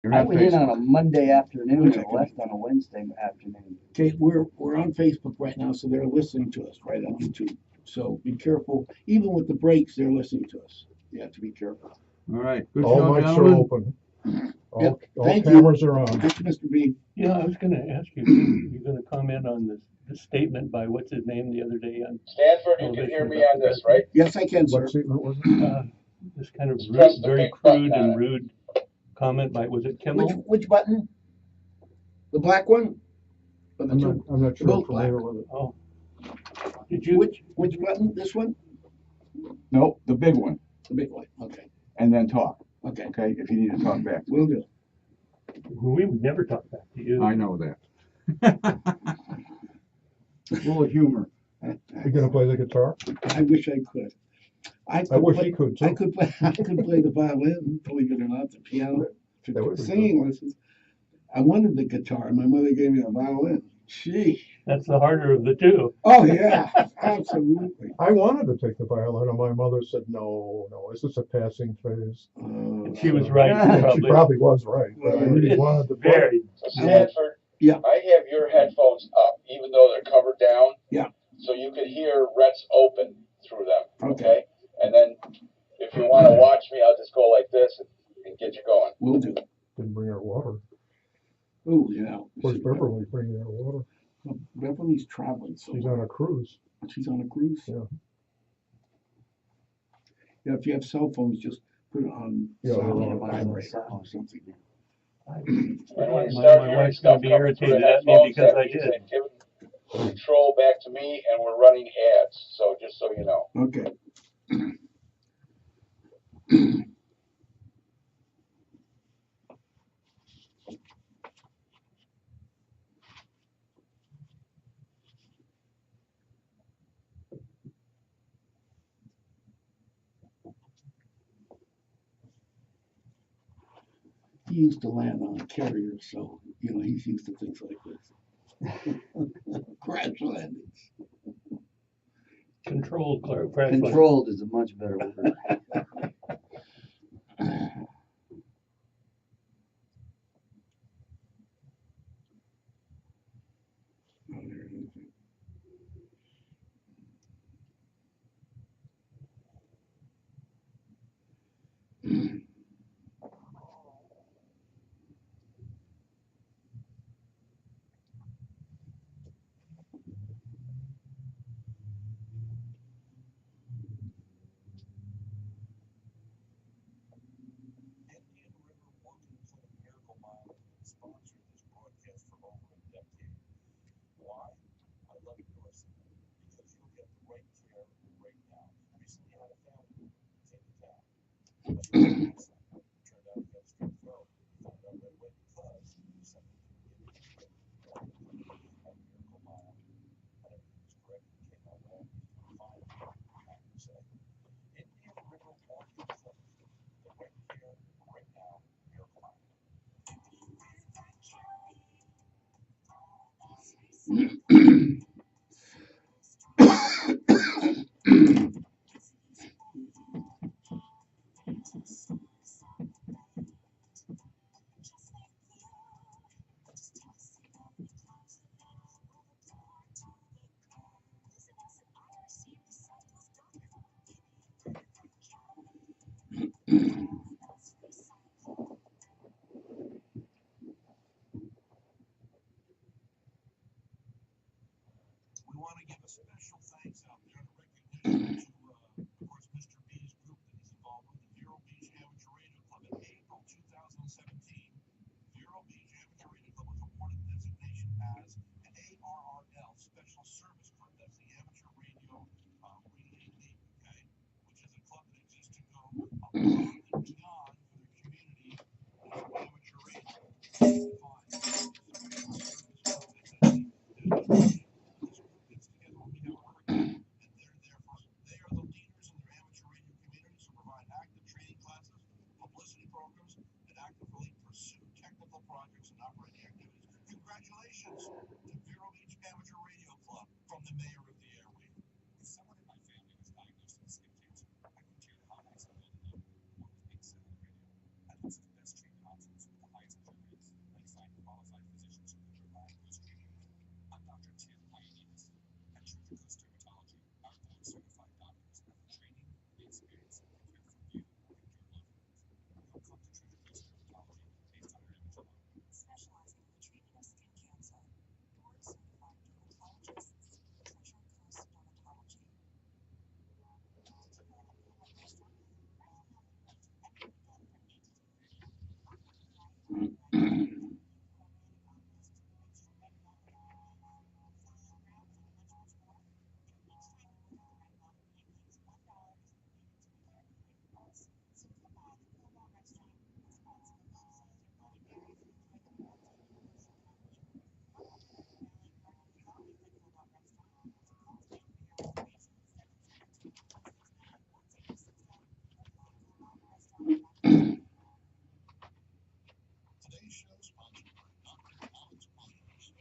You're I on went in on a Facebook. Monday afternoon Which and I can left on a Wednesday afternoon. Okay, we're on Facebook right now, so they're listening to us right on YouTube. So be careful. Even with the breaks, they're listening to us. You have to be careful. All right. Good All show, mics are gentlemen. open. Yep, All thank you. cameras are on. Thank you, Mr. B. Yeah, I was gonna ask you, too, you're gonna comment on this statement by what's his name the other day on Stanford, you can elevation hear me about on the this, right? president? Yes, I can, sir. What statement was it? This kind of Just press the very big button crude on and it. rude comment by, was it Kimmel? Which button? The black one? Or the two? I'm not They're sure I'm both black. familiar with it. Oh. Did you? Which button? This one? No, the big one. The big one. Okay. And then talk. Okay. Okay, if you need to talk back. Will do. We would never talk back to you. I know that. Full of humor. You gonna play the guitar? I wish I could. I wish he could too. I could play the violin, believe it or not, the piano, That would be singing lessons. I wanted the guitar, and my mother gave me a violin. Gee. That's the harder of the two. Oh yeah, absolutely. I wanted to take the violin, and my mother said, "No, this is a passing phase." And she was right. And she probably was right, but I really wanted to play. Very. So Stanford, Yeah. I have your headphones up, even though they're covered down. Yeah. So you can hear Rhett's open through them. Okay. And then if you want to watch me, I'll just go like this and get you going. Will do. Didn't bring her water. Oh yeah. Where's Beverly bringing her water? Well, Beverly's traveling, so She's on a cruise. she's on a cruise. Yeah. Yeah, if you have cell phones, just put it on Yeah, silent they're or on vibrator or something. And when you My start hearing wife's stuff gonna be coming through the irritated at me headphones, because that I means did. they've given control back to me, and we're running ads. So just so you know. Okay. He used to land on a carrier, so he's used to things like this. Crash landings. Controlled crash landing. Controlled is a much better word.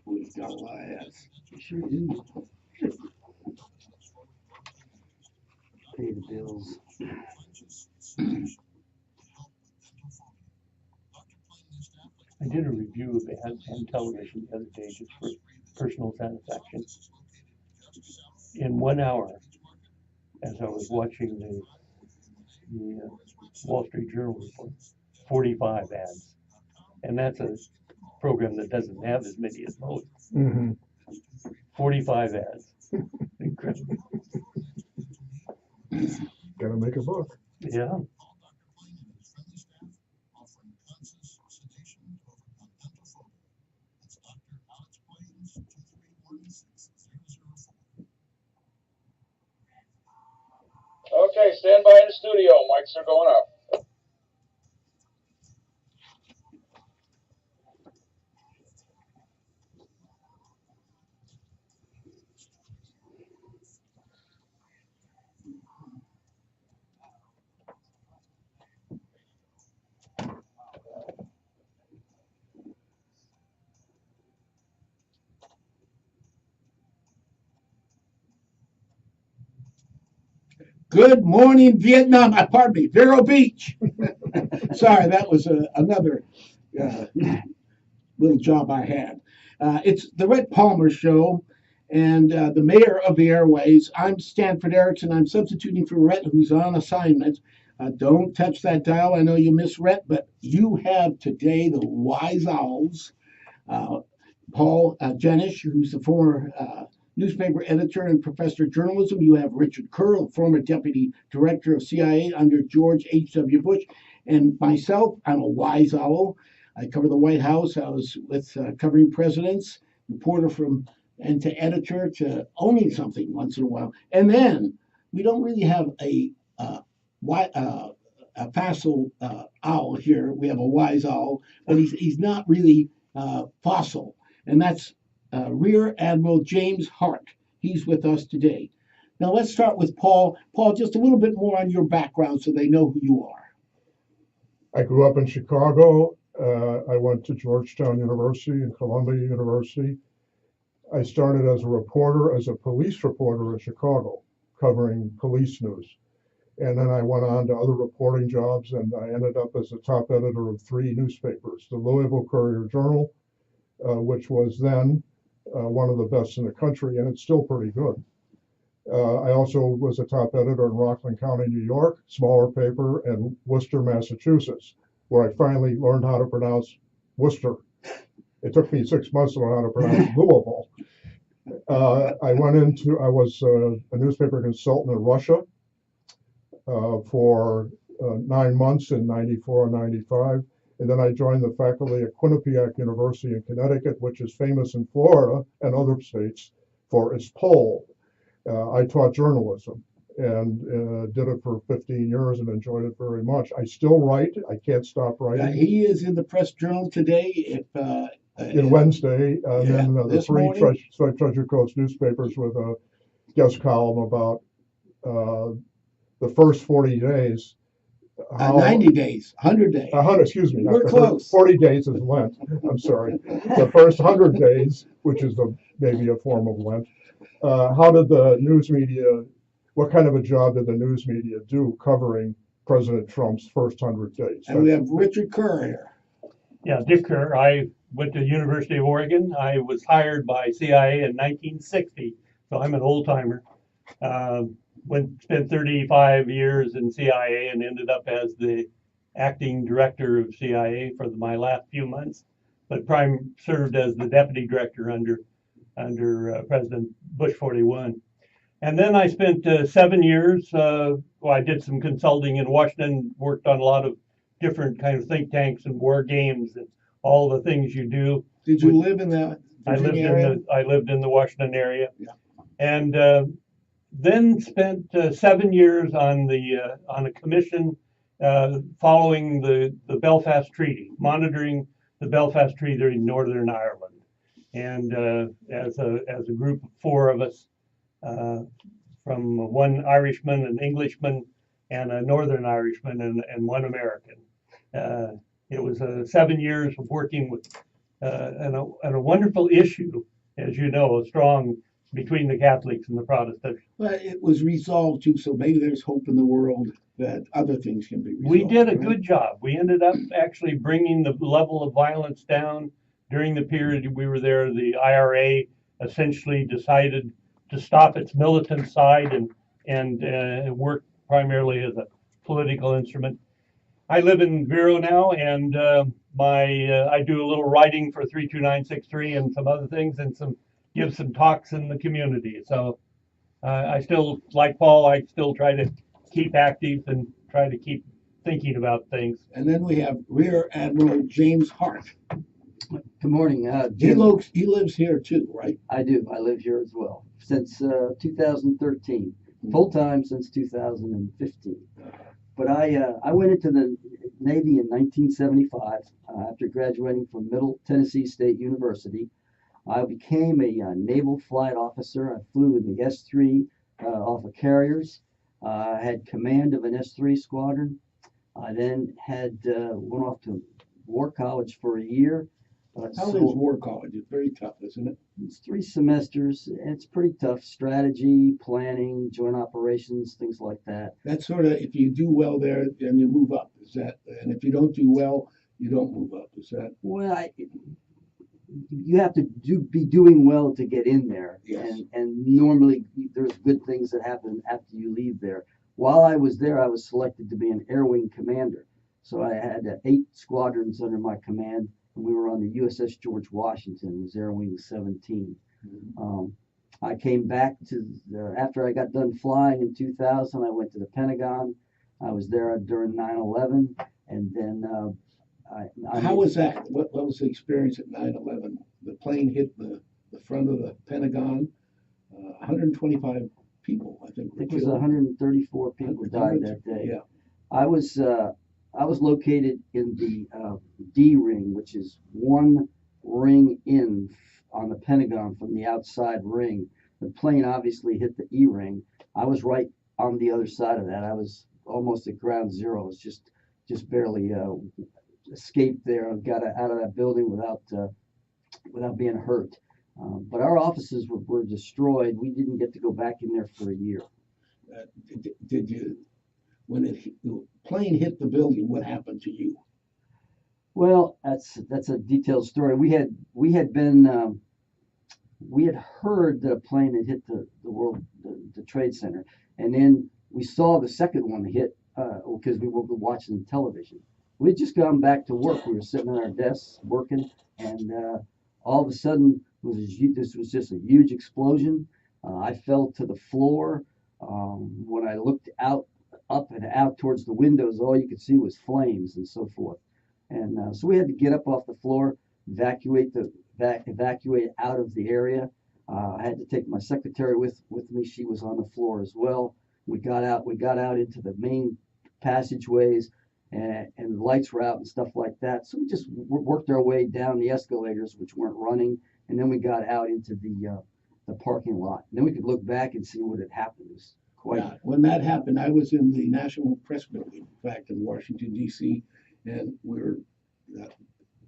We've got a lot of ads. Sure do. Pay the bills. I did a review of ads on television the other day just for personal satisfaction. In 1 hour, as I was watching the Wall Street Journal report, 45 ads. And that's a program that doesn't have as many as most. Mm-hmm. 45 ads. Incredible. Gotta make a buck. Yeah. Okay, stand by in the studio. Mics are going up. Good morning, Vietnam. Pardon me, Vero Beach. Sorry, that was another little job I had. It's the Rhett Palmer Show, and the mayor of the airways. I'm Stanford Erickson. I'm substituting for Rhett, who's on assignment. Don't touch that dial. I know you miss Rhett, but you have today the Wise Owls. Paul Jenish, who's the former newspaper editor and professor of journalism. You have Richard Kerr, former deputy director of CIA under George H.W. Bush. And myself, I'm a Wise Owl. I cover the White House. I was with covering presidents, reporter and to editor to owning something once in a while. And then we don't really have a facile owl here. We have a Wise Owl, but he's not really fossil. And that's Rear Admiral James Hart. He's with us today. Now let's start with Paul. Paul, just a little bit more on your background so they know who you are. I grew up in Chicago. I went to Georgetown University and Columbia University. I started as a police reporter in Chicago, covering police news. And then I went on to other reporting jobs, and I ended up as the top editor of 3 newspapers, the Louisville Courier-Journal, which was then one of the best in the country, and it's still pretty good. I also was a top editor in Rockland County, New York, smaller paper, and Worcester, Massachusetts, where I finally learned how to pronounce Worcester. It took me 6 months to learn how to pronounce Louisville. I was a newspaper consultant in Russia for 9 months in 94 and 95. And then I joined the faculty at Quinnipiac University in Connecticut, which is famous in Florida and other states for its poll. I taught journalism and did it for 15 years and enjoyed it very much. I still write. I can't stop writing. He is in the Press Journal today. In Wednesday, and then the 3 Treasure Coast newspapers with a guest column about the first 40 days. 90 days, 100 days. 100, excuse me. We're close. 40 days is Lent. I'm sorry. The first 100 days, which is maybe a form of Lent. How did the news media, what kind of a job did the news media do covering President Trump's first 100 days? And we have Richard Kerr here. Yeah, Dick Kerr. I went to the University of Oregon. I was hired by CIA in 1960, so I'm an old timer. Spent 35 years in CIA and ended up as the acting director of CIA for my last few months, but served as the deputy director under President Bush 41. And then I spent 7 years. I did some consulting in Washington, worked on a lot of different kind of think tanks and war games and all the things you do. Did you live in the Virginia area? I lived in the Washington area, yeah. And then spent 7 years on a commission following the Belfast Treaty, monitoring the Belfast Treaty in Northern Ireland, and as a group of 4 of us, from one Irishman, an Englishman, and a Northern Irishman, and one American. It was 7 years of working with and a wonderful issue, as you know, strong between the Catholics and the Protestants. But it was resolved too, so maybe there's hope in the world that other things can be resolved. We did a right? good job. We ended up actually bringing the level of violence down during the period we were there. The IRA essentially decided to stop its militant side and work primarily as a political instrument. I live in Vero now, and I do a little writing for 32963 and some other things, and give some talks in the community. So I still, like Paul, I still try to keep active and try to keep thinking about things. And then we have Rear Admiral James Hart. Good morning, He, Jim. he lives here too, right? I do. I live here as well since 2013, full time since 2015. But I went into the Navy in 1975 after graduating from Middle Tennessee State University. I became a naval flight officer. I flew in the S-3 off of carriers. I had command of an S-3 squadron. I then went off to War College for a year. How is War College? It's very tough, isn't it? It's 3 semesters. It's pretty tough. Strategy, planning, joint operations, things like that. That's sort of, if you do well there, then you move up. Is that? And if you don't do well, you don't move up. Is that? Well, you have to be doing well to get in there. Yes. And normally there's good things that happen after you leave there. While I was there, I was selected to be an air wing commander. So I had 8 squadrons under my command. We were on the USS George Washington, it was Air Wing 17. I came back after I got done flying in 2000, I went to the Pentagon. I was there during 9/11, and then How was that? What was the experience at 9/11? The plane hit the front of the Pentagon. 125 people, I think, I were think it was killed. 134 people died that day. Yeah. I was located in the D ring, which is one ring in on the Pentagon from the outside ring. The plane obviously hit the E ring. I was right on the other side of that. I was almost at ground zero. I was just barely escaped there and got out of that building without being hurt. But our offices were destroyed. We didn't get to go back in there for a year. Did you? When the plane hit the building, what happened to you? Well, that's a detailed story. We had heard that a plane had hit the Trade Center, and then we saw the second one hit because we were watching television. We had just gone back to work. We were sitting at our desks working, and all of a sudden, this was just a huge explosion. I fell to the floor. When I looked up and out towards the windows, all you could see was flames and so forth. And so we had to get up off the floor, evacuate out of the area. I had to take my secretary with me. She was on the floor as well. We got out into the main passageways, and the lights were out and stuff like that. So we just worked our way down the escalators, which weren't running, and then we got out into the parking lot. And then we could look back and see what had happened. It was quite. Yeah, when that happened, I was in the National Press Building, in fact, in Washington, D.C., and we were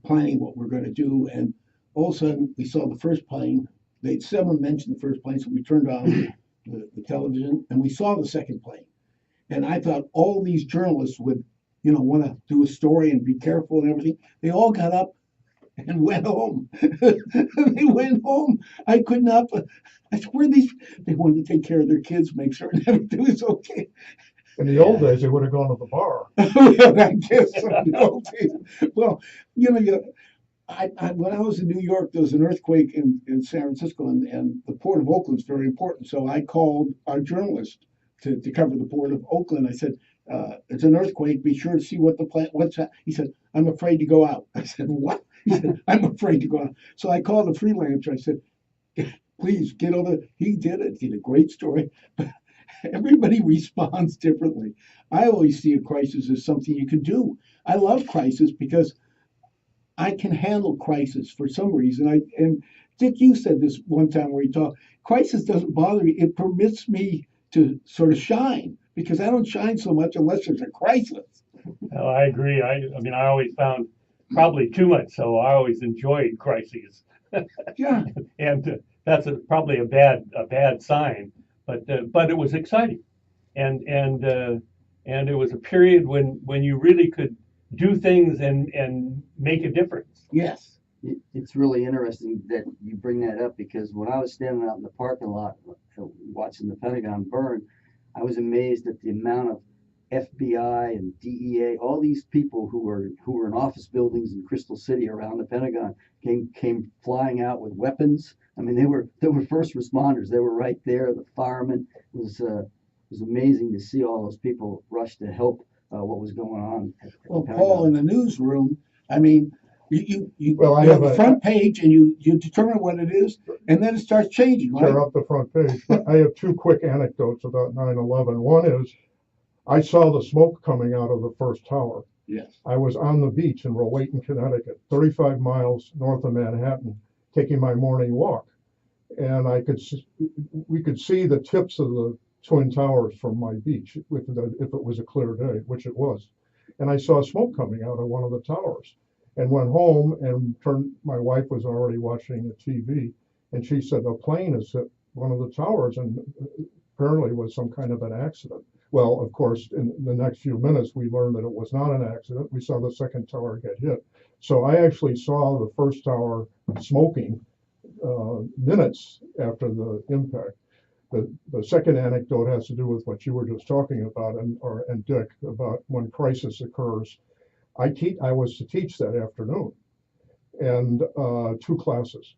planning what we're going to do. And all of a sudden, we saw the first plane. Someone mentioned the first plane, so we turned on the television, and we saw the second plane. And I thought all these journalists would, want to do a story and be careful and everything. They all got up and went home. They went home. I could not. I said, where are these? They wanted to take care of their kids, make sure everything was okay. In the old days, they would have gone to the bar. I guess so. No, well, when I was in New York, there was an earthquake in San Francisco, and the Port of Oakland is very important. So I called our journalist to cover the Port of Oakland. I said, "It's an earthquake. Be sure to see what's that." He said, "I'm afraid to go out." I said, "What?" He said, "I'm afraid to go out." So I called a freelancer. I said, "Please get over." He did it. He did a great story. Everybody responds differently. I always see a crisis as something you can do. I love crisis because I can handle crisis for some reason. And Dick, you said this one time where you talked, crisis doesn't bother me. It permits me to sort of shine because I don't shine so much unless there's a crisis. I agree. I mean, I always found probably too much so. I always enjoyed crises, Yeah. and that's probably a bad sign. But it was exciting, and it was a period when you really could do things and make a difference. Yes. It's really interesting that you bring that up because when I was standing out in the parking lot watching the Pentagon burn, I was amazed at the amount of FBI and DEA, all these people who were in office buildings in Crystal City around the Pentagon came flying out with weapons. I mean, they were first responders. They were right there. The firemen. It was amazing to see all those people rush to help what was going on at Well, the Paul, in Pentagon. the newsroom, I mean, Well, I you have have the a- front page and you determine what it is, and then it starts changing, right? Tear up the front page. But I have two quick anecdotes about 9/11. One is I saw the smoke coming out of the first tower. Yes. I was on the beach in Rowayton, Connecticut, 35 miles north of Manhattan, taking my morning walk, and we could see the tips of the twin towers from my beach if it was a clear day, which it was. And I saw smoke coming out of one of the towers, and went home and turned. My wife was already watching the TV, and she said a plane has hit one of the towers, and apparently it was some kind of an accident. Well, of course, in the next few minutes, we learned that it was not an accident. We saw the second tower get hit. So I actually saw the first tower smoking minutes after the impact. The second anecdote has to do with what you were just talking about, and Dick, about when crisis occurs. I was to teach that afternoon, and two classes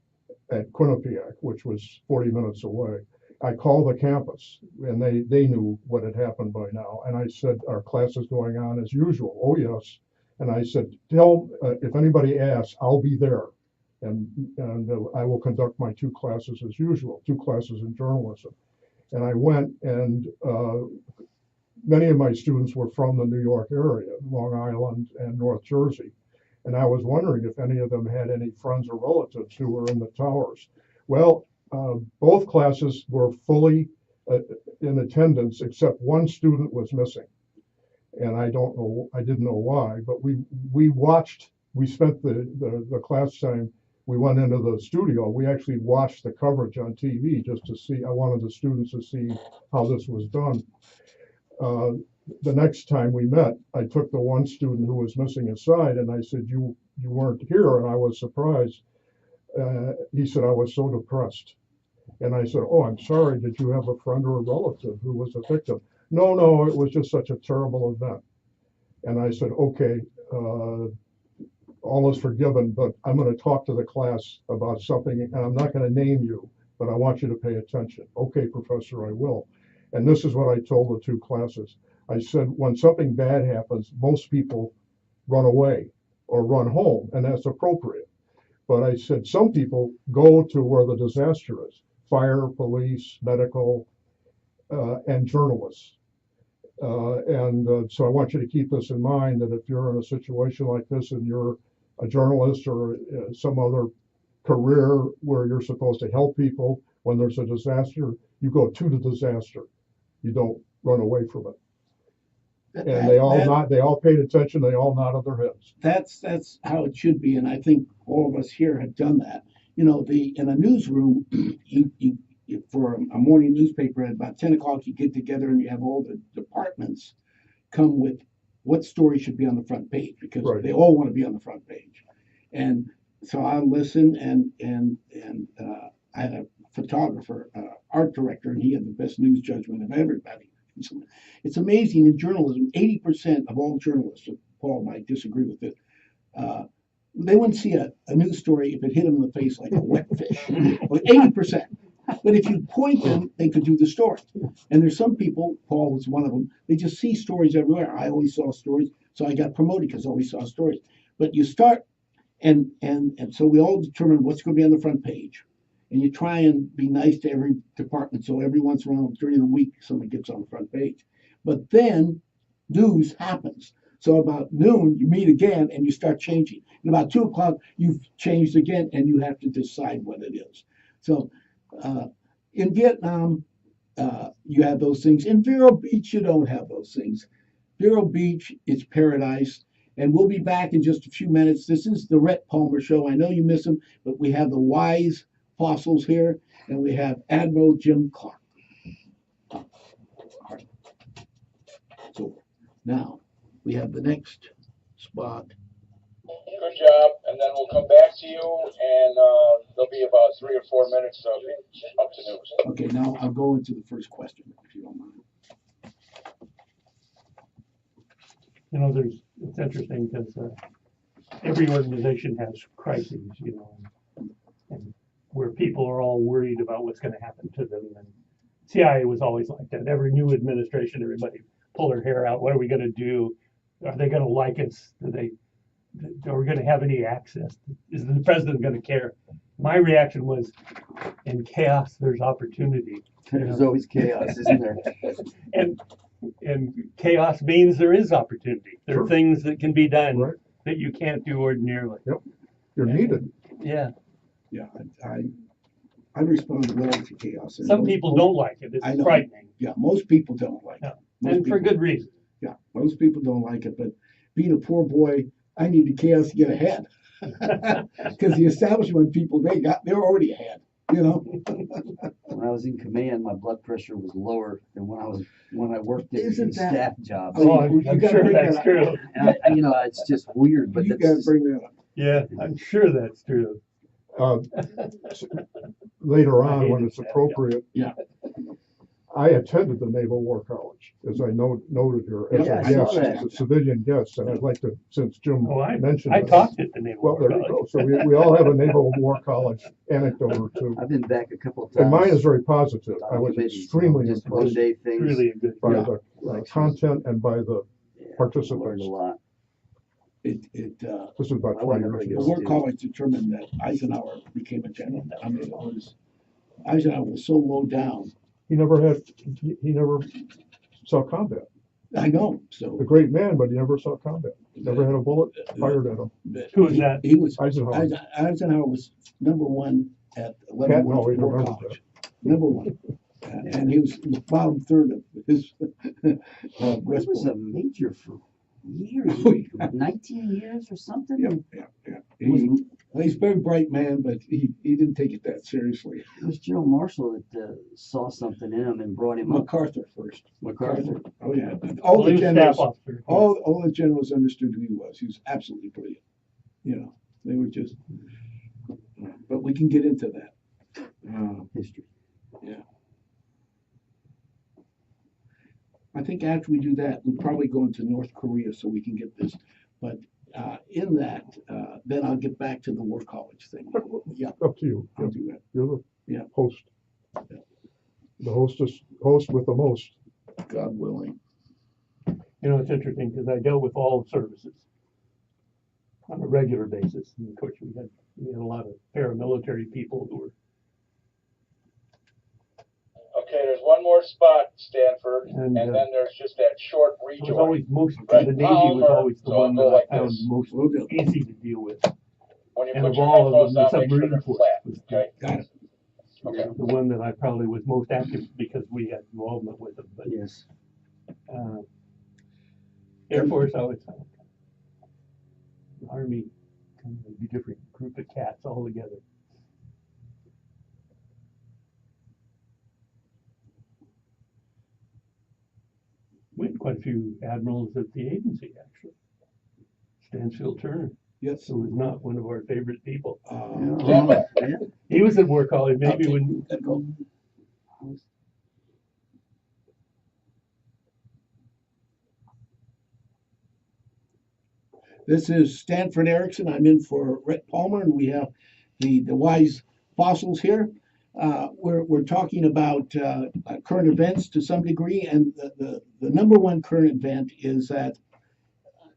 at Quinnipiac, which was 40 minutes away. I called the campus, and they knew what had happened by now. And I said, "Our class is going on as usual." "Oh yes." And I said, "Tell if anybody asks, I'll be there, and I will conduct my two classes as usual, two classes in journalism." And I went, and many of my students were from the New York area, Long Island and North Jersey. And I was wondering if any of them had any friends or relatives who were in the towers. Well, both classes were fully in attendance, except one student was missing. And I didn't know why, but we spent the class time, we went into the studio, we actually watched the coverage on TV just to see. I wanted the students to see how this was done. The next time we met, I took the one student who was missing aside, and I said, you weren't here, and I was surprised. He said, "I was so depressed." And I said, "Oh, I'm sorry. Did you have a friend or a relative who was a victim?" No, it was just such a terrible event." And I said, "Okay, all is forgiven, but I'm going to talk to the class about something, and I'm not going to name you, but I want you to pay attention." "Okay, Professor, I will." And this is what I told the two classes. I said, when something bad happens, most people run away or run home, and that's appropriate. But I said, some people go to where the disaster is: fire, police, medical, and journalists. So I want you to keep this in mind, that if you're in a situation like this and you're a journalist or some other career where you're supposed to help people, when there's a disaster, you go to the disaster. You don't run away from it. And they all paid attention. They all nodded their heads. That's how it should be, and I think all of us here have done that. You know, in a newsroom, you for a morning newspaper at about 10 o'clock, you get together and you have all the departments come with what story should be on the front page, because Right. they all want to be on the front page. And so I listen, and I had a photographer, art director, and he had the best news judgment of everybody. It's amazing in journalism, 80% of all journalists, Paul might disagree with it, they wouldn't see a news story if it hit them in the face like a wet fish. Like 80%. But if you point them, they could do the story. And there's some people, Paul was one of them, they just see stories everywhere. I always saw stories, so I got promoted because I always saw stories. But you start, and so we all determine what's going to be on the front page. And you try and be nice to every department, so every once in a while during the week somebody gets on the front page. But then news happens. So about noon you meet again and you start changing. And about 2 o'clock you've changed again and you have to decide what it is. So in Vietnam you have those things. In Vero Beach you don't have those things. Vero Beach is paradise, And we'll be back in just a few minutes. This is the Rhett Palmer Show. I know you miss him, but we have the wise fossils here, and we have Admiral Jim Clark. So now we have the next spot. Good job, and then we'll come back to you, and there'll be about 3 or 4 minutes of up to news. Okay, now I'll go into the first question, if you don't mind. You know, it's interesting because every organization has crises, you know, and where people are all worried about what's going to happen to them. And CIA was always like that. Every new administration, everybody pull their hair out. What are we going to do? Are they going to like us? Are we going to have any access? Is the president going to care? My reaction was, in chaos, there's opportunity. There's always chaos, isn't there? And chaos means there is opportunity. There Sure. are things that can be done Right. that you can't do ordinarily. You're needed. Yeah. Yeah, I respond well to chaos. And Some most- people don't like it. I It's know. frightening. Yeah, most people don't like it. Yeah. Most And for people- good reason. Yeah, most people don't like it, but being a poor boy, I need the chaos to get ahead. Because the establishment people, they're already ahead, you know? When I was in command, my blood pressure was lower than when I worked at Isn't a that- staff job. Oh, I'm you gotta sure bring that's that up. true. And it's just weird, but You that's gotta just, bring that up. Yeah, I'm sure that's true. Uh, Later I on, when hated it's that job. appropriate. Yeah. I attended the Naval War College, as I noted here, as Yeah, a I saw guest, that. as a civilian guest, and I'd like to, since Jim Oh, mentioned I it. talked at the Naval Well, War there you College. go. So we all have a Naval War College anecdote or two. I've been back a couple of times. And mine is very positive. I was Committees, extremely just impressed one-day It's things. really a good. by Yeah. the content and by the Yeah, participants. learned a lot. This This is about I 20 wonder years if I the ago. guess- War College determined that Eisenhower became a general. I mean, Eisenhower was so low down. He never saw combat. I know, so. A great man, but he never saw combat. Never had a bullet fired at him. Who was that? He was, Eisenhower. Eisenhower was number 1 at Pat Leavenworth always War remembers College. #1. And he was in the bottom third of his He West was a Point. major for years, Oh, yeah. 19 years or something. Yeah. It was, He's a very bright man, but he didn't take it that seriously. it was General Marshall that saw something in him and brought him up. MacArthur first. MacArthur. Oh, yeah. Well, All he the was staff generals, officer. all the generals understood who he was. He was absolutely brilliant. You know, they were just, but we can get into that. History. I think after we do that, we'll probably go into North Korea so we can get this. But in that, then I'll get back to the War College thing. Yeah, Up to you. I'll do that. You're the Yeah. host. Yeah. The host with the most. God willing. You know, it's interesting because I dealt with all services on a regular basis. And of course, we had a lot of paramilitary people who were. Okay, there's one more spot, Stanford, And, and then there's just that short It was rejoin. always most. Right. The Navy was always the So one go that like I found this. most We'll do. easy to deal with. When you And put of your all of headphones them, the on, make sure submarine they're force flat, was okay? Got it. Okay. the one that I probably was most active because we had involvement with them. But Yes. Air Force always found. Army, kind of a different group of cats all together. We had quite a few admirals at the agency, actually. Stansfield Turner, Yes. who was not one of our favorite people. Yeah. He was at War College, maybe when. Let go. This is Stanford Erickson. I'm in for Rhett Palmer, and we have the wise fossils here. We're talking about current events to some degree, and the number one current event is that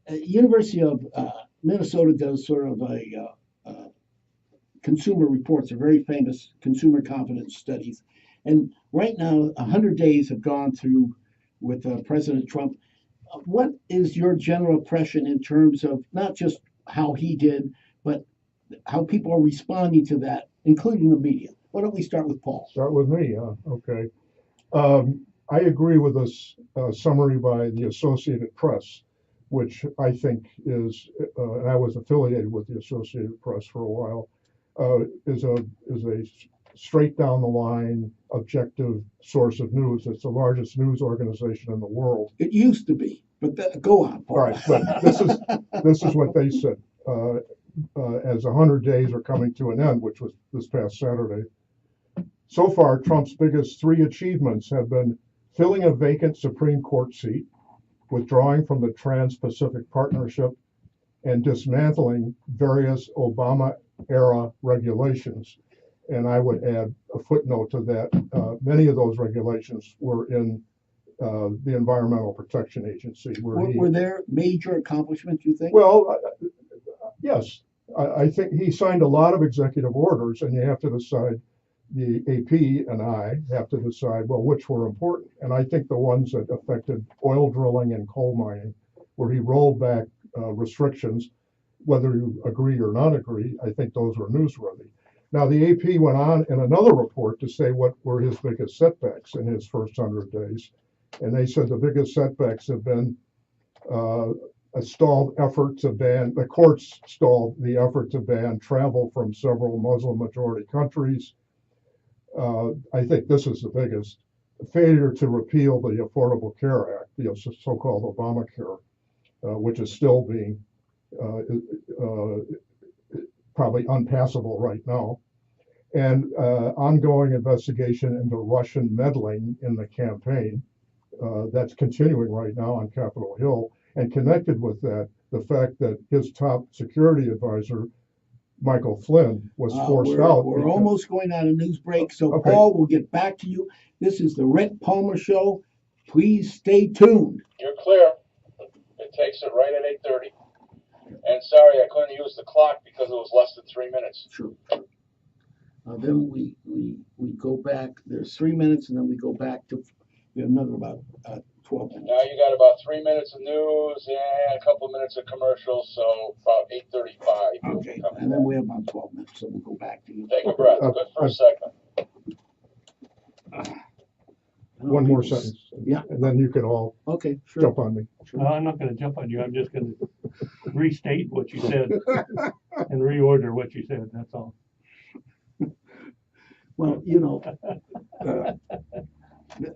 University of Minnesota does sort of a consumer reports, are very famous consumer confidence studies. And right now, 100 days have gone through with President Trump. What is your general impression in terms of not just how he did, but how people are responding to that, including the media? Why don't we start with Paul? Start with me, okay. I agree with this summary by the Associated Press which I think is, and I was affiliated with the Associated Press for a while, is a straight down the line, objective source of news. It's the largest news organization in the world. It used to be, but go on, Paul. All right, but this is what they said. As 100 days are coming to an end, which was this past Saturday. So far, Trump's biggest 3 achievements have been filling a vacant Supreme Court seat, withdrawing from the Trans-Pacific Partnership, and dismantling various Obama-era regulations. And I would add a footnote to that. Many of those regulations were in the Environmental Protection Agency. Were there major accomplishments, you think? Well, yes. I think he signed a lot of executive orders, and you have to decide, the AP and I have to decide, well, which were important. And I think the ones that affected oil drilling and coal mining, where he rolled back restrictions, whether you agree or not agree, I think those were newsworthy. Now, the AP went on in another report to say what were his biggest setbacks in his first 100 days. And they said the biggest setbacks have been a stalled effort to ban, the courts stalled the effort to ban travel from several Muslim majority countries. I think this is the biggest, failure to repeal the Affordable Care Act, the so-called Obamacare, which is still being probably unpassable right now, and ongoing investigation into Russian meddling in the campaign. That's continuing right now on Capitol Hill, and connected with that, the fact that his top security advisor, Michael Flynn, was forced out. We're almost going on a news break, so Okay. Paul, we'll get back to you. This is the Rhett Palmer Show. Please stay tuned. You're clear. It takes it right at 8:30. And sorry, I couldn't use the clock because it was less than 3 minutes. Sure. Then we go back. There's 3 minutes, and then we go back to another about 12 minutes. Now you got about 3 minutes of news and a couple minutes of commercials, so about 8:35. Okay, and then we have about 12 minutes, so we'll go back to you. Take a breath. Good for a second. One more sentence. Yeah. And then you can all Okay, sure. jump on me. No, I'm not going to jump on you. I'm just going to restate what you said and reorder what you said. That's all. Well,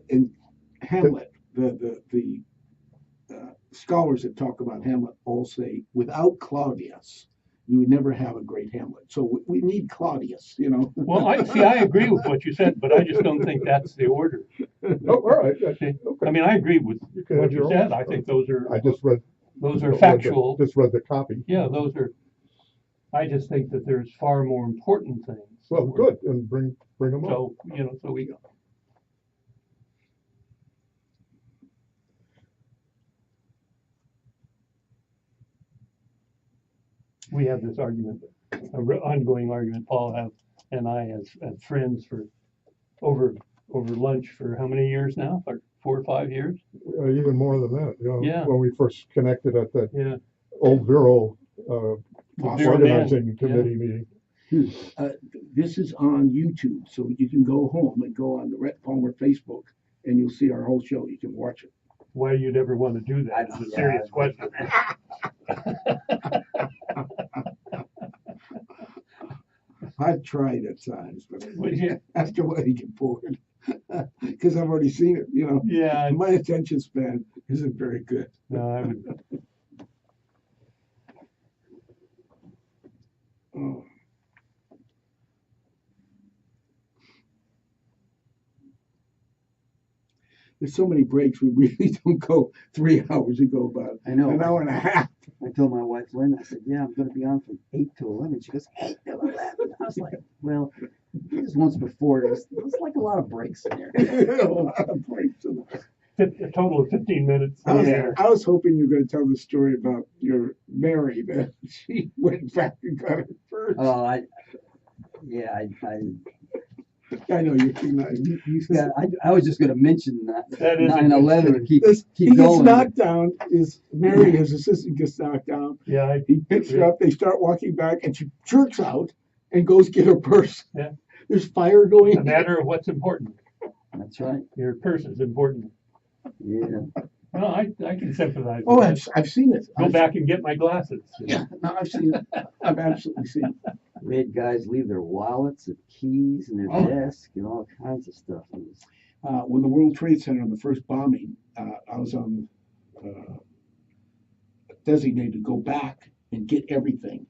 in Hamlet, the scholars that talk about Hamlet all say, without Claudius, you would never have a great Hamlet. So we need Claudius, Well, I agree with what you said, but I just don't think that's the order. Oh, all right. Okay. Okay. I mean, I agree with You can have what you your own. said. I think those I are just read. factual. Just read the copy. Yeah, those are. I just think that there's far more important things. Well, good, and bring them up. So so we have this argument, ongoing argument. Paul and I as friends for over lunch for how many years now? Like 4 or 5 years. Even more than that. Yeah. When we first connected at that Yeah. old Vero Vero organizing Man, committee meeting. This is on YouTube, so you can go home and go on the Rhett Palmer Facebook, and you'll see our whole show. You can watch it. Why you'd ever want to do that is a serious question. I've tried at times, but Would you? after a while you get bored because I've already seen it. Yeah. My attention span isn't very good. No, I would. Oh. There's so many breaks. We really don't go 3 hours. We go about I know. an hour and a half. I told my wife Lynn, I said, yeah, I'm going to be on from 8 to 11. She goes, 8 to 11. I was like, well, just once before, there's like a lot of breaks in there. A lot of breaks in there. A total of 15 minutes. I was hoping you were going to tell the story about your Mary, that she went back and got her first. Oh, I know you're too nice. I was just going to mention that That is 9/11 and keep He gets going. knocked down. Mary, his assistant, gets knocked down. Yeah. He picks her up. They start walking back, and she jerks out and goes get her purse. Yeah. There's fire going. A matter of what's important. That's right. Your purse is important. Yeah. Well, I can sympathize Oh, with that. I've seen it. Go back and get my glasses. Yeah, no, I've seen it. I've absolutely seen it. We had guys leave their wallets and keys and their Oh. desk and all kinds of stuff. It was, When the World Trade Center, the first bombing, I was on designated to go back and get everything.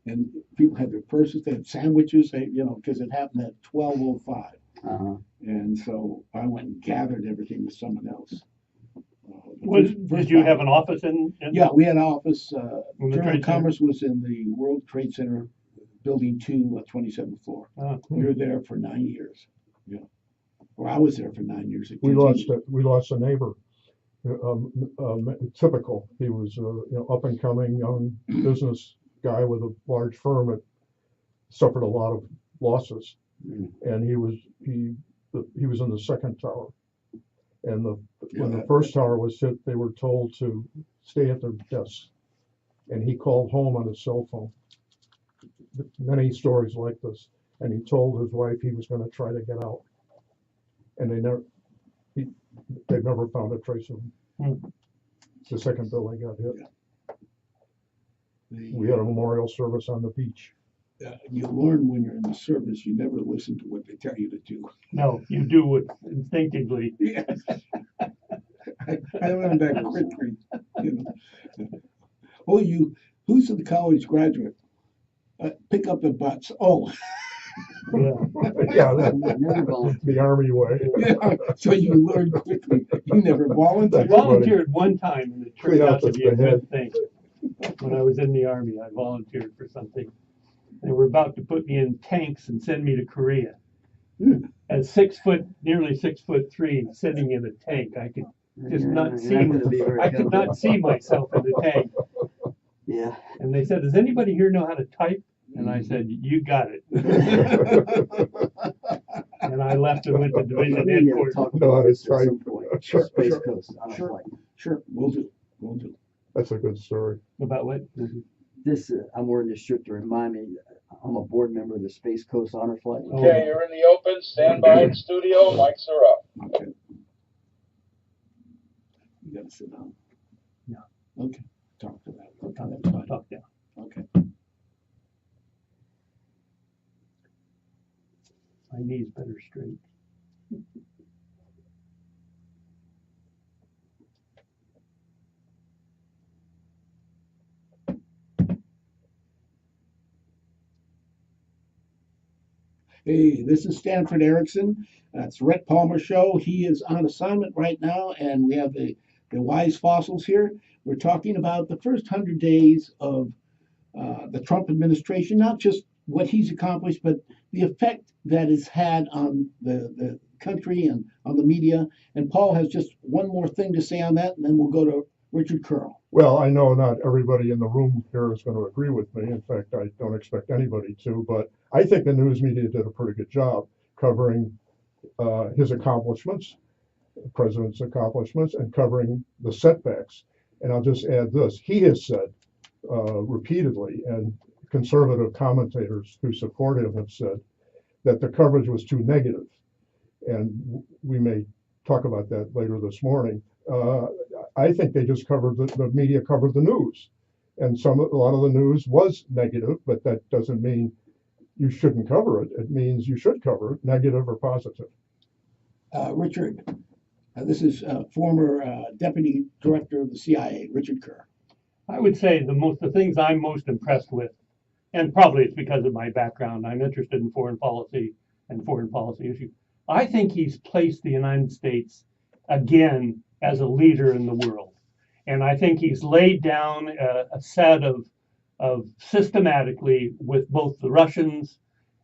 And people had their purses, they had sandwiches, because it happened at 12:05. uh-huh. And so I went and gathered everything with someone else. Did you have an office in? Yeah, we had an office. In the Journal Trade of Commerce was in the World Trade Center, Building 2, 27th floor. We were there for 9 years. Yeah, or I was there for 9 years. It We continued. lost a neighbor. Typical. He was up and coming young business guy with a large firm that suffered a lot of losses, and he was in the second tower. And when the first tower was hit, they were told to stay at their desks, and he called home on his cell phone. Many stories like this, and he told his wife he was going to try to get out, and they've never found a trace of him. The second building got hit. We had a memorial service on the beach. You learn when you're in the service, you never listen to what they tell you to do. No, you do it instinctively. Yes. I learned that quickly. Oh, who's the college graduate? Pick up the butts. Oh, Yeah. Yeah, Never volunteered. the army way. yeah. So you learn quickly. You never I volunteered. volunteered one time and it turned Clean out out to the be a head. good thing. When I was in the Army, I volunteered for something. They were about to put me in tanks and send me to Korea. At 6 foot, nearly 6'3", sitting in a tank, I could just not You're see. not gonna be very I could not see myself in the tank. Yeah. And they said, "Does anybody here know how to type?" And I said, "You got it." And I left and went to division We headquarters. talk No, about it's this at some right. point. Sure, Space sure. Coast on a Sure. flight. Sure, we'll do. We'll do. That's a good story. About what? This, I'm wearing this shirt to remind me, I'm a board member of the Space Coast Honor Flight. Okay, you're in the open, stand by in studio, mics are up. Okay. You gotta sit down. Yeah. Okay. Talk to that. Okay, that's fine. Talk down. Okay. My knee's better straight. Hey, this is Stanford Erickson. That's Rhett Palmer Show. He is on assignment right now, and we have the wise fossils here. We're talking about the first 100 days of the Trump administration, not just what he's accomplished, but the effect that it's had on the country and on the media. And Paul has just one more thing to say on that, and then we'll go to Richard Curl. Well, I know not everybody in the room here is going to agree with me. In fact, I don't expect anybody to, but I think the news media did a pretty good job covering his accomplishments, the president's accomplishments, and covering the setbacks. And I'll just add this. He has said repeatedly, and conservative commentators who support him have said, that the coverage was too negative. And we may talk about that later this morning. I think they just covered, the media covered the news. And a lot of the news was negative, but that doesn't mean you shouldn't cover it. It means you should cover it, negative or positive. Richard, this is former Deputy Director of the CIA, Richard Kerr. I would say the things I'm most impressed with, and probably it's because of my background, I'm interested in foreign policy and foreign policy issues. I think he's placed the United States again as a leader in the world. And I think he's laid down a set of systematically with both the Russians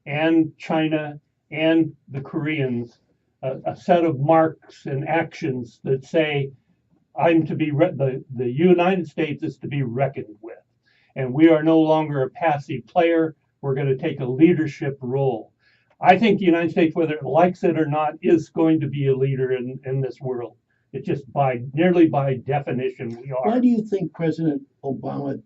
and China and the Koreans, a set of marks and actions that say, I'm to be, the United States is to be reckoned with. And we are no longer a passive player. We're going to take a leadership role. I think the United States, whether it likes it or not, is going to be a leader in this world. It's just nearly by definition we are. Why do you think President Obama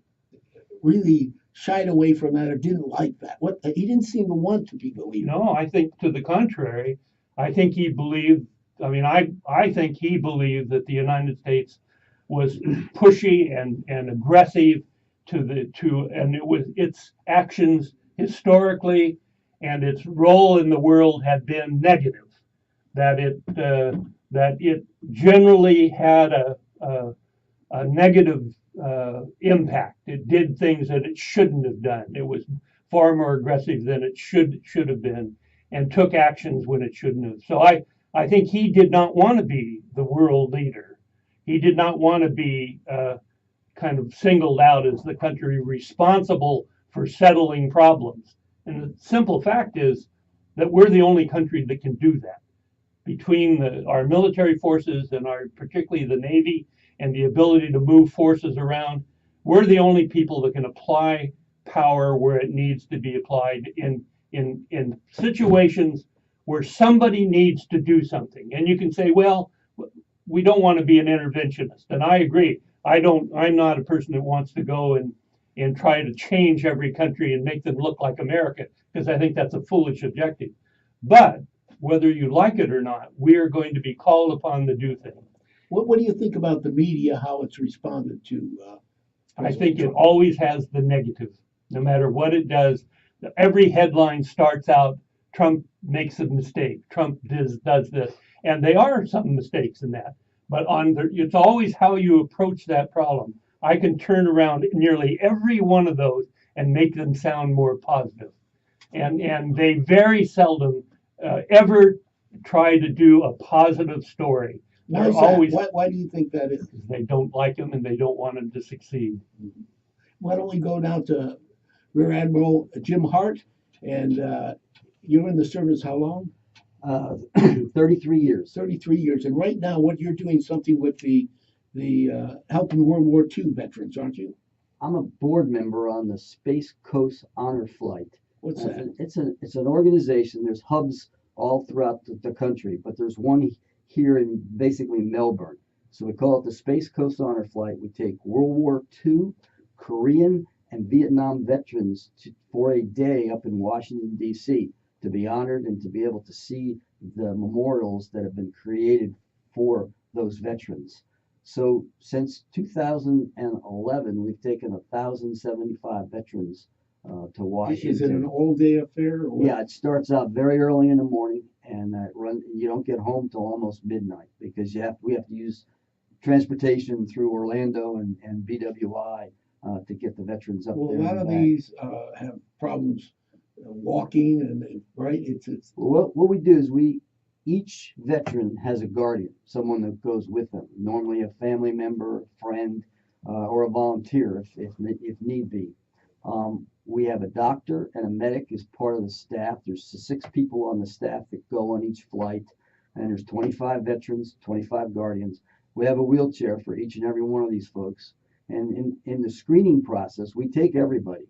really shied away from that or didn't like that? He didn't seem to want to be the leader. No, I think to the contrary. I think he believed, I think he believed that the United States was pushy and aggressive and it was its actions historically and its role in the world had been negative. That it generally had a negative impact. It did things that it shouldn't have done. It was far more aggressive than it should have been, and took actions when it shouldn't have. So I think he did not want to be the world leader. He did not want to be kind of singled out as the country responsible for settling problems. And the simple fact is that we're the only country that can do that. Between our military forces and particularly the Navy and the ability to move forces around, we're the only people that can apply power where it needs to be applied in situations where somebody needs to do something. And you can say, well, we don't want to be an interventionist. And I agree. I'm not a person that wants to go and try to change every country and make them look like America, because I think that's a foolish objective. But whether you like it or not, we are going to be called upon to do things. What do you think about the media, how it's responded to? I think it always has the negative, no matter what it does. Every headline starts out, Trump makes a mistake, Trump does this. And there are some mistakes in that. But it's always how you approach that problem. I can turn around nearly every one of those and make them sound more positive. And they very seldom ever try to do a positive story. Why is that? Why do you think that is? Because they don't like him and they don't want him to succeed. Why don't we go down to Rear Admiral Jim Hart? And you're in the service how long? 33 years. 33 years. And right now, what you're doing something with the helping World War II veterans, aren't you? I'm a board member on the Space Coast Honor Flight. What's that? It's an organization. There's hubs all throughout the country, but there's one here in basically Melbourne. So we call it the Space Coast Honor Flight. We take World War II, Korean, and Vietnam veterans for a day up in Washington, D.C. to be honored and to be able to see the memorials that have been created for those veterans. So since 2011, we've taken 1,075 veterans to Washington. Is it an all-day affair? Or what? Yeah, it starts out very early in the morning, and you don't get home till almost midnight because we have to use transportation through Orlando and BWI to get the veterans up Well, there. a lot of these have problems walking, and right. It's what we do is each veteran has a guardian, someone that goes with them, normally a family member, a friend, or a volunteer if need be. We have a doctor and a medic as part of the staff. There's 6 people on the staff that go on each flight, and there's 25 veterans, 25 guardians. We have a wheelchair for each and every one of these folks. And in the screening process, we take everybody,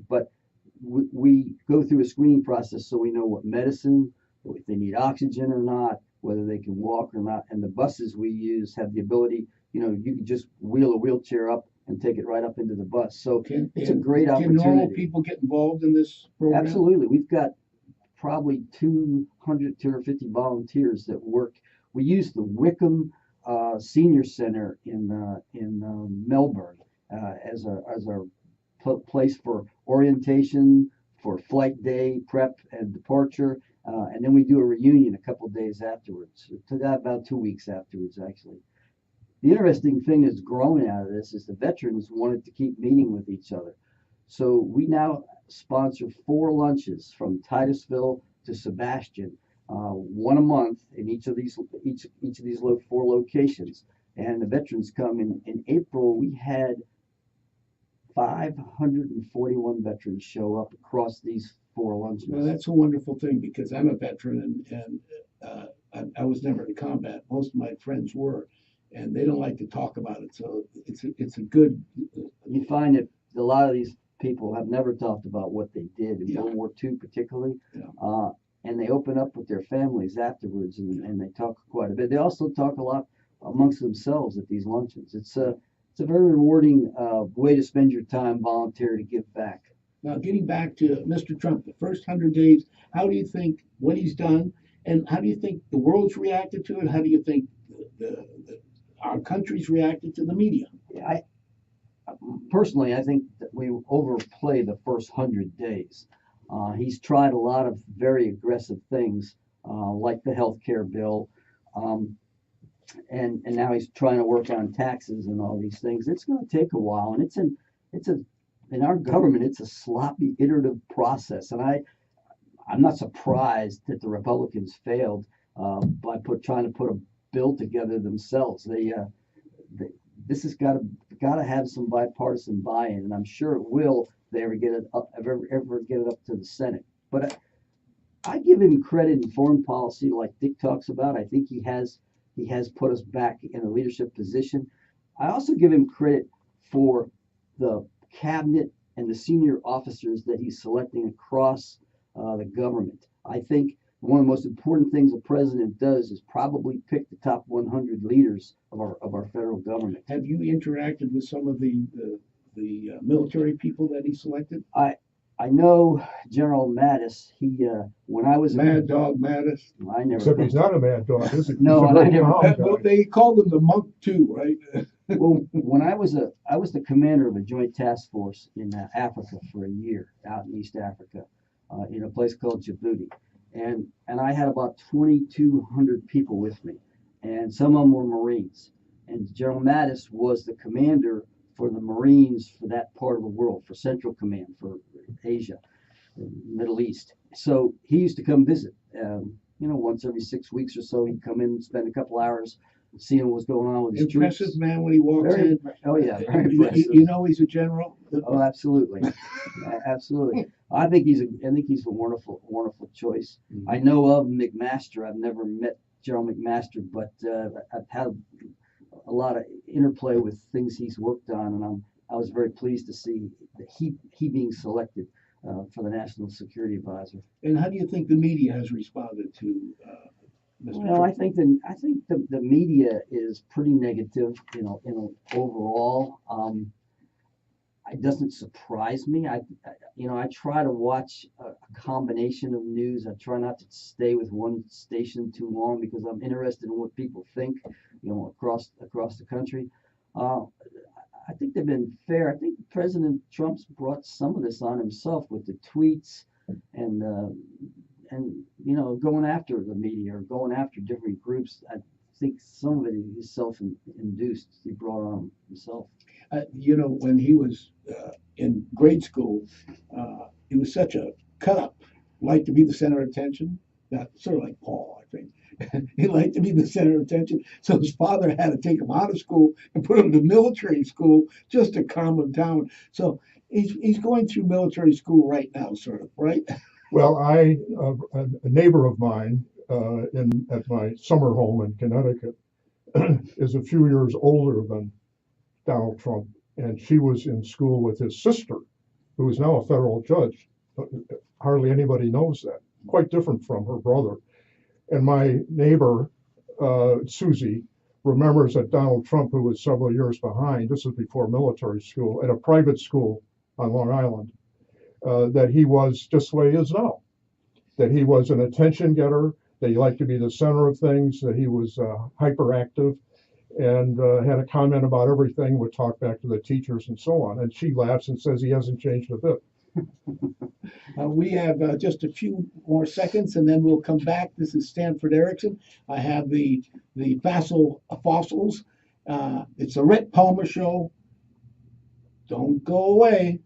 but we go through a screening process so we know what medicine, if they need oxygen or not, whether they can walk or not. And the buses we use have the ability, you can just wheel a wheelchair up and take it right up into the bus. So it's a great opportunity. Can normal people get involved in this program? Absolutely. We've got probably 250 volunteers that work. We use the Wickham Senior Center in Melbourne as our place for orientation, for flight day prep and departure, and then we do a reunion a couple of days afterwards. About 2 weeks afterwards, actually. The interesting thing that's grown out of this is the veterans wanted to keep meeting with each other. So we now sponsor 4 lunches from Titusville to Sebastian, one a month in each of these 4 locations. And the veterans come in April. We had 541 veterans show up across these 4 lunches. Well, that's a wonderful thing because I'm a veteran and I was never in combat. Most of my friends were, and they don't like to talk about it. So it's a good. You find that a lot of these people have never talked about what they did in World War II, particularly, and they open up with their families afterwards, and they talk quite a bit. They also talk a lot amongst themselves at these luncheons. It's a very rewarding way to spend your time, volunteer to give back. Now, getting back to Mr. Trump, the first 100 days, how do you think what he's done, and how do you think the world's reacted to it? How do you think the our country's reacted to the media. I personally, I think that we overplay the first 100 days. He's tried a lot of very aggressive things, like the health care bill, and now he's trying to work on taxes and all these things. It's going to take a while, and in our government, it's a sloppy, iterative process. And I'm not surprised that the Republicans failed by trying to put a bill together themselves. This has got to have some bipartisan buy-in, and I'm sure it will if they ever get it up to the Senate. But I give him credit in foreign policy, like Dick talks about. I think he has put us back in a leadership position. I also give him credit for the cabinet and the senior officers that he's selecting across the government. I think one of the most important things a president does is probably pick the top 100 leaders of our federal government. Have you interacted with some of the military people that he selected? I know General Mattis. When I was Mad Dog Mattis. I never. Except he's not a mad dog, is he? No, He's a I very never- calm guy. Well, they called him the monk too, right? Well, when I was the commander of a joint task force in Africa for a year, out in East Africa, in a place called Djibouti, and I had about 2,200 people with me, and some of them were Marines. And General Mattis was the commander for the Marines for that part of the world, for Central Command, for Asia, Middle East. So he used to come visit. Once every 6 weeks or so, he'd come in and spend a couple hours seeing what was going on with his Impressive troops. man when he walks Very, in. oh yeah, very You, impressive. you know he's a general. Oh, absolutely, absolutely. I think he's a wonderful choice. Mhm. I know of McMaster. I've never met General McMaster, but I've had a lot of interplay with things he's worked on, and I was very pleased to see that he being selected for the National Security Advisor. And how do you think the media has responded to Mr. Well, I Trump? think the media is pretty negative, overall. It doesn't surprise me. I try to watch a combination of news. I try not to stay with one station too long because I'm interested in what people think, across the country. I think they've been fair. I think President Trump's brought some of this on himself with the tweets and going after the media or going after different groups. I think some of it is self-induced. He brought on himself. When he was in grade school, he was such a cut-up, liked to be the center of attention. Sort of like Paul, I think. He liked to be the center of attention. So his father had to take him out of school and put him to military school just to calm him down. So he's going through military school right now, sort of, right? Well, a neighbor of mine at my summer home in Connecticut is a few years older than Donald Trump, and she was in school with his sister, who is now a federal judge. Hardly anybody knows that. Quite different from her brother. And my neighbor, Susie, remembers that Donald Trump, who was several years behind, this was before military school, at a private school on Long Island, that he was just the way he is now, that he was an attention getter, that he liked to be the center of things, that he was hyperactive, and had a comment about everything, would talk back to the teachers and so on. And she laughs and says he hasn't changed a bit. We have just a few more seconds, and then we'll come back. This is Stanford Erickson. I have the fossils. It's a Rhett Palmer show. Don't go away.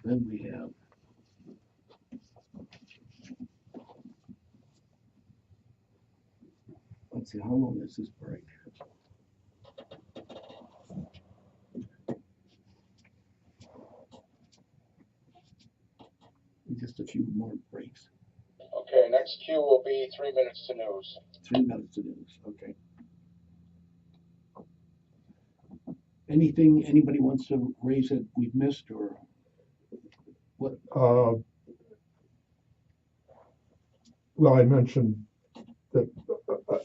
Then we have. Let's see, how long is this break? Just a few more breaks. Okay, next cue will be 3 minutes to news. 3 minutes to news. Okay. Anything anybody wants to raise that we've missed or what? Well, I mentioned that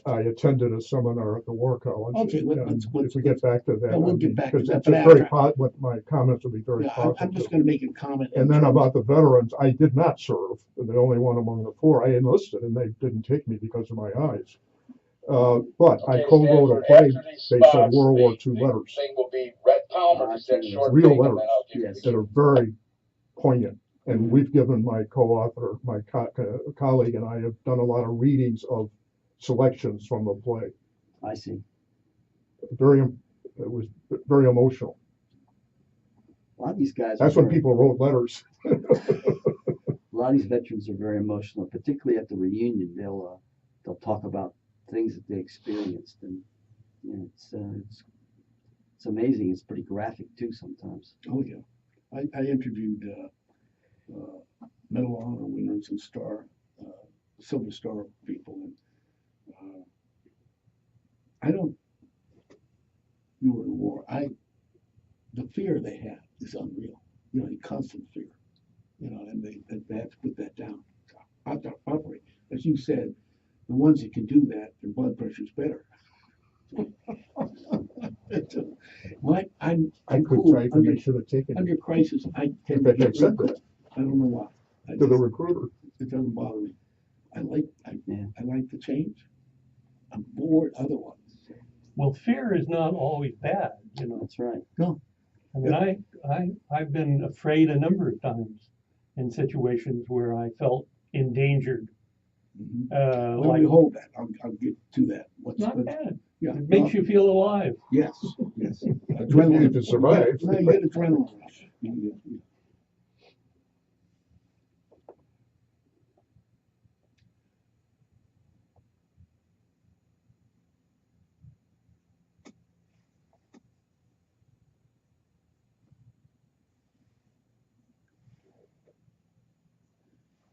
I attended a seminar at the War College. Okay, and if we get back to that, Yeah, we'll get back to because that, it's but a very after- what my comments will be very Yeah, positive. I'm just going to make a comment. And then about the veterans, I did not serve. The only one among the four. I enlisted, and they didn't take me because of my eyes. But I Okay, co-wrote a Stanford, play after these based on spots, World War II the letters thing will be Rhett Palmer I've just that seen short real thing, and letters then I'll give you Yes. the that cue. are very poignant. And Mhm. we've given my co-author, my colleague and I have done a lot of readings of selections from the play. I see. It was very emotional. A lot of these guys That's are when people wrote letters. a lot of these veterans are very emotional, particularly at the reunion. They'll talk about things that they experienced, and you know, it's amazing. It's pretty graphic too sometimes. Oh, yeah. I interviewed Medal of Honor winners and Silver Star people. And I don't, you were in the war. The fear they have is unreal. You know, the constant fear. You know, and they have to put that down. Have to operate. As you said, the ones that can do that, their blood pressure's better. I'm could cool. type and they should have taken it Under crisis, I tend In to fact, I get said real good. I don't know why. to the recruiter. It doesn't bother me. Yeah. I like the change. I'm bored otherwise. Well, fear is not always bad, you know. That's right. I mean, I've been afraid a number of times in situations where I felt endangered. Mhm. Like, Let me hold that. I'll get to that. not bad. Yeah. It makes you feel alive. Yes. Yes. You need to survive. No, you get adrenaline rush.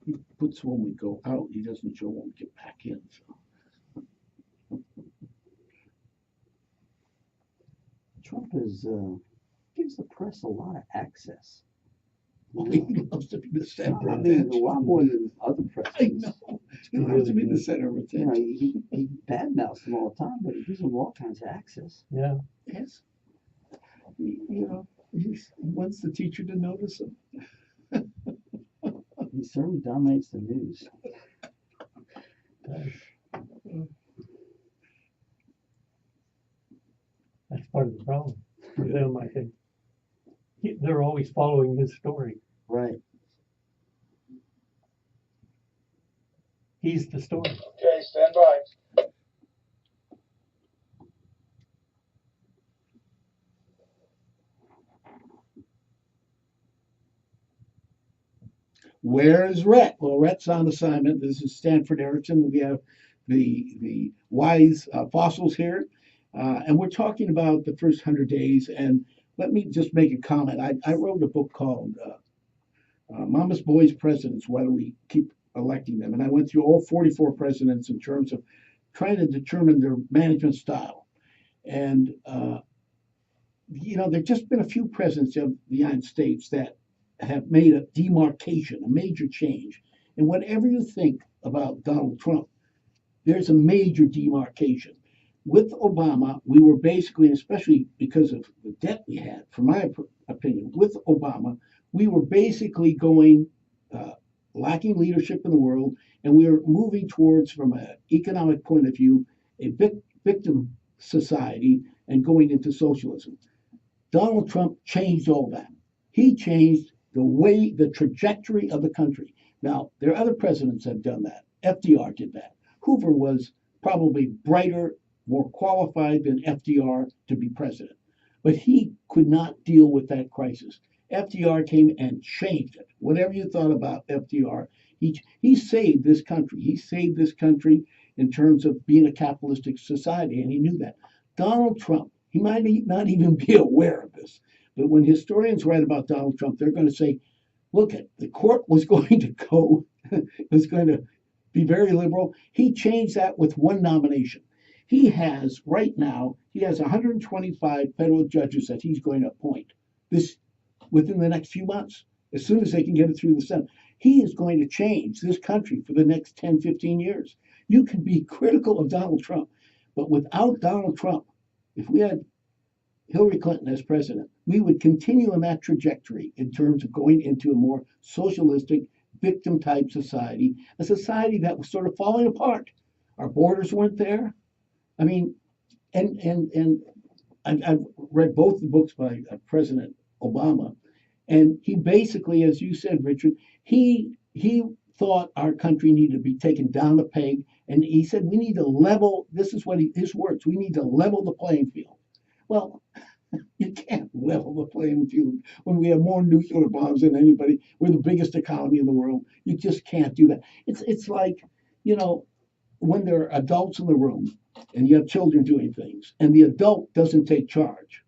He puts when we go out, he doesn't show when we get back in. So. Trump gives the press a lot of access. Well, he loves to be the center I of mean, a attention. lot more than other I presidents. know. He loves to be the center of You know, attention. he badmouths them all the time, but he gives them all kinds of access. Yeah. Yes. You know, he wants the teacher to notice him. He certainly dominates the news. That's part of the problem for them, I think. They're always following his story. Right. He's the story. Okay, stand by. Where is Rhett? Well, Rhett's on assignment. This is Stanford Erickson. We have the wise fossils here, and we're talking about the first 100 days. And let me just make a comment. I wrote a book called Mama's Boys Presidents, Why Do We Keep Electing Them? And I went through all 44 presidents in terms of trying to determine their management style. And, you know, there've just been a few presidents of the United States that have made a demarcation, a major change. And whatever you think about Donald Trump, there's a major demarcation. With Obama, we were basically, especially because of the debt we had, from my opinion, with Obama, we were basically going lacking leadership in the world, and we were moving towards, from an economic point of view, a victim society and going into socialism. Donald Trump changed all that. He changed the trajectory of the country. Now, there are other presidents that have done that. FDR did that. Hoover was probably brighter, more qualified than FDR to be president. But he could not deal with that crisis. FDR came and changed it. Whatever you thought about FDR, he saved this country. He saved this country in terms of being a capitalistic society, and he knew that. Donald Trump, he might not even be aware of this, but when historians write about Donald Trump, they're going to say, look, the court was going to go, was going to be very liberal. He changed that with one nomination. He has, right now, he has 125 federal judges that he's going to appoint within the next few months, as soon as they can get it through the Senate. He is going to change this country for the next 10, 15 years. You can be critical of Donald Trump, but without Donald Trump, if we had Hillary Clinton as president, we would continue in that trajectory in terms of going into a more socialistic, victim-type society, a society that was sort of falling apart. Our borders weren't there. I mean, and I've read both the books by President Obama, and he basically, as you said, Richard, he thought our country needed to be taken down a peg, and he said we need to level. This is what his words. We need to level the playing field. Well, you can't level the playing field when we have more nuclear bombs than anybody. We're the biggest economy in the world. You just can't do that. It's like, you know, when there are adults in the room and you have children doing things, and the adult doesn't take charge,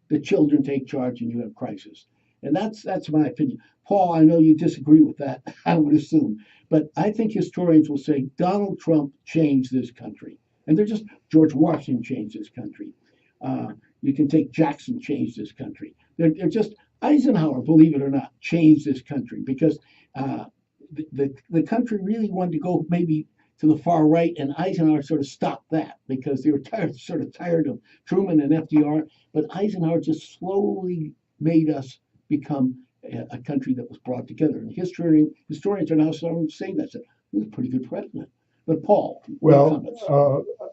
the children take charge, and you have crisis. And that's my opinion. Paul, I know you disagree with that, I would assume, but I think historians will say Donald Trump changed this country, and they're just George Washington changed this country. You can take Jackson changed this country. They're just Eisenhower, believe it or not, changed this country because the country really wanted to go maybe to the far right, and Eisenhower sort of stopped that because they were tired of Truman and FDR. But Eisenhower just slowly made us become a country that was brought together. And historians are now starting to say that. He was a pretty good president. But Paul, Well,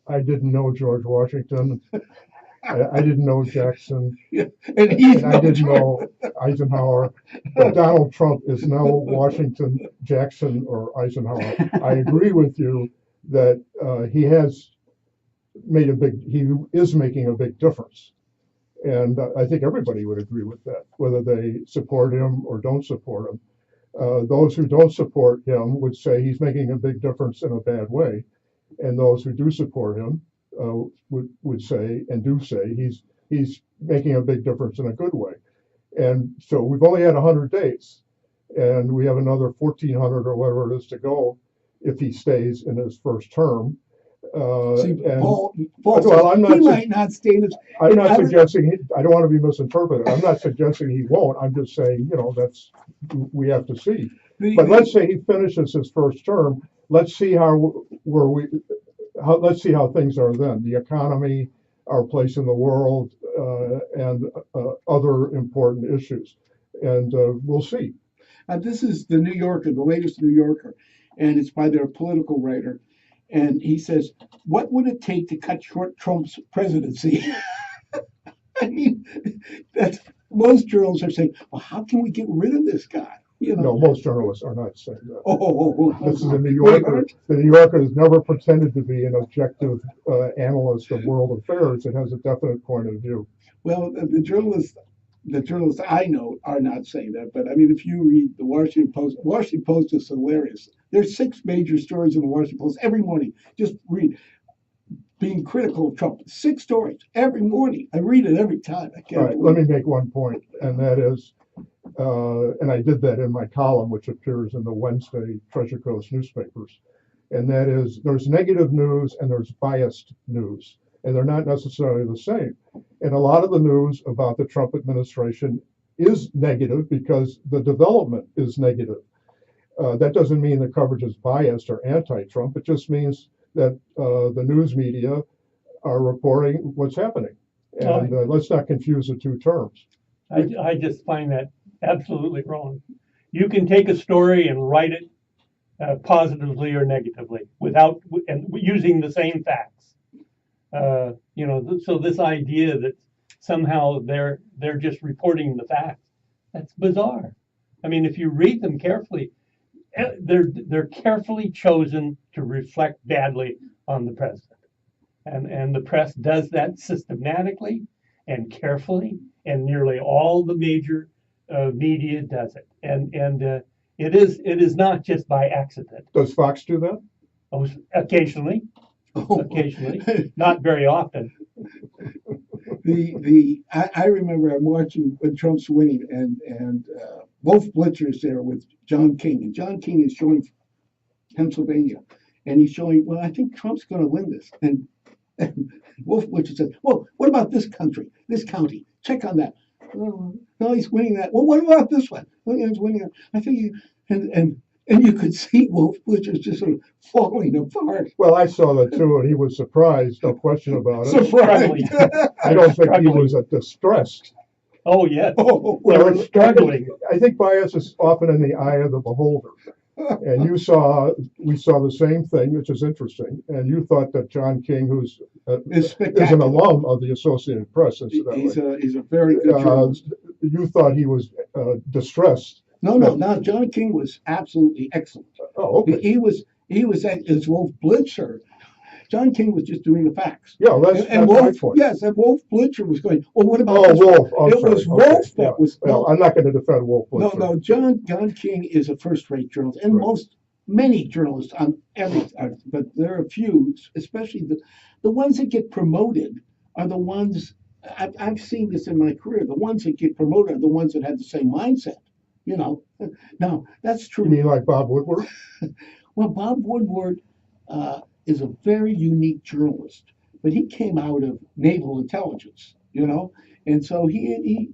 I didn't know George Washington. I didn't know Jackson, and I didn't know Eisenhower, but Donald Trump is now Washington, Jackson, or Eisenhower. I agree with you that he is making a big difference. And I think everybody would agree with that, whether they support him or don't support him. Those who don't support him would say he's making a big difference in a bad way. And those who do support him would say and do say he's making a big difference in a good way. And so we've only had 100 days, and we have another 1,400 or whatever it is to go if he stays in his first term. Paul well, he might not stay in his. I'm not suggesting I don't want to be misinterpreted. I'm not suggesting he won't. I'm just saying, we have to see. But let's say he finishes his first term. Let's see let's see how things are then. The economy, our place in the world, and other important issues. And we'll see. This is the New Yorker, the latest New Yorker, and it's by their political writer. And he says, what would it take to cut short Trump's presidency? I mean, most journalists are saying, well, how can we get rid of this guy? No, most journalists are not saying that. This is a New Yorker. Yorker. The New Yorker has never pretended to be an objective analyst of world affairs. It has a definite point of view. Well, the journalists I know are not saying that. But I mean, if you read the Washington Post is hilarious. There's 6 major stories in the Washington Post every morning. Just read. Being critical of Trump. 6 stories every morning. I read it every time. All right, let me make one point, and that is, and I did that in my column, which appears in the Wednesday Treasure Coast newspapers, and that is there's negative news and there's biased news, and they're not necessarily the same. And a lot of the news about the Trump administration is negative because the development is negative. That doesn't mean the coverage is biased or anti-Trump. It just means that the news media are reporting what's happening. And let's not confuse the two terms. I just find that absolutely wrong. You can take a story and write it positively or negatively and using the same facts. So this idea that somehow they're just reporting the facts, that's bizarre. I mean, if you read them carefully, they're carefully chosen to reflect badly on the president, and the press does that systematically and carefully, and nearly all the major media does it, and it is not just by accident. Does Fox do that? Occasionally, not very often. I remember I'm watching when Trump's winning, and Wolf Blitzer's there with John King, and John King is showing Pennsylvania, and he's showing, well, I think Trump's going to win this, and Wolf Blitzer says, well, what about this county? Check on that. Oh, no, he's winning that. Well, what about this one? Oh, yeah, he's winning that. I think and you could see Wolf Blitzer's just sort of falling apart. Well, I saw that too, and he was surprised, no question about it. Surprised. I don't think he was distressed. Oh, yeah. Oh, They were struggling. I think bias is often in the eye of the beholder. And we saw the same thing, which is interesting. And you thought that John King, who's It's is spectacular. an alum of the Associated Press, incidentally. He's a very good journalist. You thought he was distressed. No. John King was absolutely excellent. Oh, okay. He was as Wolf Blitzer. John King was just doing the facts. Yeah, that's my Wolf, point. yes, and Wolf Blitzer was going, well, what about Oh, this? Wolf. I'm It sorry. was Wolf that Yeah. was. Well, I'm not going to defend Wolf No, Blitzer. John King is a first-rate journalist, and Right. many journalists on every, but there are a few, especially the ones that get promoted are the ones. I've seen this in my career. The ones that get promoted are the ones that have the same mindset. You know, now that's true. You mean like Bob Woodward? Well, Bob Woodward is a very unique journalist, but he came out of naval intelligence, you know, and so he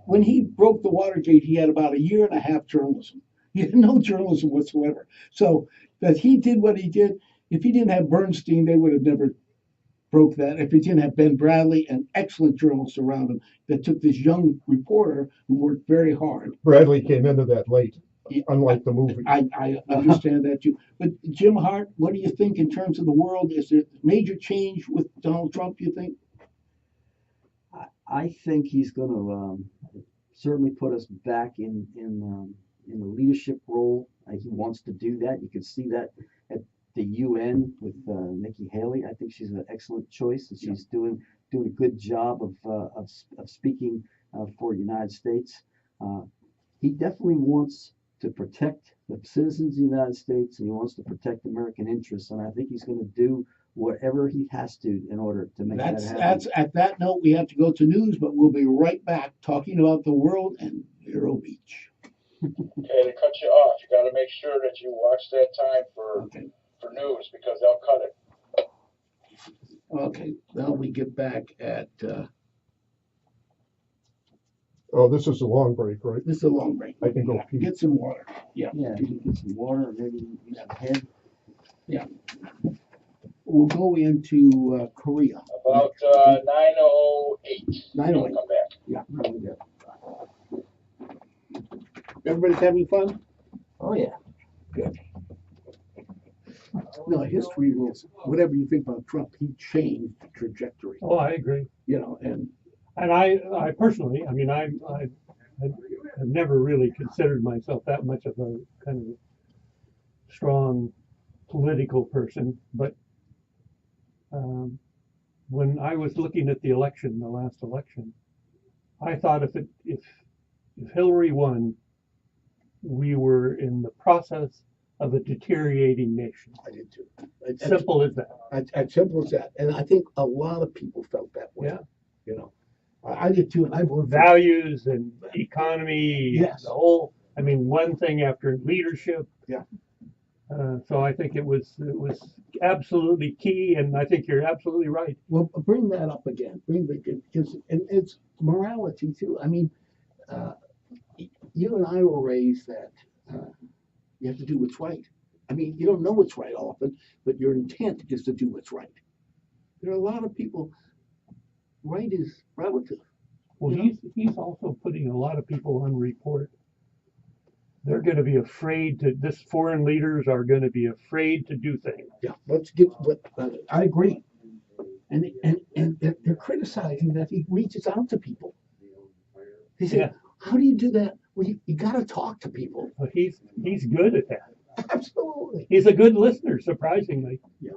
when he broke the Watergate, he had about a year and a half journalism. He had no journalism whatsoever. So that he did what he did. If he didn't have Bernstein, they would have never broke that. If he didn't have Ben Bradley and excellent journalists around him that took this young reporter who worked very hard. Bradley came into that late, unlike the movie. I understand that too. But Jim Hart, what do you think in terms of the world? Is there major change with Donald Trump, you think? I think he's going to certainly put us back in the leadership role. He wants to do that. You can see that at the UN with Nikki Haley. I think she's an excellent choice, and she's doing a good job of speaking for the United States. He definitely wants to protect the citizens of the United States, and he wants to protect American interests. And I think he's going to do whatever he has to in order to make that happen. That's at that note, we have to go to news, but we'll be right back talking about the world and Vero Beach. Okay, to cut you off, you got to make sure that you watch that time for news because they'll cut it. Okay, now we get back at. Oh, this is a long break, right? This is a long break. I can go pee. Get some water. Yeah, you can get some water, or maybe use a head. Yeah. We'll go into Korea. About 9:08. 9:08. We'll come back. Yeah. Everybody's having fun? Oh yeah. Good. No, history rules. Whatever you think about Trump, he changed the trajectory. Oh, I agree. You know, and I personally, I mean, I've never really considered myself that much of a kind of strong political person, but when I was looking at the last election, I thought if Hillary won, we were in the process of a deteriorating nation. I did too. Simple as that. As simple as that. And I think a lot of people felt that way. Yeah. You know, I did too, and I voted for Values and economy, Yes. the whole. I mean, one thing after leadership. Yeah. So I think it was absolutely key, and I think you're absolutely right. Well, bring that up again. Because and it's morality too. I mean, you and I were raised that you have to do what's right. I mean, you don't know what's right often, but your intent is to do what's right. There are a lot of people. Right is relative. Well, he's also putting a lot of people on report. They're going to be afraid to. This foreign leaders are going to be afraid to do things. Yeah, let's get what I agree. And they're criticizing that he reaches out to people. He said, Yeah. "How do you do that? Well, you got to talk to people." But he's good at that. Absolutely. He's a good listener, surprisingly. Yeah.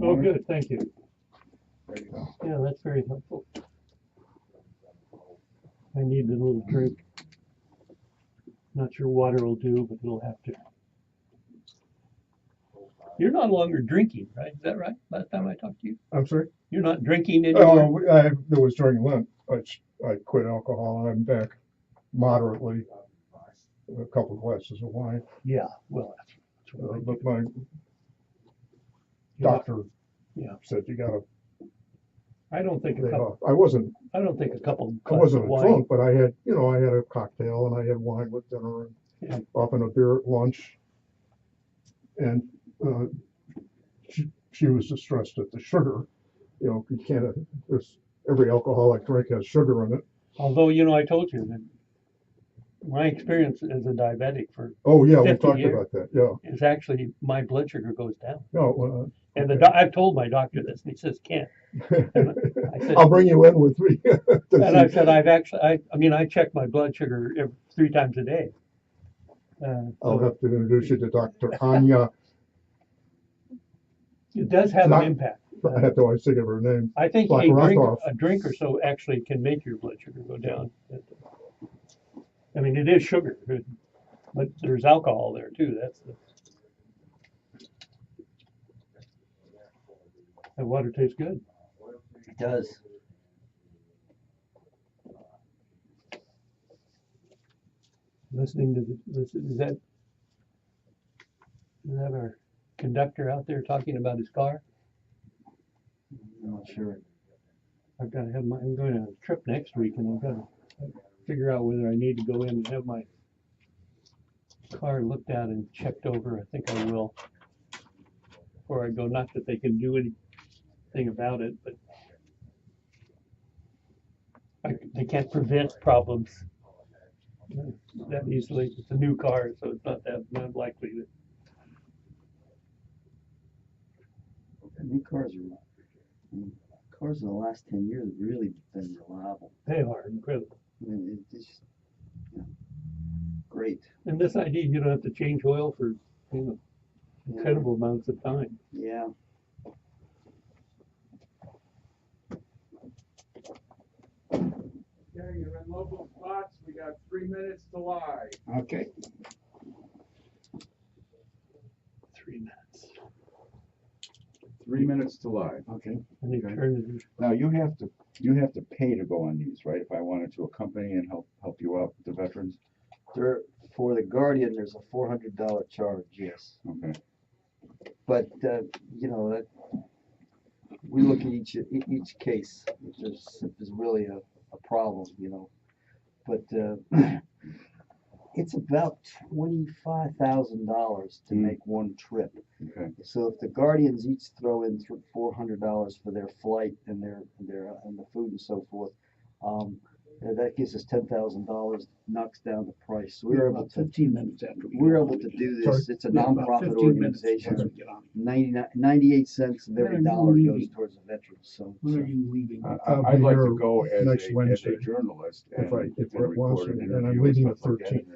Oh, good. Thank you. There you go. Yeah, that's very helpful. I need a little drink. Not sure water will do, but it'll have to. You're no longer drinking, right? Is that right? Last time I talked to you, I'm sorry? you're not drinking anymore. It was during Lent. I quit alcohol. I'm back moderately, a couple of glasses of wine. Yeah, well, that's what I But do. my You're not- doctor Yeah. said you gotta I don't think a lay couple. off. I wasn't I don't think a couple. I glasses wasn't of a wine. drunk, but I had a cocktail and I had wine with dinner and Yeah. often a beer at lunch. And she was distressed at the sugar. You can't. Every alcoholic drink has sugar in it. Although I told you that my experience as a diabetic for Oh yeah, we 50 talked years. about that. Yeah. is actually my blood sugar goes down. No. And okay. I've told my doctor this, and he says can't. I said, I'll bring you in with me. and I said I check my blood sugar 3 times a day. I'll have to introduce you to Dr. Anya. It does have Not- an impact. I have to always think of her name. I think Like Rothoff. a drink or so actually can make your blood sugar go down. I mean, it is sugar, but there's alcohol there too. That water tastes good. It does. Listening to is that our conductor out there talking about his car? I'm not sure. I'm going on a trip next week, and I've got to figure out whether I need to go in and have my car looked at and checked over. I think I will before I go. Not that they can do anything about it, but they can't prevent problems that easily. It's a new car, so it's not likely that. New cars in the last 10 years have really been reliable. They are incredible. I mean, it's great. And this idea, you don't have to change oil for incredible amounts of time. Yeah. Okay, you're in local spots. We got 3 minutes to lie. Okay. 3 minutes. 3 minutes to live. Okay. An eternity. Now you have to pay to go on these, right? If I wanted to accompany and help you out with the veterans. For the Guardian, there's a $400 charge. Yes. Okay. But that we look at each case if there's really a problem, but it's about $25,000 to make one trip. Okay. So if the Guardians each throw in $400 for their flight and their and the food and so forth, that gives us $10,000, knocks down the price. So we're able about to 15 minutes after we're able to do this. It's a We have about nonprofit 15 minutes organization. before we get on. 98 cents of When every are you dollar goes leaving? towards the veterans. So When are you leaving? I'll I'd be like here to go as next a Wednesday, journalist if and Rhett wants record me, an and I'm interview leaving and the stuff like that. 13th.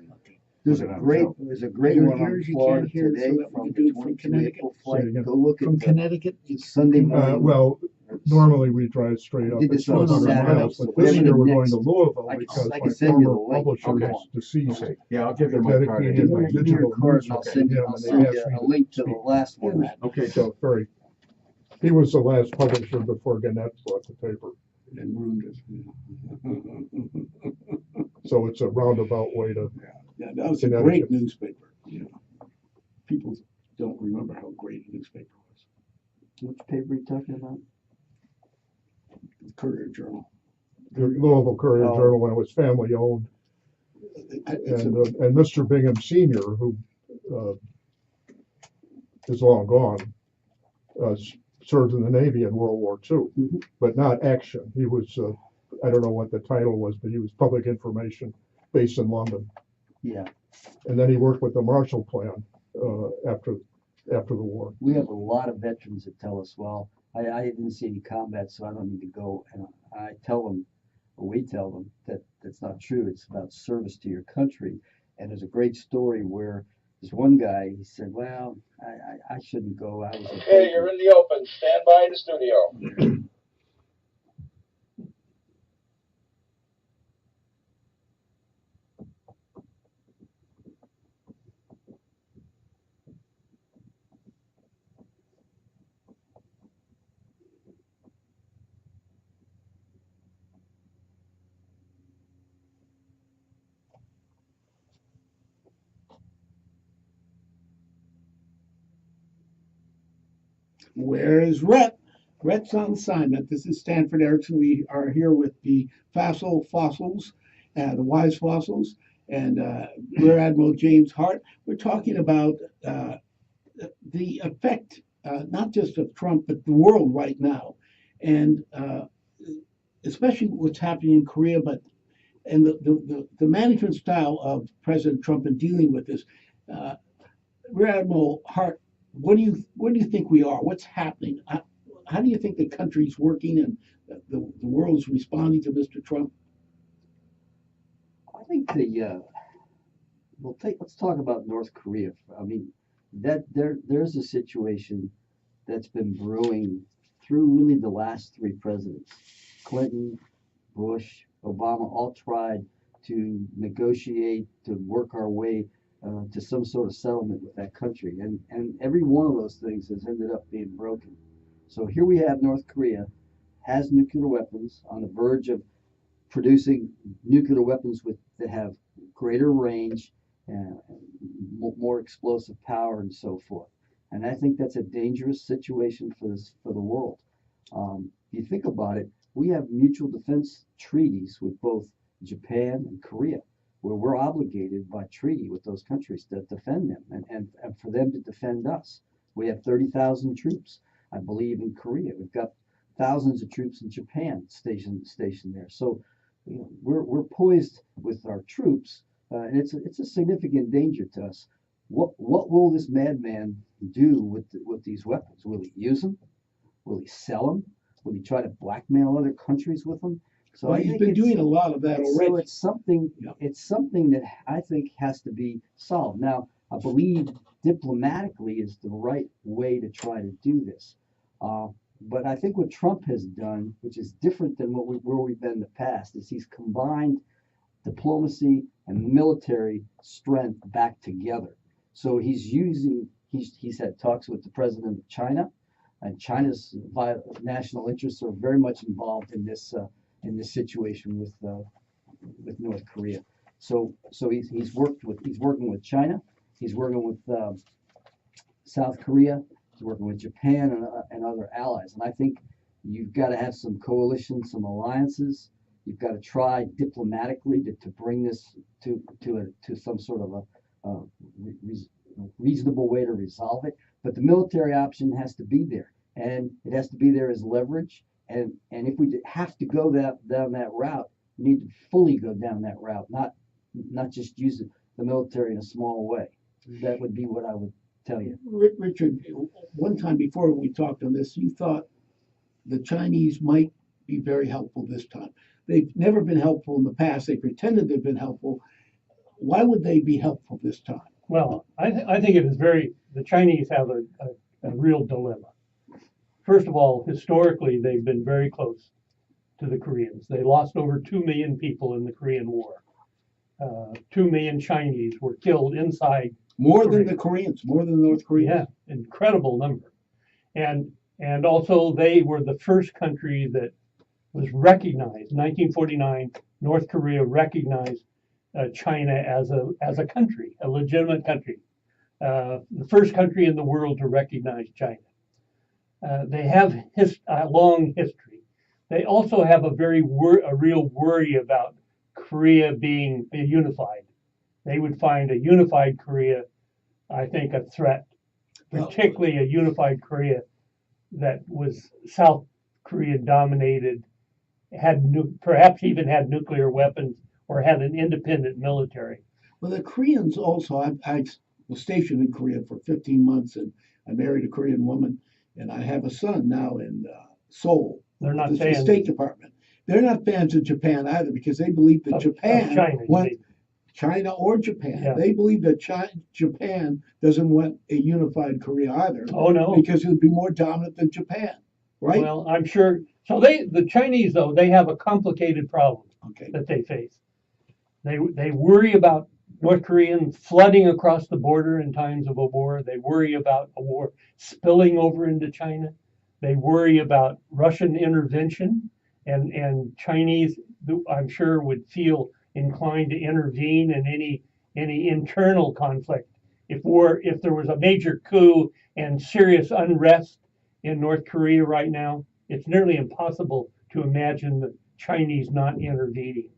there's a Put it on great film. there's a great Here- one on here's you Florida can't hear, so today that we from can the do it from 22 Connecticut. April Say it flight. again. Go look at From the Connecticut? Sunday morning. Well, normally we drive straight up. did It's this on 100 Saturday, miles, so but this whatever year the we're going next- to Louisville I can- because I my can send you the former link. publisher Okay. is deceased. Okay. Yeah, I'll give you my card. Dedicated my Give me digital your card news and I'll to send him, you and they a asked me link to the speak. last one. Okay. So he was the last publisher before Gannett bought the paper. And ruined it. So it's a roundabout way to, Yeah, that was a Connecticut. great newspaper. People don't remember how great a newspaper was. Which paper are you talking about? Courier Journal. the Louisville Courier Oh. Journal when it was family owned. It's And Mr. Bingham Sr., who is long gone, served in the Navy in World War II, Mhm. but not action. He was, I don't know what the title was, but he was public information based in London. Yeah, And then he worked with the Marshall Plan after the war. we have a lot of veterans that tell us, well, I didn't see any combat, so I don't need to go. And I tell them, or we tell them that that's not true. It's about service to your country. And there's a great story where this one guy, he said, well, I shouldn't go. I was a Okay, you're in the open. Stand by in the studio. Where is Rhett? Rhett's on assignment. This is Stanford Erickson. We are here with the fossils, the wise fossils, and Rear Admiral James Hart. We're talking about the effect, not just of Trump, but the world right now, and especially what's happening in Korea, but and the management style of President Trump in dealing with this. Rear Admiral Hart, what do you think we are? What's happening? How do you think the country's working and the world's responding to Mr. Trump? I think let's talk about North Korea. I mean, there's a situation that's been brewing through really the last three presidents. Clinton, Bush, Obama all tried to negotiate, to work our way to some sort of settlement with that country. And every one of those things has ended up being broken. So here we have North Korea has nuclear weapons on the verge of producing nuclear weapons that have greater range, more explosive power, and so forth. And I think that's a dangerous situation for the world. You think about it, we have mutual defense treaties with both Japan and Korea, where we're obligated by treaty with those countries to defend them and for them to defend us. We have 30,000 troops, I believe, in Korea. We've got thousands of troops in Japan stationed there. So we're poised with our troops, and it's a significant danger to us. What will this madman do with these weapons? Will he use them? Will he sell them? Will he try to blackmail other countries with them? So Well, he's been doing a lot of that so already. it's something that I think has to be solved. Now, I believe diplomatically is the right way to try to do this. But I think what Trump has done, which is different than where we've been in the past, is he's combined diplomacy and military strength back together. So he's had talks with the president of China, and China's national interests are very much involved in this situation with North Korea. So he's working with China, he's working with South Korea, he's working with Japan and other allies. And I think you've got to have some coalitions, some alliances. You've got to try diplomatically to bring this to some sort of a reasonable way to resolve it. But the military option has to be there, and it has to be there as leverage. And if we have to go down that route, we need to fully go down that route, not just use the military in a small way. That would be what I would tell you. Richard, one time before we talked on this, you thought the Chinese might be very helpful this time. They've never been helpful in the past. They pretended they've been helpful. Why would they be helpful this time? Well, I think it is the Chinese have a real dilemma. First of all, historically, they've been very close to the Koreans. They lost over 2 million people in the Korean War. 2 million Chinese were killed inside. More Korea. than the Koreans, more than the North Koreans. Yeah, incredible number. And also they were the first country that was recognized. 1949, North Korea recognized China as a country, a legitimate country. The first country in the world to recognize China. They have a long history. They also have a real worry about Korea being unified. They would find a unified Korea, I think, a threat, particularly a unified Korea that was South Korea dominated, perhaps even had nuclear weapons or had an independent military. Well, the Koreans also, I was stationed in Korea for 15 months, and I married a Korean woman, and I have a son now in Seoul. They're not the fans. State Department. They're not fans of Japan either, because they believe that China or Japan. Yeah. They believe that Japan doesn't want a unified Korea either. Oh no, because it would be more dominant than Japan, right? Well, I'm sure. So the Chinese, though, they have a complicated problem that they face. They worry about North Korean flooding across the border in times of a war. They worry about a war spilling over into China. They worry about Russian intervention, and Chinese, I'm sure, would feel inclined to intervene in any internal conflict. If there was a major coup and serious unrest in North Korea right now, it's nearly impossible to imagine the Chinese not intervening.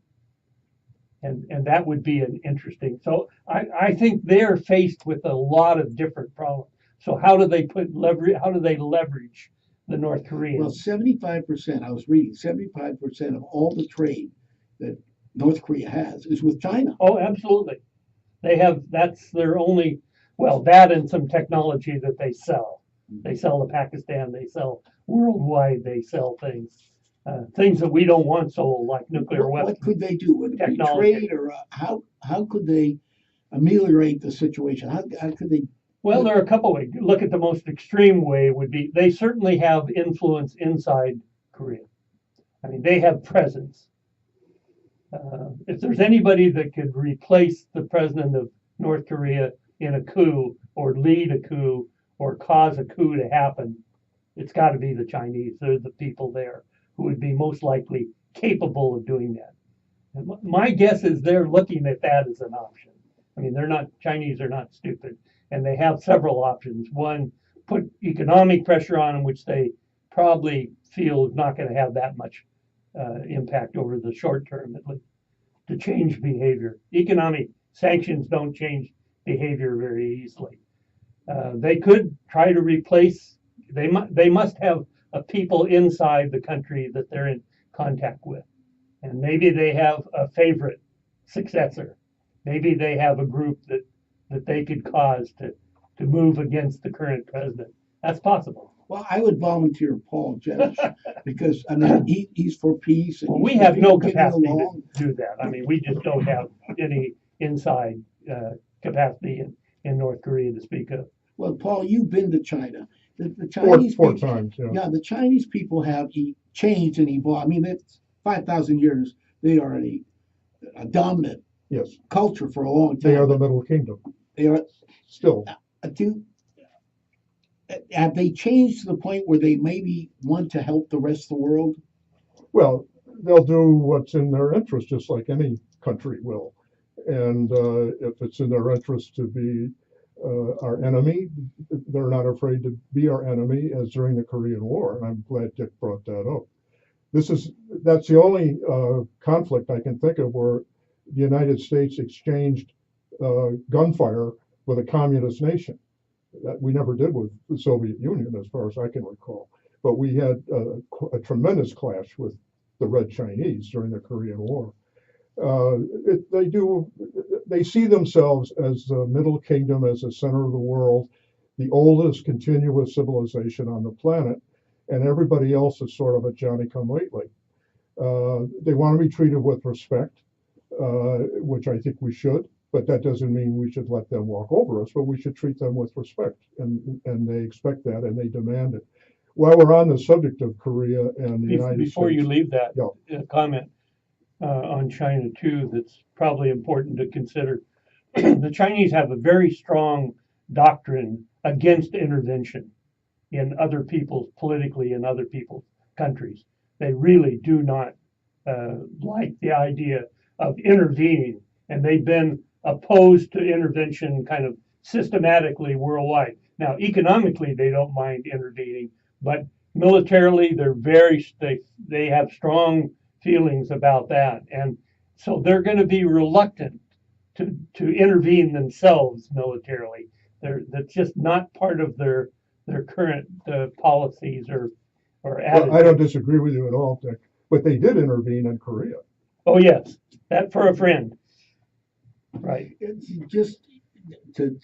And that would be an interesting. So I think they're faced with a lot of different problems. So how do they how do they leverage the North Well, Koreans? 75%, I was reading, 75% of all the trade that North Korea has is with China. Oh, absolutely. That's their only, well, that and some technology that they sell. They sell to Pakistan, they sell worldwide, they sell things that we don't want sold, like nuclear What weapons. could they do? Would it be technology. trade, or how could they ameliorate the situation? How could they? Well, there are a couple ways. Look at the most extreme way would be they certainly have influence inside Korea. I mean, they have presence. If there's anybody that could replace the president of North Korea in a coup or lead a coup or cause a coup to happen, it's got to be the Chinese. They're the people there who would be most likely capable of doing that. And my guess is they're looking at that as an option. I mean, Chinese are not stupid, and they have several options. One, put economic pressure on them, which they probably feel is not going to have that much impact over the short term, at least, to change behavior. Economic sanctions don't change behavior very easily. They could try to replace. They must have a people inside the country that they're in contact with, and maybe they have a favorite successor. Maybe they have a group that they could cause to move against the current president. That's possible. Well, I would volunteer Paul Jenish because I mean he's for peace. And Well, he's we for have no people getting capacity along. to do that. I mean, we just don't have any inside capacity in North Korea to speak of. Well, Paul, you've been to China. The Four Chinese four people, times, yeah. yeah, the Chinese people have changed and evolved. I mean, that's 5,000 years. They are a dominant Yes, culture for a long time. they are the Middle Kingdom They are. still. Have they changed to the point where they maybe want to help the rest of the world? Well, they'll do what's in their interest, just like any country will. And if it's in their interest to be our enemy, they're not afraid to be our enemy, as during the Korean War. And I'm glad Dick brought that up. That's the only conflict I can think of where the United States exchanged gunfire with a communist nation. That we never did with the Soviet Union, as far as I can recall. But we had a tremendous clash with the Red Chinese during the Korean War. They see themselves as the Middle Kingdom, as the center of the world, the oldest continuous civilization on the planet, and everybody else is sort of a Johnny-come-lately. They want to be treated with respect, which I think we should. But that doesn't mean we should let them walk over us, but we should treat them with respect. And they expect that and they demand it. While we're on the subject of Korea and the United States. Before you leave that Yeah. comment on China too, that's probably important to consider. The Chinese have a very strong doctrine against intervention in other people's, politically in other people's countries. They really do not like the idea of intervening, and they've been opposed to intervention kind of systematically worldwide. Now, economically, they don't mind intervening, but militarily, they have strong feelings about that, and so they're going to be reluctant to intervene themselves militarily. That's just not part of their current policies or attitudes. Well, I don't disagree with you at all, Dick, but they did intervene in Korea. Oh yes, that for a friend. Right. It's just to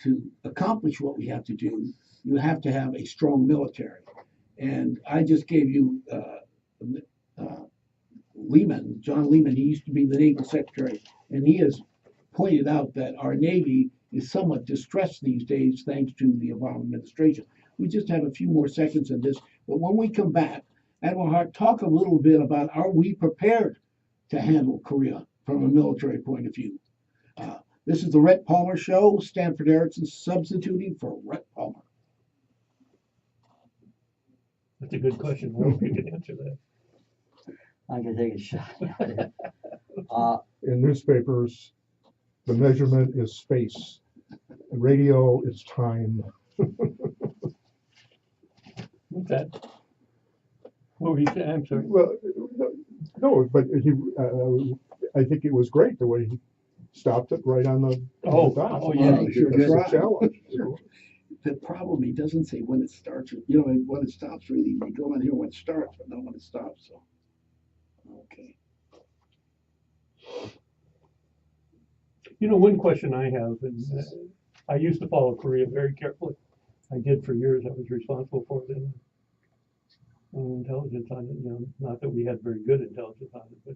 accomplish what we have to do, you have to have a strong military. And I just gave you Lehman, John Lehman. He used to be the Naval Secretary, and he has pointed out that our Navy is somewhat distressed these days thanks to the Obama administration. We just have a few more seconds of this, but when we come back, Admiral Hart, talk a little bit about, are we prepared to handle Korea from a military point of view? This is the Rhett Palmer Show. Stanford Erickson substituting for Rhett Palmer. That's a good question. I hope you can answer that. I can take a shot at it. In newspapers, the measurement is space. In radio, it's time. What's that? What were you saying? I'm sorry. Well, no, but I think it was great the way he stopped it right on the dot. Oh, yeah. Sure, That's try. a challenge. Sure. The problem, he doesn't say when it starts, when it stops, really. We go in here when it starts, but not when it stops, so. Okay. One question I have, and I used to follow Korea very carefully. I did for years. I was responsible for it in intelligence on it. Not that we had very good intelligence on it, but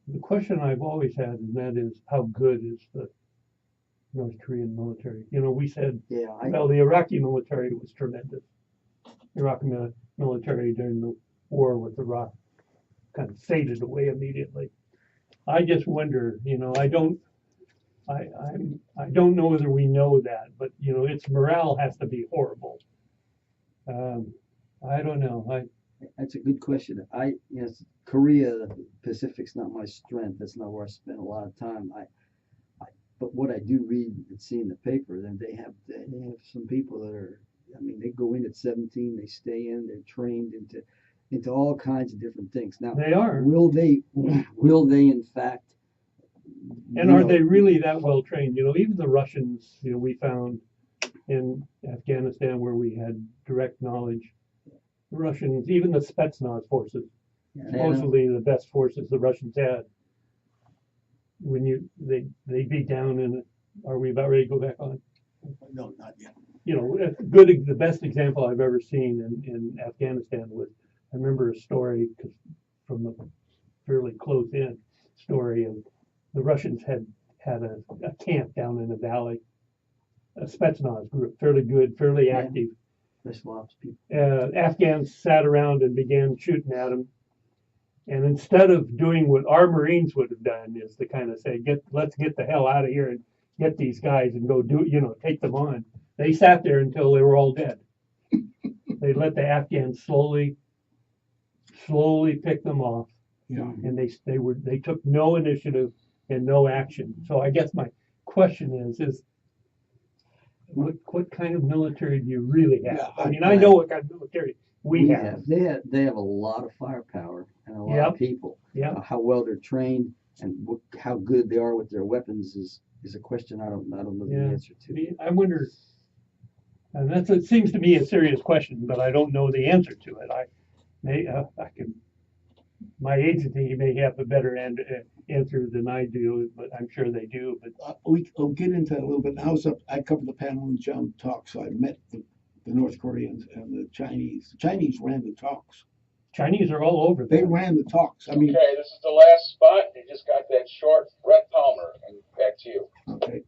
the question I've always had, and that is, how good is the North Korean military? We said, Yeah, well, the Iraqi military was tremendous. Iraqi military during the war with Iraq kind of faded away immediately. I just wonder, I don't know whether we know that, but its morale has to be horrible. I don't know. that's a good question. Korea, Pacific's not my strength. That's not where I spend a lot of time. But what I do read and see in the paper, then they have some people that are. I mean, they go in at 17, they stay in, they're trained into all kinds of different things. Now, They are. will they in fact? And are they really that well trained? Even the Russians, we found in Afghanistan where we had direct knowledge. The Russians, even the Spetsnaz forces, supposedly the best forces the Russians had. When they beat down and are we about ready to go back on? No, not yet. The best example I've ever seen in Afghanistan was, I remember a story from a fairly close in story of the Russians had a camp down in the valley, a Spetsnaz group, fairly good, fairly active. Special ops people. Afghans sat around and began shooting at them. And instead of doing what our Marines would have done, is to kind of say, let's get the hell out of here and get these guys and go take them on. They sat there until they were all dead. They let the Afghans slowly pick them off. Yeah. And they took no initiative and no action. So I guess my question is what kind of military do you really have? Yeah, I know what kind of military we have. They have a lot of firepower and a lot of people. Yeah. How well they're trained and how good they are with their weapons is a question I don't know the answer to. I wonder, and it seems to me a serious question, but I don't know the answer to it. My agency may have a better answer than I do, but I'm sure they do. But We'll get into that a little bit. Now, I covered the panel and John talk, so I met the North Koreans and the Chinese. The Chinese ran the talks. Chinese are all over They there. ran the talks. I mean, Okay, this is the last spot. You just got that short. Rhett Palmer, and back to you. okay.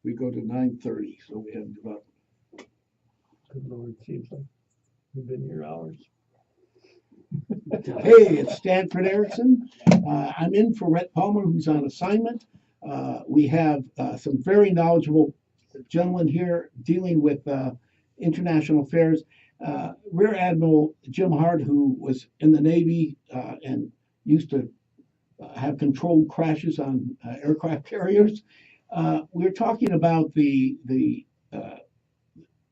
We go to 9:30, so we have about. Good Lord, seems like we've been here hours. Hey, it's Stanford Erickson. I'm in for Rhett Palmer, who's on assignment. We have some very knowledgeable gentlemen here dealing with international affairs. Rear Admiral Jim Hart, who was in the Navy and used to have controlled crashes on aircraft carriers. We're talking about the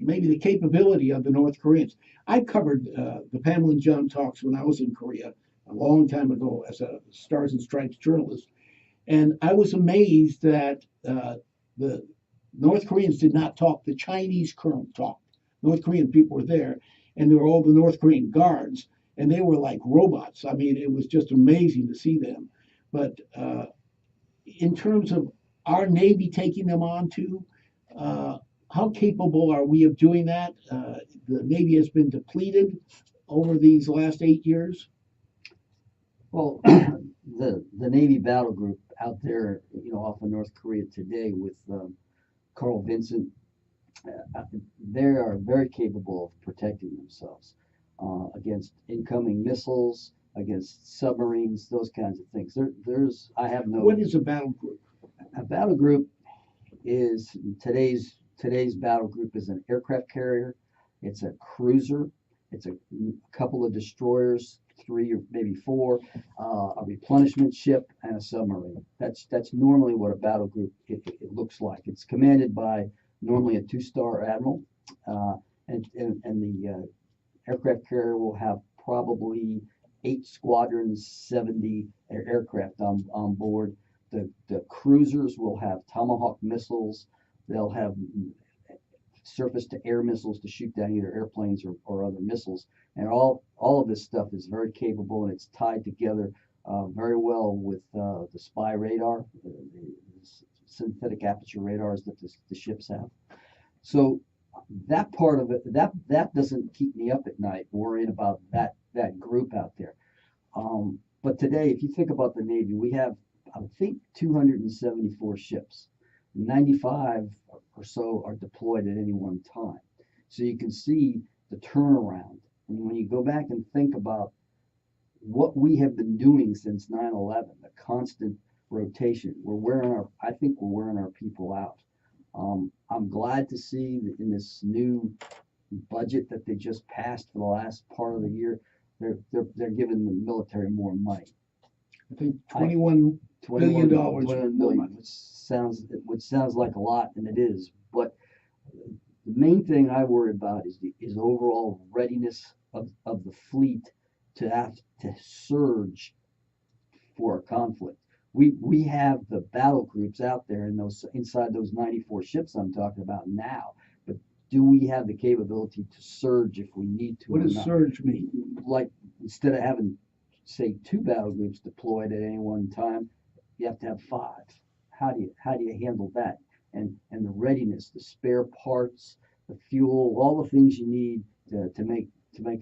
maybe the capability of the North Koreans. I covered the Pamela and John talks when I was in Korea a long time ago as a Stars and Stripes journalist, and I was amazed that the North Koreans did not talk. The Chinese colonel talked. North Korean people were there, and there were all the North Korean guards, and they were like robots. I mean, it was just amazing to see them. But in terms of our Navy taking them on too, how capable are we of doing that? The Navy has been depleted over these last 8 years. Well, the Navy battle group out there, off of North Korea today with Carl Vincent, they are very capable of protecting themselves against incoming missiles, against submarines, those kinds of things. I have no. What is a battle group? A battle group is today's today's battle group is an aircraft carrier, it's a cruiser, it's a couple of destroyers, 3 or maybe 4, a replenishment ship, and a submarine. That's normally what a battle group it looks like. It's commanded by normally a 2-star admiral, and the aircraft carrier will have probably 8 squadrons, 70 aircraft on board. The cruisers will have Tomahawk missiles. They'll have surface-to-air missiles to shoot down either airplanes or other missiles. And all of this stuff is very capable, and it's tied together very well with the spy radar, the synthetic aperture radars that the ships have. So that part of it, that doesn't keep me up at night worrying about that group out there. But today, if you think about the Navy, we have, I think, 274 ships. 95 or so are deployed at any one time. So you can see the turnaround. And when you go back and think about what we have been doing since 9/11, the constant rotation, I think we're wearing our people out. I'm glad to see that in this new budget that they just passed for the last part of the year, they're giving the military more money. I think $21 billion $21 billion, which sounds like a lot, and it is. But the main thing I worry about is overall readiness of the fleet to have to surge for a conflict. We have the battle groups out there inside those 94 ships I'm talking about now. But do we have the capability to surge if we need to? What does surge mean? Like, instead of having, say, 2 battle groups deployed at any one time, you have to have 5. How do you handle that? And the readiness, the spare parts, the fuel, all the things you need to make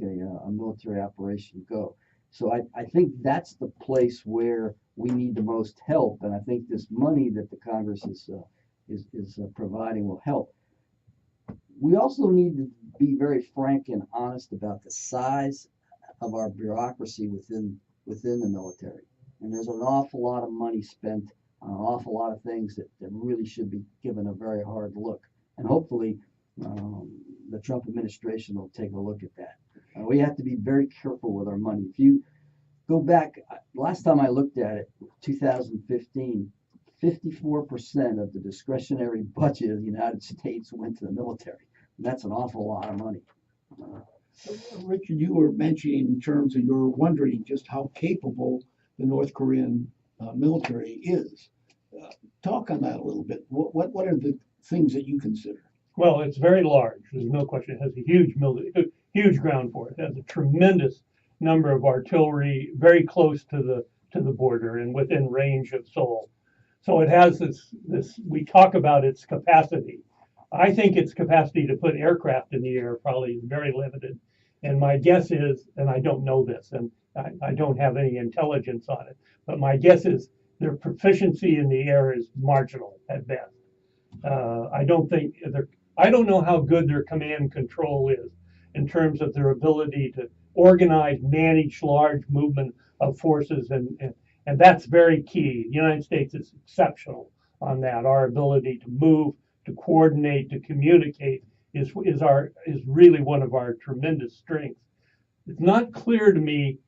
a military operation go. So I think that's the place where we need the most help, and I think this money that the Congress is providing will help. We also need to be very frank and honest about the size of our bureaucracy within the military. And there's an awful lot of money spent on an awful lot of things that really should be given a very hard look. And hopefully the Trump administration will take a look at that. We have to be very careful with our money. If you go back, last time I looked at it, 2015, 54% of the discretionary budget of the United States went to the military. And that's an awful lot of money. Richard, you were mentioning in terms of you're wondering just how capable the North Korean military is. Talk on that a little bit. What are the things that you consider? Well, it's very large. There's no question. It has a huge huge ground force. It has a tremendous number of artillery very close to the border and within range of Seoul. So it has this. We talk about its capacity. I think its capacity to put aircraft in the air probably is very limited. And my guess is, and I don't know this, and I don't have any intelligence on it, but my guess is their proficiency in the air is marginal at best. I don't know how good their command control is in terms of their ability to organize, manage large movement of forces, and that's very key. The United States is exceptional on that. Our ability to move, to coordinate, to communicate is really one of our tremendous strengths. It's not clear to me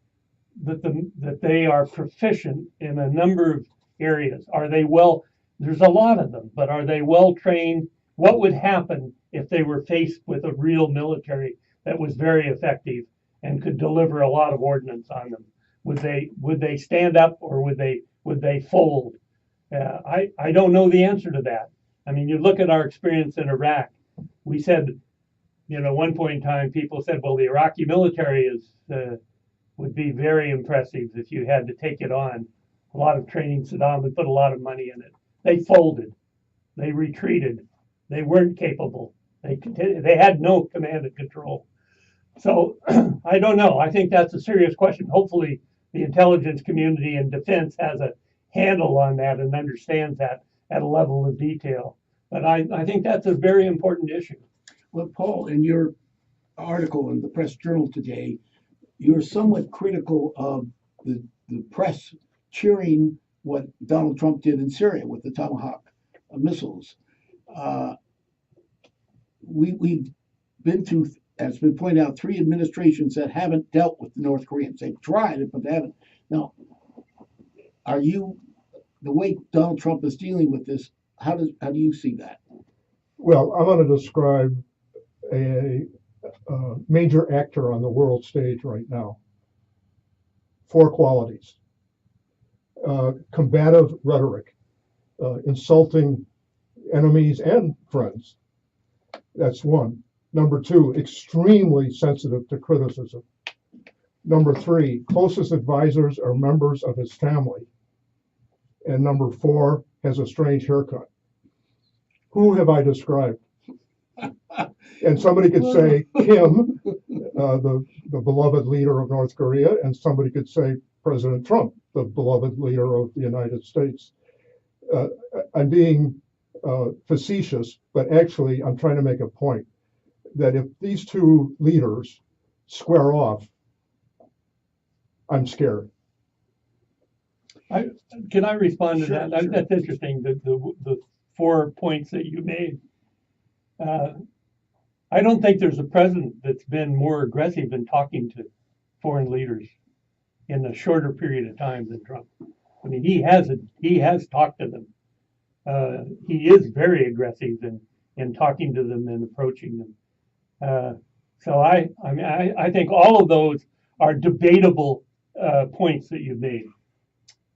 that they are proficient in a number of areas. Are they well? There's a lot of them, but are they well trained? What would happen if they were faced with a real military that was very effective and could deliver a lot of ordnance on them? Would they stand up, or would they fold? I don't know the answer to that. I mean, you look at our experience in Iraq. We said, at one point in time, people said, well, the Iraqi military would be very impressive if you had to take it on. A lot of training. Saddam had put a lot of money in it. They folded. They retreated. They weren't capable. They had no command and control. So I don't know. I think that's a serious question. Hopefully the intelligence community and defense has a handle on that and understands that at a level of detail. But I think that's a very important issue. Well, Paul, in your article in the Press Journal today, you're somewhat critical of the press cheering what Donald Trump did in Syria with the Tomahawk missiles. we've been through, as has been pointed out, 3 administrations that haven't dealt with the North Koreans. They've tried it, but they haven't. Now, are you, the way Donald Trump is dealing with this, how do you see that? Well, I'm going to describe a major actor on the world stage right now. 4 qualities. Combative rhetoric, insulting enemies and friends. That's 1. Number 2, extremely sensitive to criticism. Number 3, closest advisors are members of his family. And number 4, has a strange haircut. Who have I described? And somebody could say Kim, the beloved leader of North Korea, and somebody could say President Trump, the beloved leader of the United States. I'm being facetious, but actually I'm trying to make a point that if these 2 leaders square off, I'm scared. Can I respond to Sure, that? sure. That's interesting, the 4 points that you made. I don't think there's a president that's been more aggressive in talking to foreign leaders in a shorter period of time than Trump. I mean, he has talked to them. He is very aggressive in talking to them and approaching them. So I mean, I think all of those are debatable points that you've made.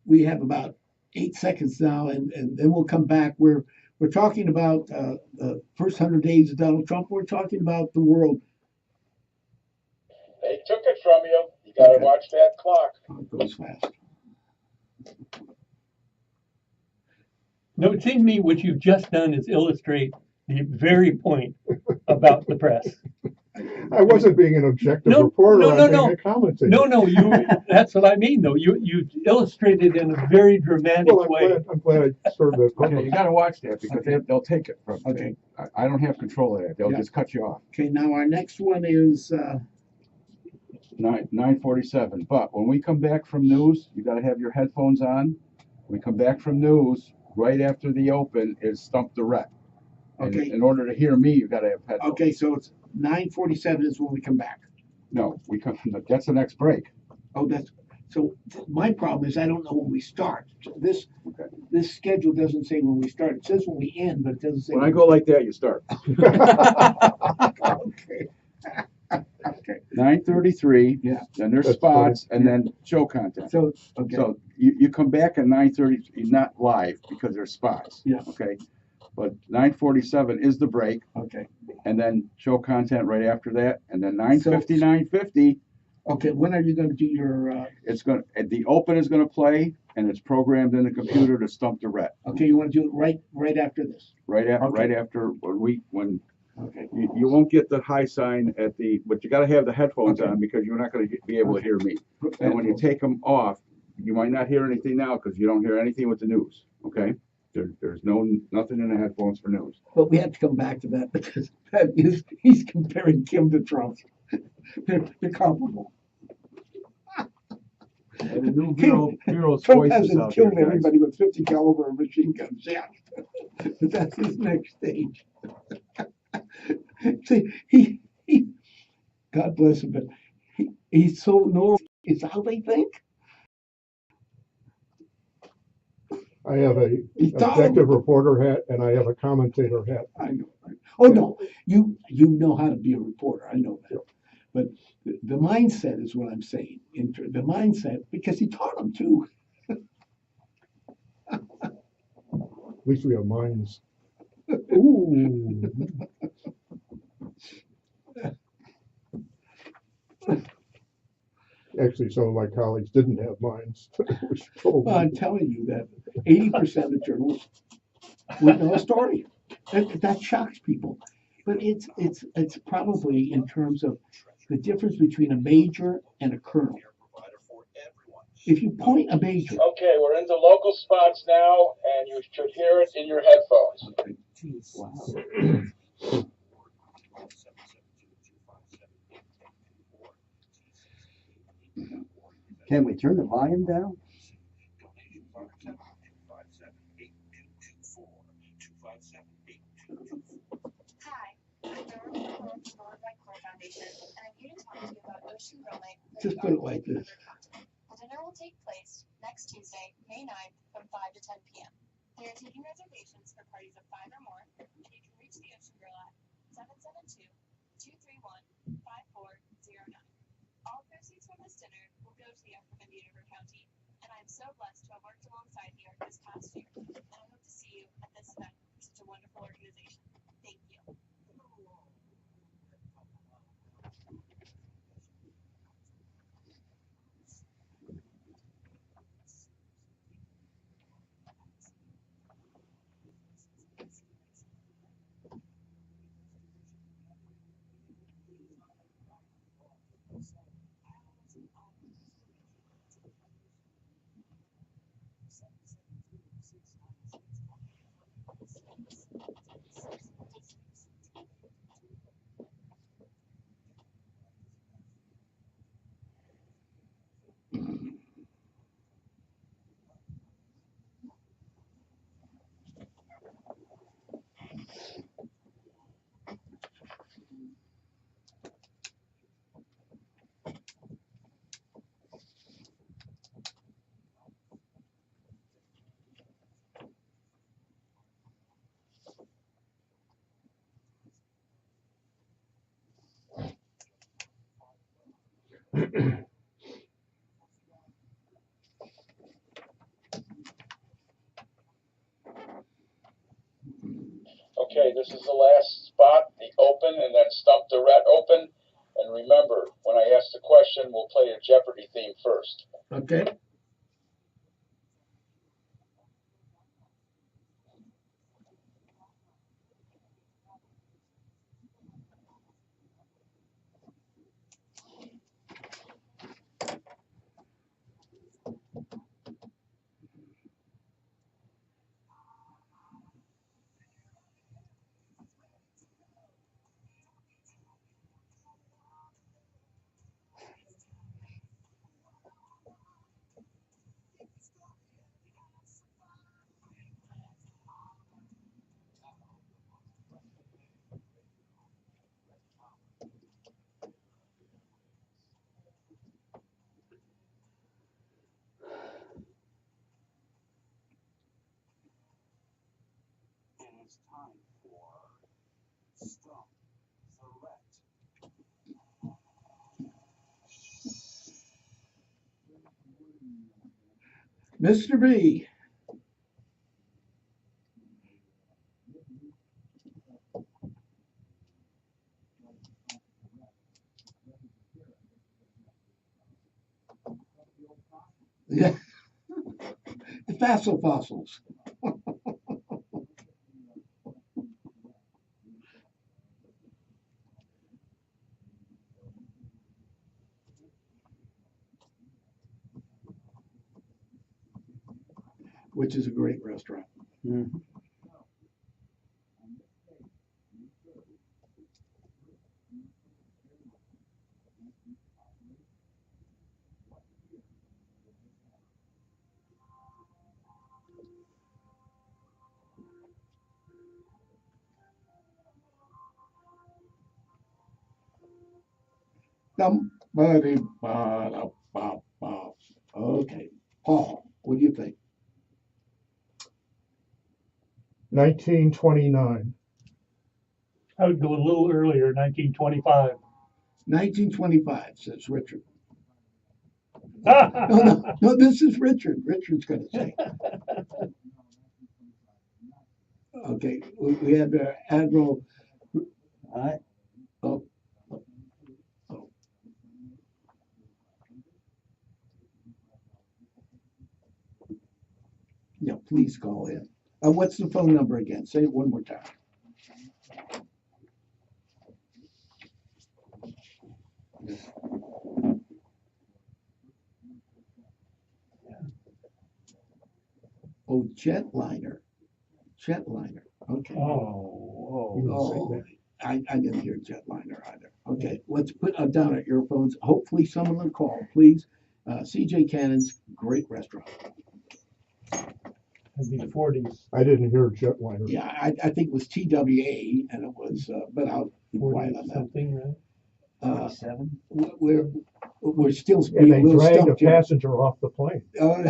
We have about 8 seconds now, and then we'll come back. We're talking about the first 100 days of Donald Trump. We're talking about the world. They took it from you. You gotta Okay. watch that clock. Oh, it goes fast. No, it seems to me what you've just done is illustrate the very point about the press. I wasn't being an objective No, reporter, no, no, I'm being no. a commentator. No, that's what I mean, though. You illustrated in a very dramatic Well, way. I'm glad I served that Okay, you purpose. gotta watch that because Okay. they'll take it from you. Okay. I don't have control of that. They'll Yeah. just cut you off. Okay, now our next one is 9:47. But when we come back from news, you gotta have your headphones on. We come back from news, right after the open is Stump the Rhett. And Okay. in order to hear me, you gotta have headphones. okay. So it's 9:47 is when we come back. No, that's the next break. Oh, that's so. My problem is I don't know when we start. This Okay. this schedule doesn't say when we start. It says when we end, but it doesn't say. When I go like that, you start. Okay. Okay. 9:33. Yeah. Then there's That's spots and then show content. So okay. So you come back at 9:30, not live because there's spots. Yeah. Okay. But 9:47 is the break, Okay. and then show content right after that, and then 9:50, 9:50, Okay. When are you going to do your? it's gonna the open is gonna play, and it's programmed in the computer to Stump the Rhett. Okay. You want to do it right after this. Right Okay. after when Okay. you won't get the high sign at the, but you got to have the headphones Okay. on because you're not going to be able to hear me. And when you take them off, you might not hear anything now because you don't hear anything with the news. Okay, there's nothing in the headphones for news. But we have to come back to that because that is he's comparing Kim to Trump. They're comparable. And the new hero's Trump voices hasn't out there, killed guys. everybody with 50 caliber machine guns yet. But that's his next stage. See, he God bless him, but he's so normal. It's how they think. I have a He's objective reporter hat and I have a commentator hat. I know. Oh no, you know how to be a reporter. I know that. But the mindset is what I'm saying. The mindset, because he taught them too. At least we have minds. Ooh. Actually, some of my colleagues didn't have minds, which told Well, I'm me. telling you that 80% of journalists would know a story. That shocks people. But it's probably in terms of the difference between a major and a colonel. If you point a major, Okay, we're into local spots now, and you should hear it in your headphones. wow. Can we turn the volume down? Hi, Just put it like this. The dinner will take place next Tuesday, May 9th, from 5 to 10 p.m. They are taking reservations for parties of 5 or more, and you can reach the Ocean Grill at 772-231-5409. All proceeds from this dinner will go to the effort of Indian River County, and I am so blessed to have worked alongside you this past year, and I hope to see you at this event for such a wonderful organization. Thank you. Okay, this is the last spot, the open, and then stump the Rhett open. And remember, when I ask the question, we'll play a Jeopardy theme first. Okay. It's time for Stump the Rhett. Mr. B. Yeah. The fossil fossils. Which is a great restaurant. Mhm. Somebody, okay, Paul, what do you think? 1929. I would go a little earlier, 1925. 1925, says Richard. No, this is Richard. Richard's going to say. Okay, we had Admiral. All right. Oh. Yeah, please call in. What's the phone number again? Say it one more time. Oh, jetliner. Jetliner. Okay. Oh, I didn't hear jetliner either. Okay, let's put down our earphones. Hopefully someone will call, please. CJ Cannon's great restaurant. it'd be the 40s. I didn't hear jetliner. Yeah, I think it was TWA, and it was, but I'll be quiet 40 on that. something, right? 47. We're still And being a they little dragged a stumped here. passenger off the plane. Oh,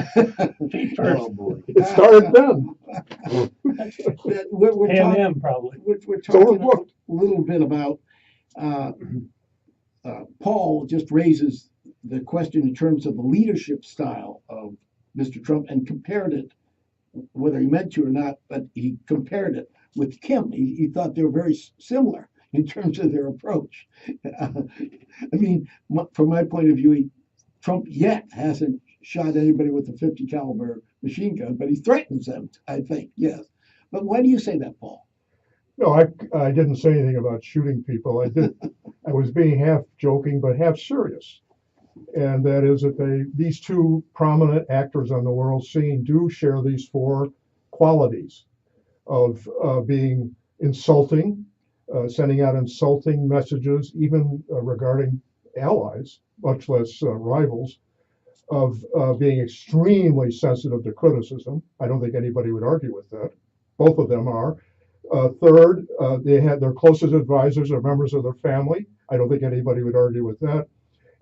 boy. It started then. We're Pan talking, Am probably. we're So talking look, a little bit about, Paul just raises the question in terms of the leadership style of Mr. Trump and compared it, whether he meant to or not, but he compared it with Kim. He thought they were very similar in terms of their approach. I mean, from my point of view, Trump yet hasn't shot anybody with a 50 caliber machine gun, but he threatens them, I think, yes. But why do you say that, Paul? no, I didn't say anything about shooting people. I was being half joking, but half serious. And that is that these two prominent actors on the world scene do share these four qualities of being insulting, sending out insulting messages, even regarding allies, much less rivals, of being extremely sensitive to criticism. I don't think anybody would argue with that. Both of them are. Third, their closest advisors are members of their family. I don't think anybody would argue with that.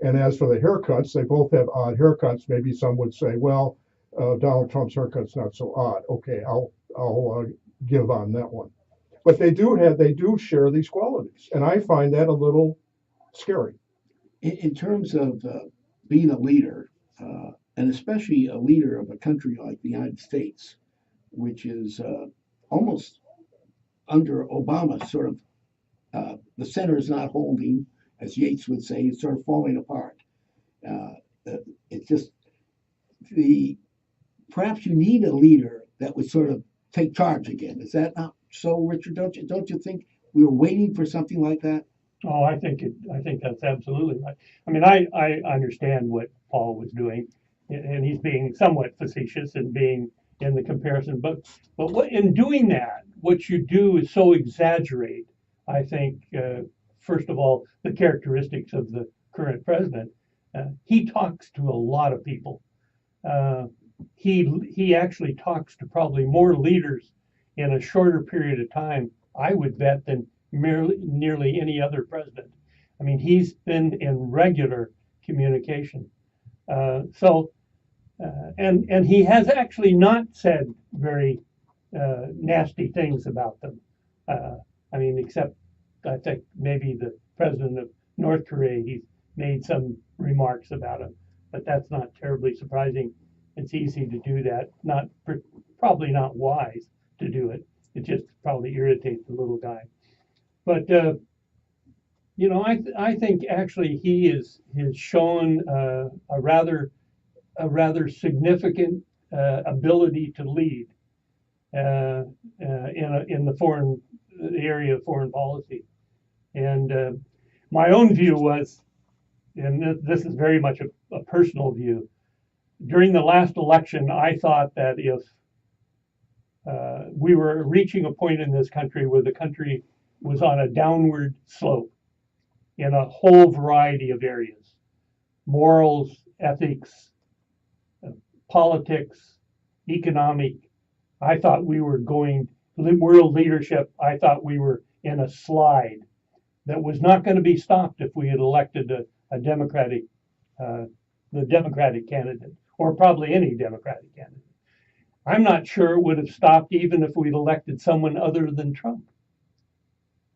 And as for the haircuts, they both have odd haircuts. Maybe some would say, well, Donald Trump's haircut's not so odd. Okay, I'll give on that one. But they do share these qualities, and I find that a little scary. In terms of being a leader, and especially a leader of a country like the United States, which is almost under Obama, sort of the center is not holding, as Yates would say, it's sort of falling apart. It's just perhaps you need a leader that would sort of take charge again. Is that not so, Richard? Don't you think we were waiting for something like that? Oh, I think that's absolutely right. I mean, I understand what Paul was doing, and he's being somewhat facetious and being in the comparison. But what in doing that, what you do is so exaggerate. I think first of all, the characteristics of the current president. He talks to a lot of people. He actually talks to probably more leaders in a shorter period of time, I would bet, than nearly any other president. I mean, he's been in regular communication. And he has actually not said very nasty things about them. I mean, except I think maybe the president of North Korea, he's made some remarks about him, but that's not terribly surprising. It's easy to do that. Probably not wise to do it. It just probably irritates the little guy. But I think actually he has shown a rather significant ability to lead in the area of foreign policy. And my own view was, and this is very much a personal view, during the last election, I thought that if we were reaching a point in this country where the country was on a downward slope in a whole variety of areas, morals, ethics, politics, economic. I thought we were going, world leadership, I thought we were in a slide that was not going to be stopped if we had elected the Democratic candidate, or probably any Democratic candidate. I'm not sure it would have stopped even if we'd elected someone other than Trump.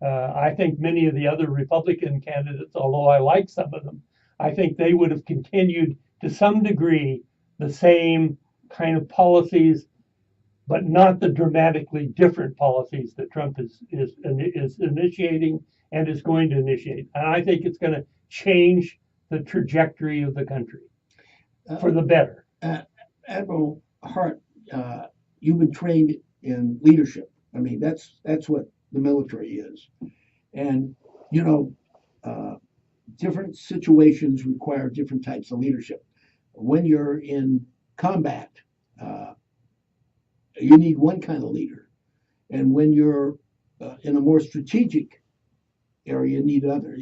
I think many of the other Republican candidates, although I like some of them, I think they would have continued to some degree the same kind of policies, but not the dramatically different policies that Trump is initiating and is going to initiate. And I think it's going to change the trajectory of the country for the better. Admiral Hart, you've been trained in leadership. I mean, that's what the military is. And, different situations require different types of leadership. When you're in combat, you need one kind of leader. And when you're in a more strategic area, you need another.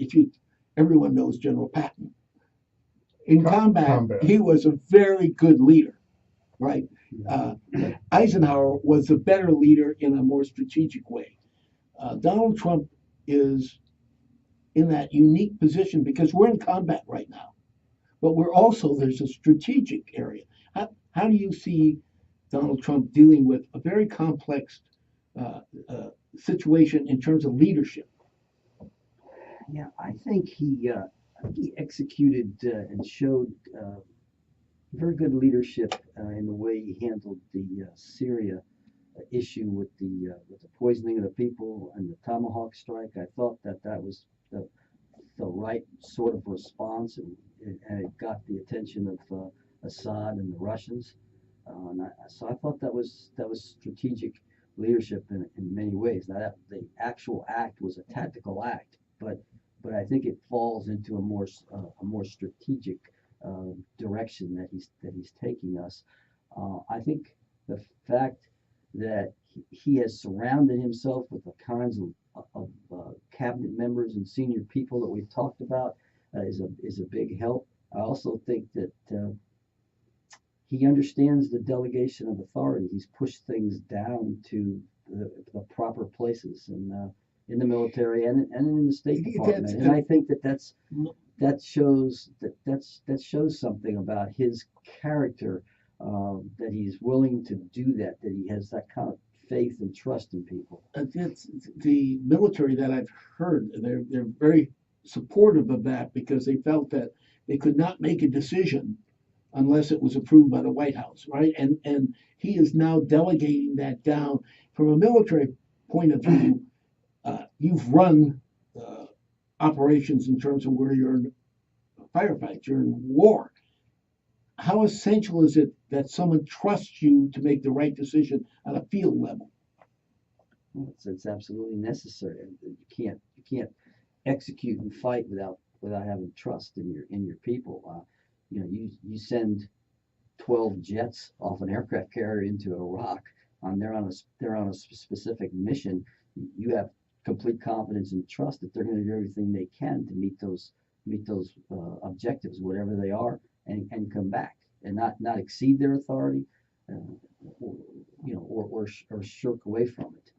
Everyone knows General Patton. In combat, he was a very good leader, right? Eisenhower was a better leader in a more strategic way. Donald Trump is in that unique position because we're in combat right now, but there's a strategic area. How do you see Donald Trump dealing with a very complex situation in terms of leadership? Yeah, I think he executed and showed very good leadership in the way he handled the Syria issue with the poisoning of the people and the Tomahawk strike. I thought that was the right sort of response, and it got the attention of Assad and the Russians. So I thought that was strategic leadership in many ways. Now the actual act was a tactical act, but I think it falls into a more strategic direction that he's taking us. I think the fact that he has surrounded himself with the kinds of cabinet members and senior people that we've talked about is a big help. I also think that he understands the delegation of authority. He's pushed things down to the proper places in the military and in the State Department. And I think that shows something about his character, that he's willing to do that he has that kind of faith and trust in people. It's the military that I've heard, they're very supportive of that because they felt that they could not make a decision unless it was approved by the White House, right? And he is now delegating that down. From a military point of view, you've run operations in terms of where you're in firefights, you're in war. How essential is it that someone trusts you to make the right decision on a field level? It's absolutely necessary. You can't execute and fight without having trust in your people. You send 12 jets off an aircraft carrier into Iraq, they're on a specific mission. You have complete confidence and trust that they're going to do everything they can to meet those objectives, whatever they are, and come back and not exceed their authority, or shirk away from it.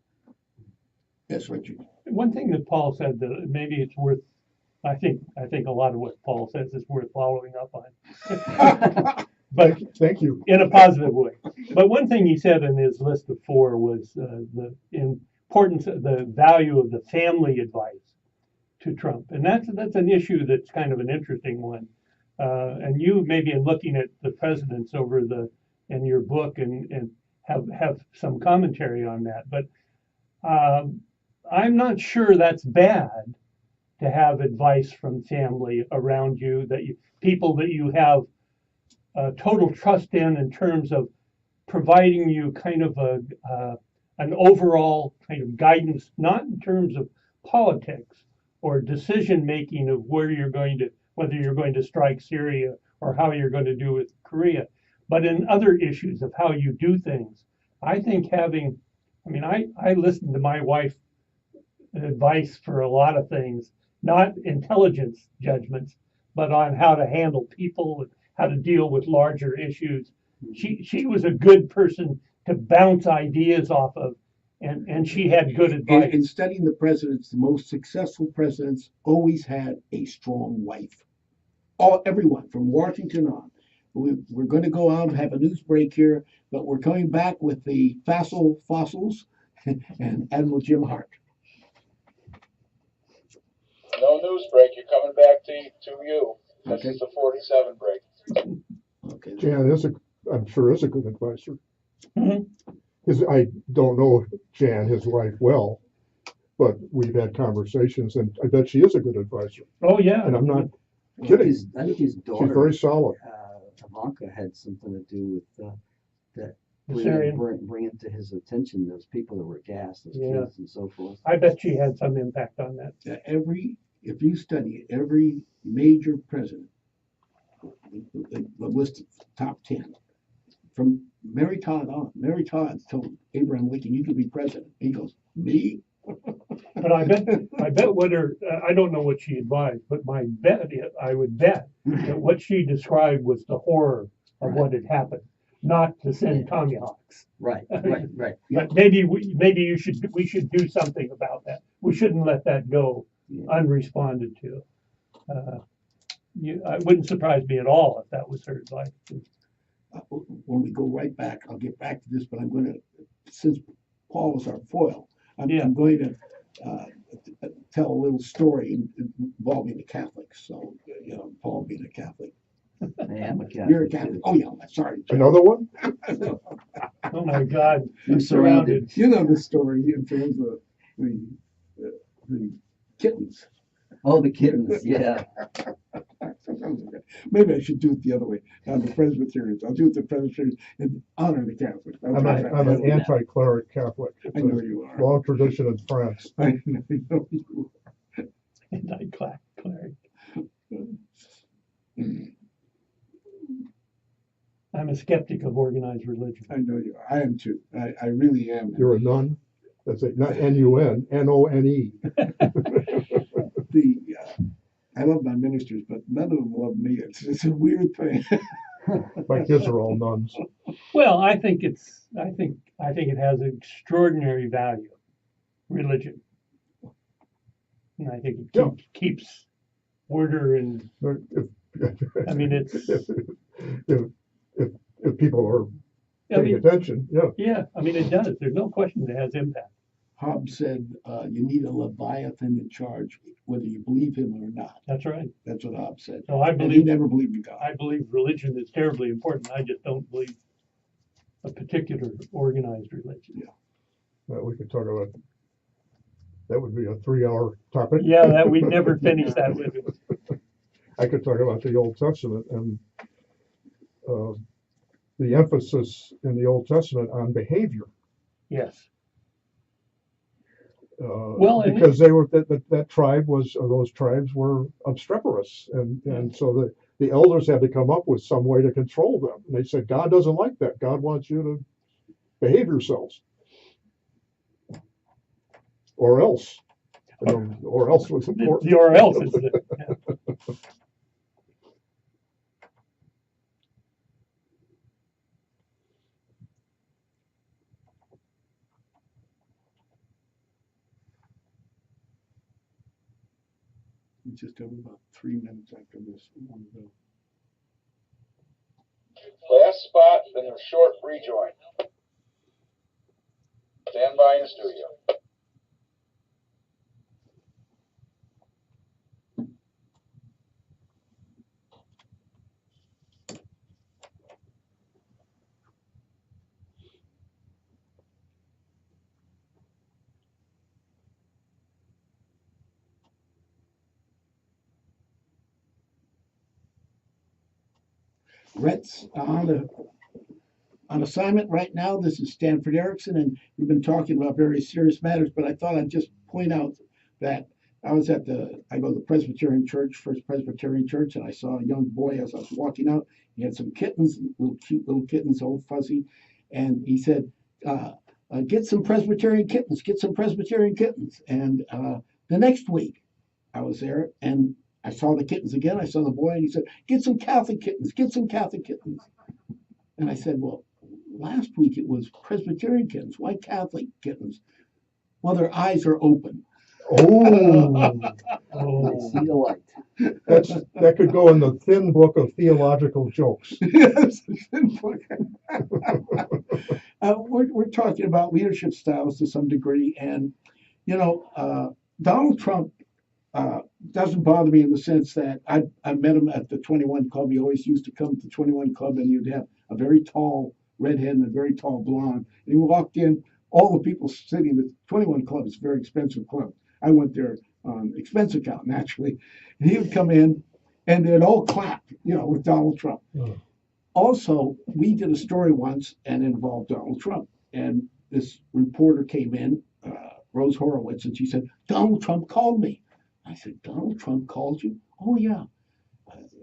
That's right. One thing that Paul said that maybe it's worth, I think a lot of what Paul says is worth following up on. But Thank you. in a positive way. But one thing he said in his list of 4 was the importance, the value of the family advice to Trump, and that's an issue that's kind of an interesting one. And you maybe in looking at the presidents in your book and have some commentary on that, but I'm not sure that's bad to have advice from family around you, people that you have total trust in terms of providing you kind of an overall kind of guidance, not in terms of politics or decision making of whether you're going to strike Syria or how you're going to do with Korea, but in other issues of how you do things. I think I listen to my wife's advice for a lot of things, not intelligence judgments, but on how to handle people, how to deal with larger issues. She was a good person to bounce ideas off of, and she had good advice. In studying the presidents, the most successful presidents always had a strong wife. Everyone from Washington on. We're going to go out and have a news break here, but we're coming back with the fossils and Admiral Jim Hart. No news break. You're coming back to you. This Okay. is the 47 break. Okay. Jan I'm sure is a good advisor. Mm-hmm. I don't know Jan, his wife, well, but we've had conversations, and I bet she is a good advisor. Oh yeah. And I'm not I kidding. think his daughter, She's very solid. Ivanka, had something to do with that. Syrian. Bring it to his attention, those people that were gassed, those Yeah. kids and so forth. I bet she had some impact on that. If you study it, every major president, the list of top 10, from Mary Todd on. Mary Todd told Abraham Lincoln, "You could be president." He goes, "Me?" But I bet I don't know what she advised, but I would bet that what she described was the horror of what had happened, not to send Tomahawks. Right. But maybe we should do something about that. We shouldn't let that go unresponded to. It wouldn't surprise me at all if that was her advice. When we go right back, I'll get back to this, but I'm going to, since Paul was our foil, I'm going to tell a little story involving the Catholics. So, Paul being a Catholic. I am a Catholic. You're a Catholic. Oh, yeah, sorry. Another one? Oh my God, I'm surrounded. You know the story in terms of the kittens. Oh, the kittens, yeah. Maybe I should do it the other way. The Presbyterians. I'll do it the Presbyterians and honor the Catholics. I'm an anti-cleric Catholic. I know you are. Long tradition in France. I know you Anti-cleric. I'm a skeptic of organized religion. I know you are. I am too. I really am. You're a nun? That's it. Not N-U-N, N-O-N-E. I love my ministers, but none of them love me. It's a weird thing. My kids are all nuns. Well, I think it has extraordinary value, religion. And I think it keeps order and, I mean, it's. If people are paying attention, yeah. Yeah, I mean, it does. There's no question it has impact. Hobbes said, you need a Leviathan in charge, whether you believe him or not. That's right. That's what Hobbes said. So I And he believe, never believed in God. I believe religion is terribly important. I just don't believe a particular organized religion. Yeah. Well, we could talk about, that would be a 3-hour topic. Yeah, that we'd never finish that with it. I could talk about the Old Testament and the emphasis in the Old Testament on behavior. Yes. Because they were that tribe was, or those tribes were obstreperous, and so the elders had to come up with some way to control them. And they said, God doesn't like that. God wants you to behave yourselves, or else. Or else was important. The or else is it. Yeah. We just have about 3 minutes after this. Last spot, then a short rejoin. Stand by in the studio. Rhett's on assignment right now. This is Stanford Erickson, and we've been talking about very serious matters, but I thought I'd just point out that I go to the Presbyterian Church, First Presbyterian Church, and I saw a young boy as I was walking out. He had some kittens, cute little kittens, all fuzzy, and he said, get some Presbyterian kittens, get some Presbyterian kittens. And the next week I was there, and I saw the kittens again. I saw the boy, and he said, get some Catholic kittens, get some Catholic kittens. And I said, well, last week it was Presbyterian kittens. Why Catholic kittens? Well, their eyes are open. Oh, I see the light. that could go in the thin book of theological jokes. Yes, we're talking about leadership styles to some degree, and Donald Trump doesn't bother me in the sense that I met him at the 21 Club. He always used to come to the 21 Club, and you'd have a very tall redhead and a very tall blonde. And he walked in, all the people sitting, the 21 Club is a very expensive club. I went there on expense account, naturally. And he would come in, and they'd all clap, with Donald Trump. Mm. Also, we did a story once, and it involved Donald Trump. And this reporter came in, Rose Horowitz, and she said, Donald Trump called me. I said, Donald Trump called you? Oh, yeah.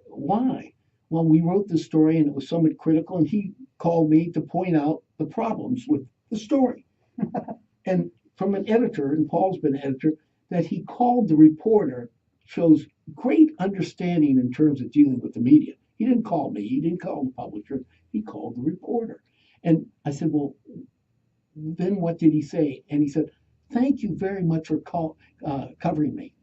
Why? Well, we wrote the story, and it was somewhat critical, and he called me to point out the problems with the story. And from an editor, and Paul's been an editor, that he called the reporter shows great understanding in terms of dealing with the media. He didn't call me. He didn't call the publisher. He called the reporter. And I said, well, then what did he say? And he said, thank you very much for covering me.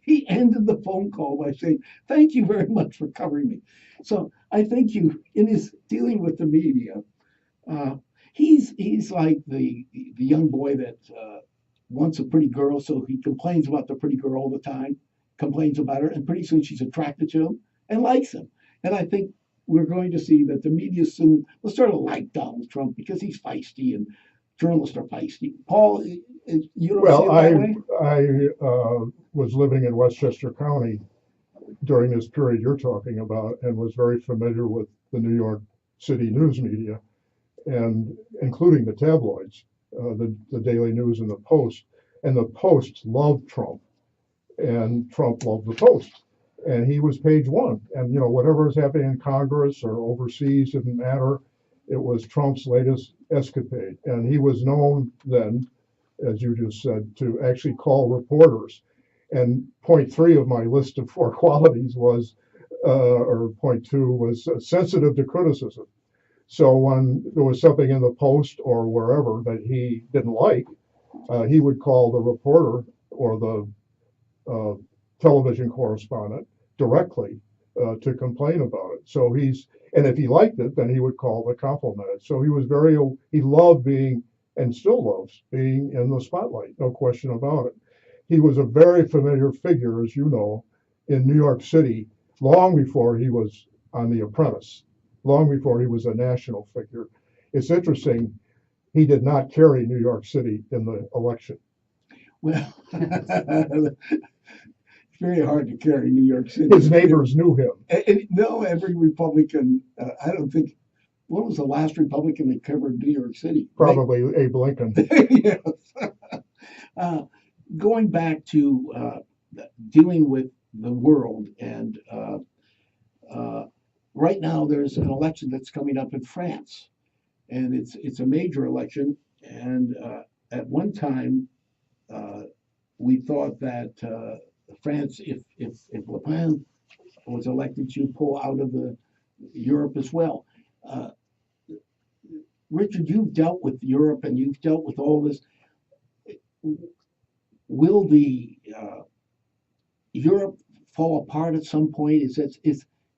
He ended the phone call by saying, thank you very much for covering me. So I think you, in his dealing with the media, uh, he's like the young boy that wants a pretty girl, so he complains about the pretty girl all the time, complains about her, and pretty soon she's attracted to him and likes him. And I think we're going to see that the media soon will sort of like Donald Trump because he's feisty and journalists are feisty. Paul, you don't see Well, it that way? I was living in Westchester County during this period you're talking about and was very familiar with the New York City news media, and including the tabloids, the Daily News and the Post. And the Post loved Trump, and Trump loved the Post. And he was page one. And, whatever was happening in Congress or overseas didn't matter. It was Trump's latest escapade. And he was known then, as you just said, to actually call reporters. And point three of my list of four qualities was, or point two was sensitive to criticism. So when there was something in the Post or wherever that he didn't like, he would call the reporter or the television correspondent directly to complain about it. So and if he liked it, then he would call to compliment it. So he loved being, and still loves being, in the spotlight, no question about it. He was a very familiar figure, as you know, in New York City long before he was on The Apprentice, long before he was a national figure. It's interesting, he did not carry New York City in the election. Well, it's very hard to carry New York City. His neighbors knew him. And no, every Republican, I don't think, what was the last Republican that covered New York City? Probably Abe Lincoln. Yes. Going back to dealing with the world, and right now there's an election that's coming up in France, and it's a major election. And at one time, we thought that France, if Le Pen was elected, she'd pull out of Europe as well. Richard, you've dealt with Europe and you've dealt with all this. Will the Europe fall apart at some point? Is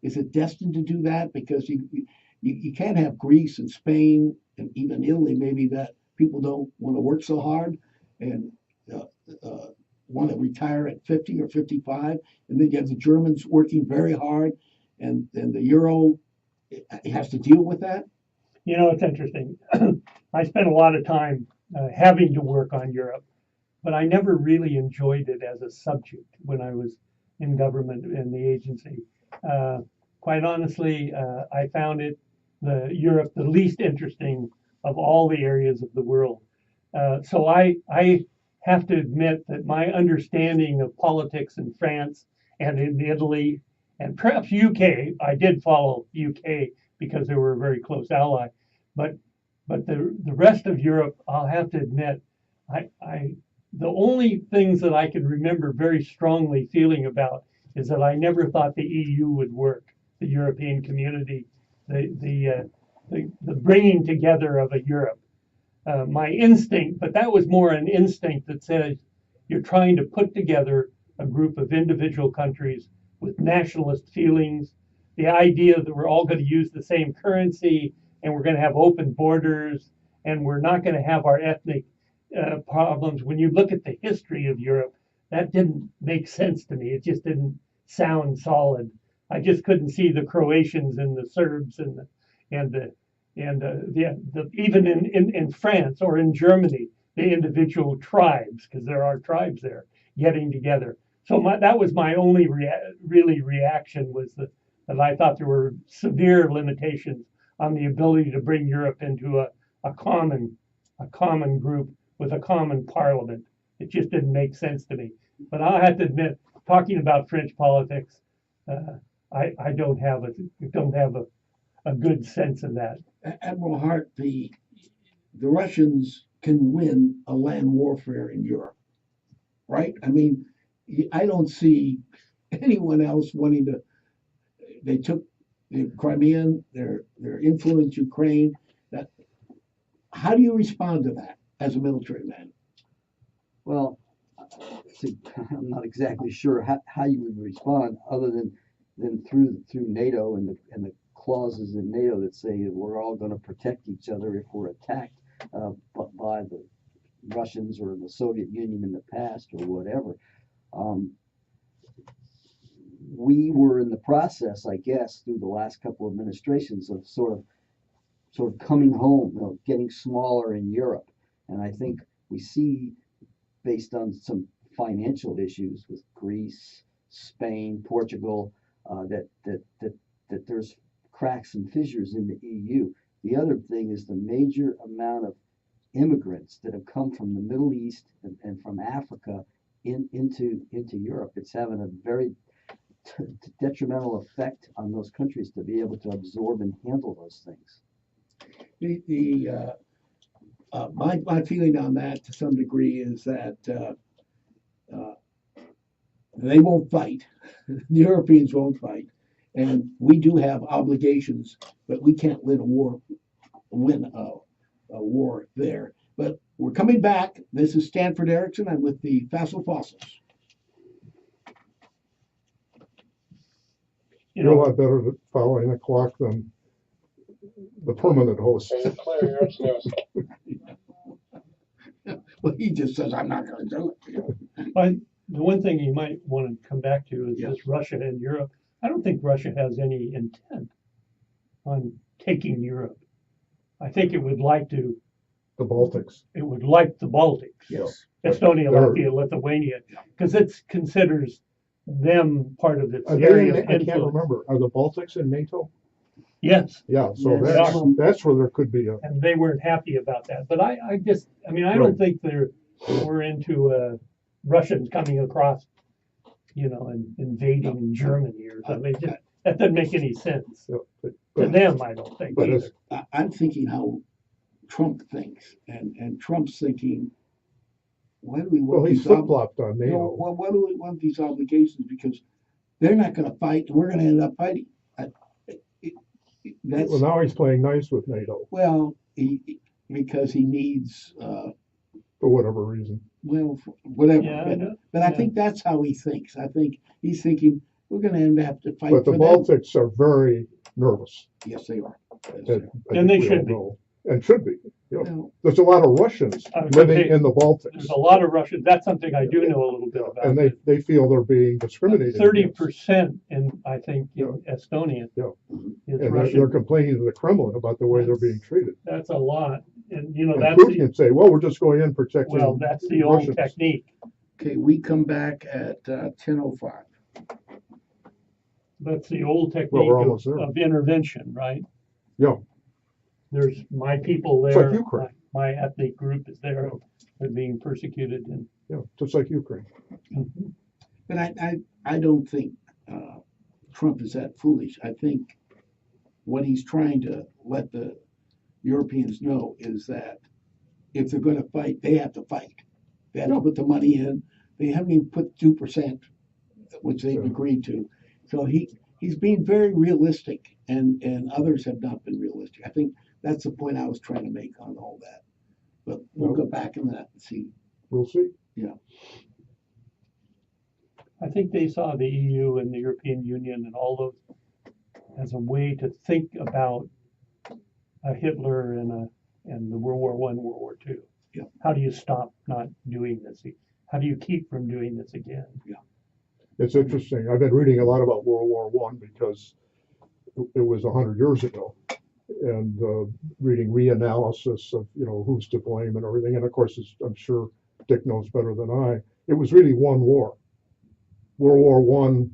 it destined to do that? Because you can't have Greece and Spain and even Italy, maybe, that people don't want to work so hard and want to retire at 50 or 55, and then you have the Germans working very hard, and the euro has to deal with that. It's interesting. I spent a lot of time having to work on Europe, but I never really enjoyed it as a subject when I was in government in the agency. Quite honestly, I found Europe the least interesting of all the areas of the world. So I have to admit that my understanding of politics in France and in Italy and perhaps UK, I did follow UK because they were a very close ally, but the rest of Europe, I'll have to admit, the only things that I can remember very strongly feeling about is that I never thought the EU would work, the European community, the bringing together of a Europe. My instinct, but that was more an instinct that says you're trying to put together a group of individual countries with nationalist feelings, the idea that we're all going to use the same currency and we're going to have open borders and we're not going to have our ethnic problems. When you look at the history of Europe, that didn't make sense to me. It just didn't sound solid. I just couldn't see the Croatians and the Serbs and even in France or in Germany, the individual tribes, because there are tribes there, getting together. So that was my only reaction, was that I thought there were severe limitations on the ability to bring Europe into a common group with a common parliament. It just didn't make sense to me. But I have to admit, talking about French politics, I don't have a good sense of that. Admiral Hart, the Russians can win a land warfare in Europe, right? I mean, I don't see anyone else wanting to. They took the Crimean, their influenced Ukraine. How do you respond to that as a military man? Well, see, I'm not exactly sure how you would respond other than through NATO and the clauses in NATO that say that we're all going to protect each other if we're attacked by the Russians or the Soviet Union in the past or whatever. We were in the process, I guess, through the last couple of administrations of sort of coming home, getting smaller in Europe. And I think we see, based on some financial issues with Greece, Spain, Portugal, that there's cracks and fissures in the EU. The other thing is the major amount of immigrants that have come from the Middle East and from Africa into Europe. It's having a very detrimental effect on those countries to be able to absorb and handle those things. My feeling on that to some degree is that they won't fight. The Europeans won't fight, and we do have obligations, but we can't win a war there. But we're coming back. This is Stanford Erickson. I'm with the Facile Fossils. You You're a know, lot better at following the clock than the permanent host. Okay, clear, your news. Well, he just says, I'm not going to do it. the one thing you might want to come back to is Yes. this Russia and Europe. I don't think Russia has any intent on taking Europe. I think it would like The Baltics. the Baltics. Yes. Estonia, They're- Latvia, Lithuania, because it considers them part of its Are they area in, of I can't influence. remember. Are the Baltics in NATO? Yes, Yeah, so Yes. that's where there could be a, and they weren't happy about that. But I don't Right. think we're into Russians coming across, and invading Germany or something. That doesn't make any sense. you know, To them, I don't think but either. it's, I'm thinking how Trump thinks, and Trump's thinking, why do we well, want he these flip-flopped on you know, NATO. well, why do we want these obligations? Because they're not going to fight, and we're going to end up fighting. That's Well, now he's playing nice with NATO because he needs for whatever reason. whatever. Yeah, I know. But I Yeah. think that's how he thinks. I think he's thinking we're going to end up to fight But the for them. Baltics are very nervous. Yes, they are. Yes, And, they are. I And think they we should all be. know. And should be. Well, There's a lot of Russians I was living gonna say, in the Baltics. There's a lot of Russians. That's something I do know a little bit about. And they feel they're being discriminated 30% in, I think, Yeah. in Estonia Yeah. is And they're Russian. complaining to the Kremlin about the way they're being treated. That's a lot. And, And that's Putin can say, well, we're just going in protecting well, that's the old Russians. technique. okay, we come back at 10:05. That's the old Well, technique we're almost there. of intervention, right? Yeah. There's my people It's there. like Ukraine. My ethnic group is there. They're being persecuted. And Yeah, just like Ukraine. But I don't think Trump is that foolish. I think what he's trying to let the Europeans know is that if they're going to fight, they have to fight. They have to put the money in. They haven't even put 2%, which they've Yeah. agreed to. So he's being very realistic, and others have not been realistic. I think that's the point I was trying to make on all that. But we'll go back in that and see. We'll see. I think they saw the EU and the European Union and all those as a way to think about a Hitler and the World War I, World War II. Yeah. How do you stop not doing this? How do you keep from doing this again? It's interesting. I've been reading a lot about World War I because it was 100 years ago, and reading reanalysis of who's to blame and everything. And of course, I'm sure Dick knows better than I. It was really one war. World War I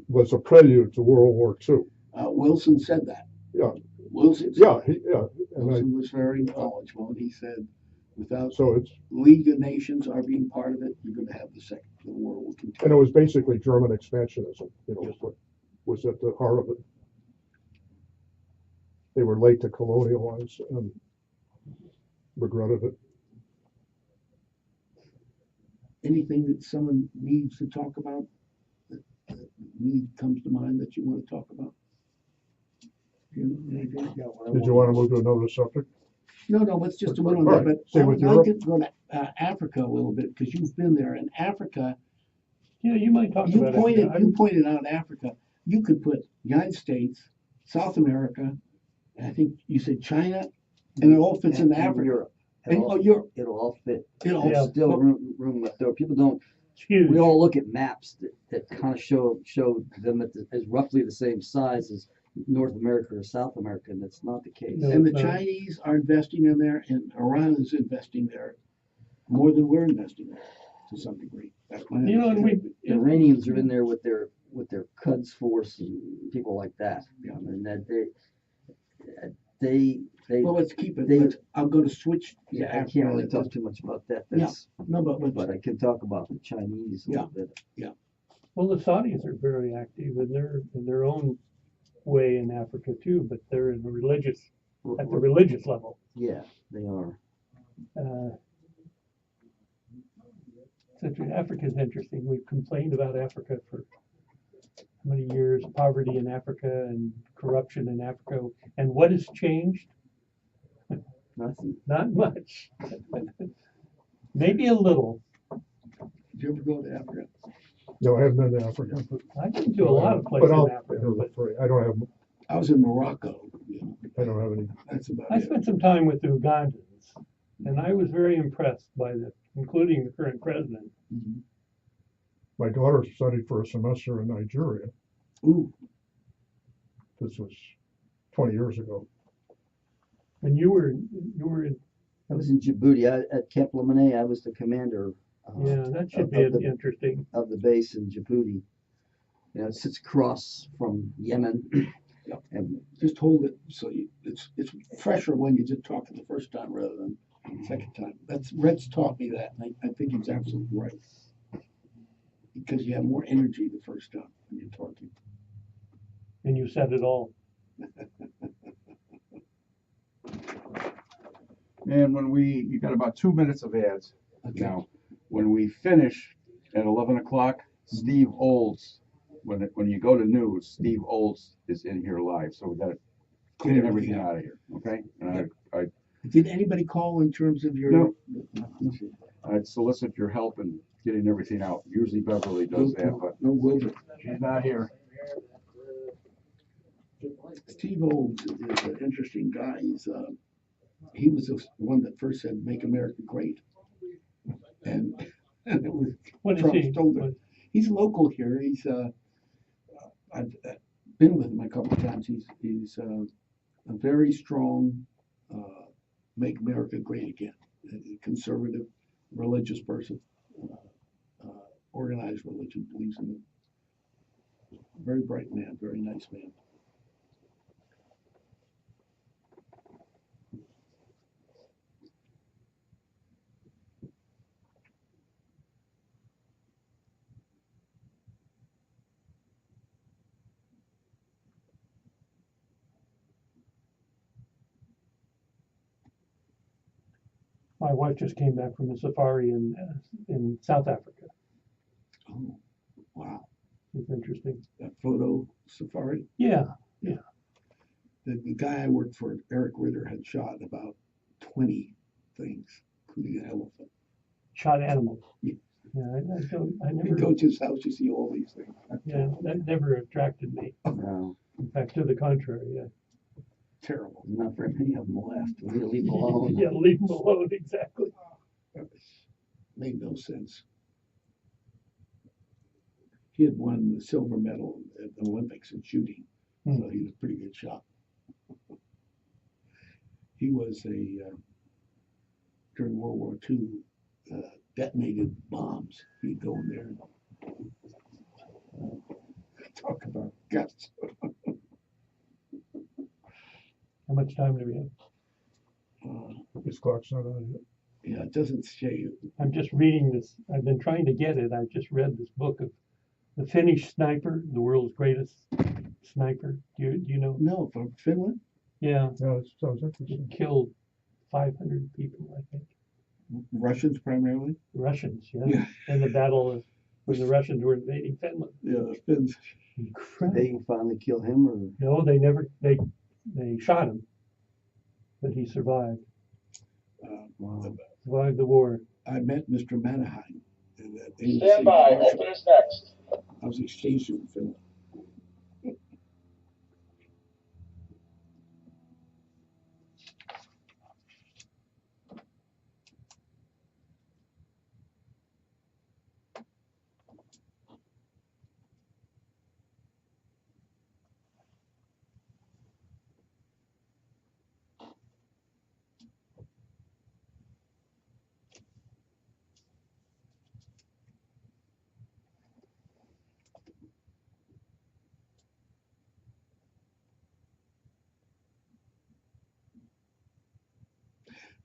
was a prelude to World War II. Wilson said that. Yeah. Wilson. Yeah, and Wilson was very knowledgeable, and he said, without so it's League of Nations are being part of it, you're going to have the Second World War continue. and it was basically German expansionism. What was at the heart of it. They were late to colonialize and regretted it. Anything that someone needs to talk about that comes to mind that you want to talk about? Anything? Did you want to move to another subject? No, let's just do it on All there, right, but stay I with would like Europe. to go to Africa a little bit, because you've been there, and Africa, Yeah, you might talk about it. you pointed out Africa, you could put United States, South America, and I think you said China, and it all fits And- into and Africa. Europe. And, It'll, oh, Europe, it'll all fit. it all, Yeah. Still room left over. People don't. It's huge. We all look at maps that kind of show them as roughly the same size as North America or South America, and that's not the case. No. and the Chinese are investing in there, and Iran is investing there more than we're investing there, to some degree. That's my You know, and understanding. The Iranians are in there with their Quds force and people like that. Yeah. And that they Well, let's keep it, they- I'm gonna switch to yeah, I Africa. can't really talk too much about that. Yeah. That's, No, but but I can talk about the Chinese a little bit. Well, the Saudis are very active in their own way in Africa too, but they're at the religious level. Yeah, they are. Africa is interesting. We've complained about Africa for how many years? Poverty in Africa and corruption in Africa. And what has changed? Nothing. Not much. Maybe a little. Did you ever go to Africa? No, I haven't been to Africa. I've been to a lot of places But I'll, in Africa, but I don't have, I was in Morocco, I don't have any. that's about I it. spent some time with the Ugandans, and I was very impressed by including the current president. My daughter studied for a semester in Nigeria. Ooh, This was 20 years ago. And you were in, I was in Djibouti. At Camp Lemonnier, I was the commander. yeah, that should of be the- interesting. Of the base in Djibouti. You know, it sits across from Yemen. Yeah. And just hold it, so it's fresher when you just talk it the first time rather than the second time. Rhett's taught me that, and I think he's absolutely right. Because you have more energy the first time when you're talking. And you said it all. And you got about 2 minutes of ads. Now, when we finish at 11 o'clock, Steve Olds, when you go to news, Steve Olds is in here live, so we got to clean everything out of here, okay? And Did anybody call in terms of your? No. I'd solicit your help in getting everything out. Usually Beverly does that, but No, Wilbur. she's not here. Steve Olds is an interesting guy. He was the one that first said, "Make America Great," and it was What is Trump he? stole it. He's local here. I've been with him a couple of times. He's a very strong, make America great again. A conservative, religious person, organized religion, believes in it. Very bright man, very nice man. My wife just came back from a safari in South Africa. Oh, wow. It's interesting. That photo safari. Yeah. The guy I worked for, Eric Ritter, had shot about 20 things, including an elephant. Shot animals. Yeah. Yeah, I You never, go to his house, you see all these things. yeah, that never attracted me. no, In fact, to the contrary, yeah. Terrible. not very many of them left. We leave them alone. Yeah, leave them alone, exactly. That made no sense. He had won the silver medal at the Olympics in shooting, so he was a pretty good shot. He was during World War II, detonated bombs. He'd go in there and talk about guts. How much time do we have? This clock's not on yet. Yeah, it doesn't say. I'm just reading this. I've been trying to get it. I just read this book of the Finnish sniper, the world's greatest sniper. Do you know? No, from Finland? Yeah, Yeah, it sounds he interesting. killed 500 people, I think. Russians primarily? Russians, yeah. Yeah. In the battle when the Russians were invading Finland. Yeah, the Finns. Incredible. They finally kill him, or No, they shot him, but he survived. Wow. Survived the war. I met Mr. Manaheim. And, Stand by, open is next. I was exchanged in Finland.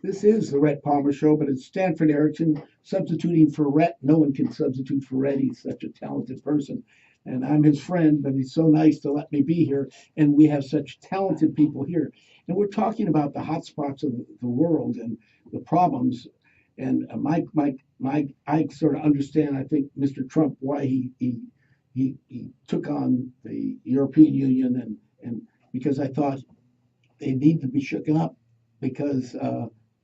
This is the Rhett Palmer Show, but it's Stanford Erickson substituting for Rhett. No one can substitute for Rhett. He's such a talented person. And I'm his friend, but he's so nice to let me be here. And we have such talented people here. And we're talking about the hot spots of the world and the problems. And I sort of understand, I think, Mr. Trump, why he took on the European Union and because I thought they need to be shooken up because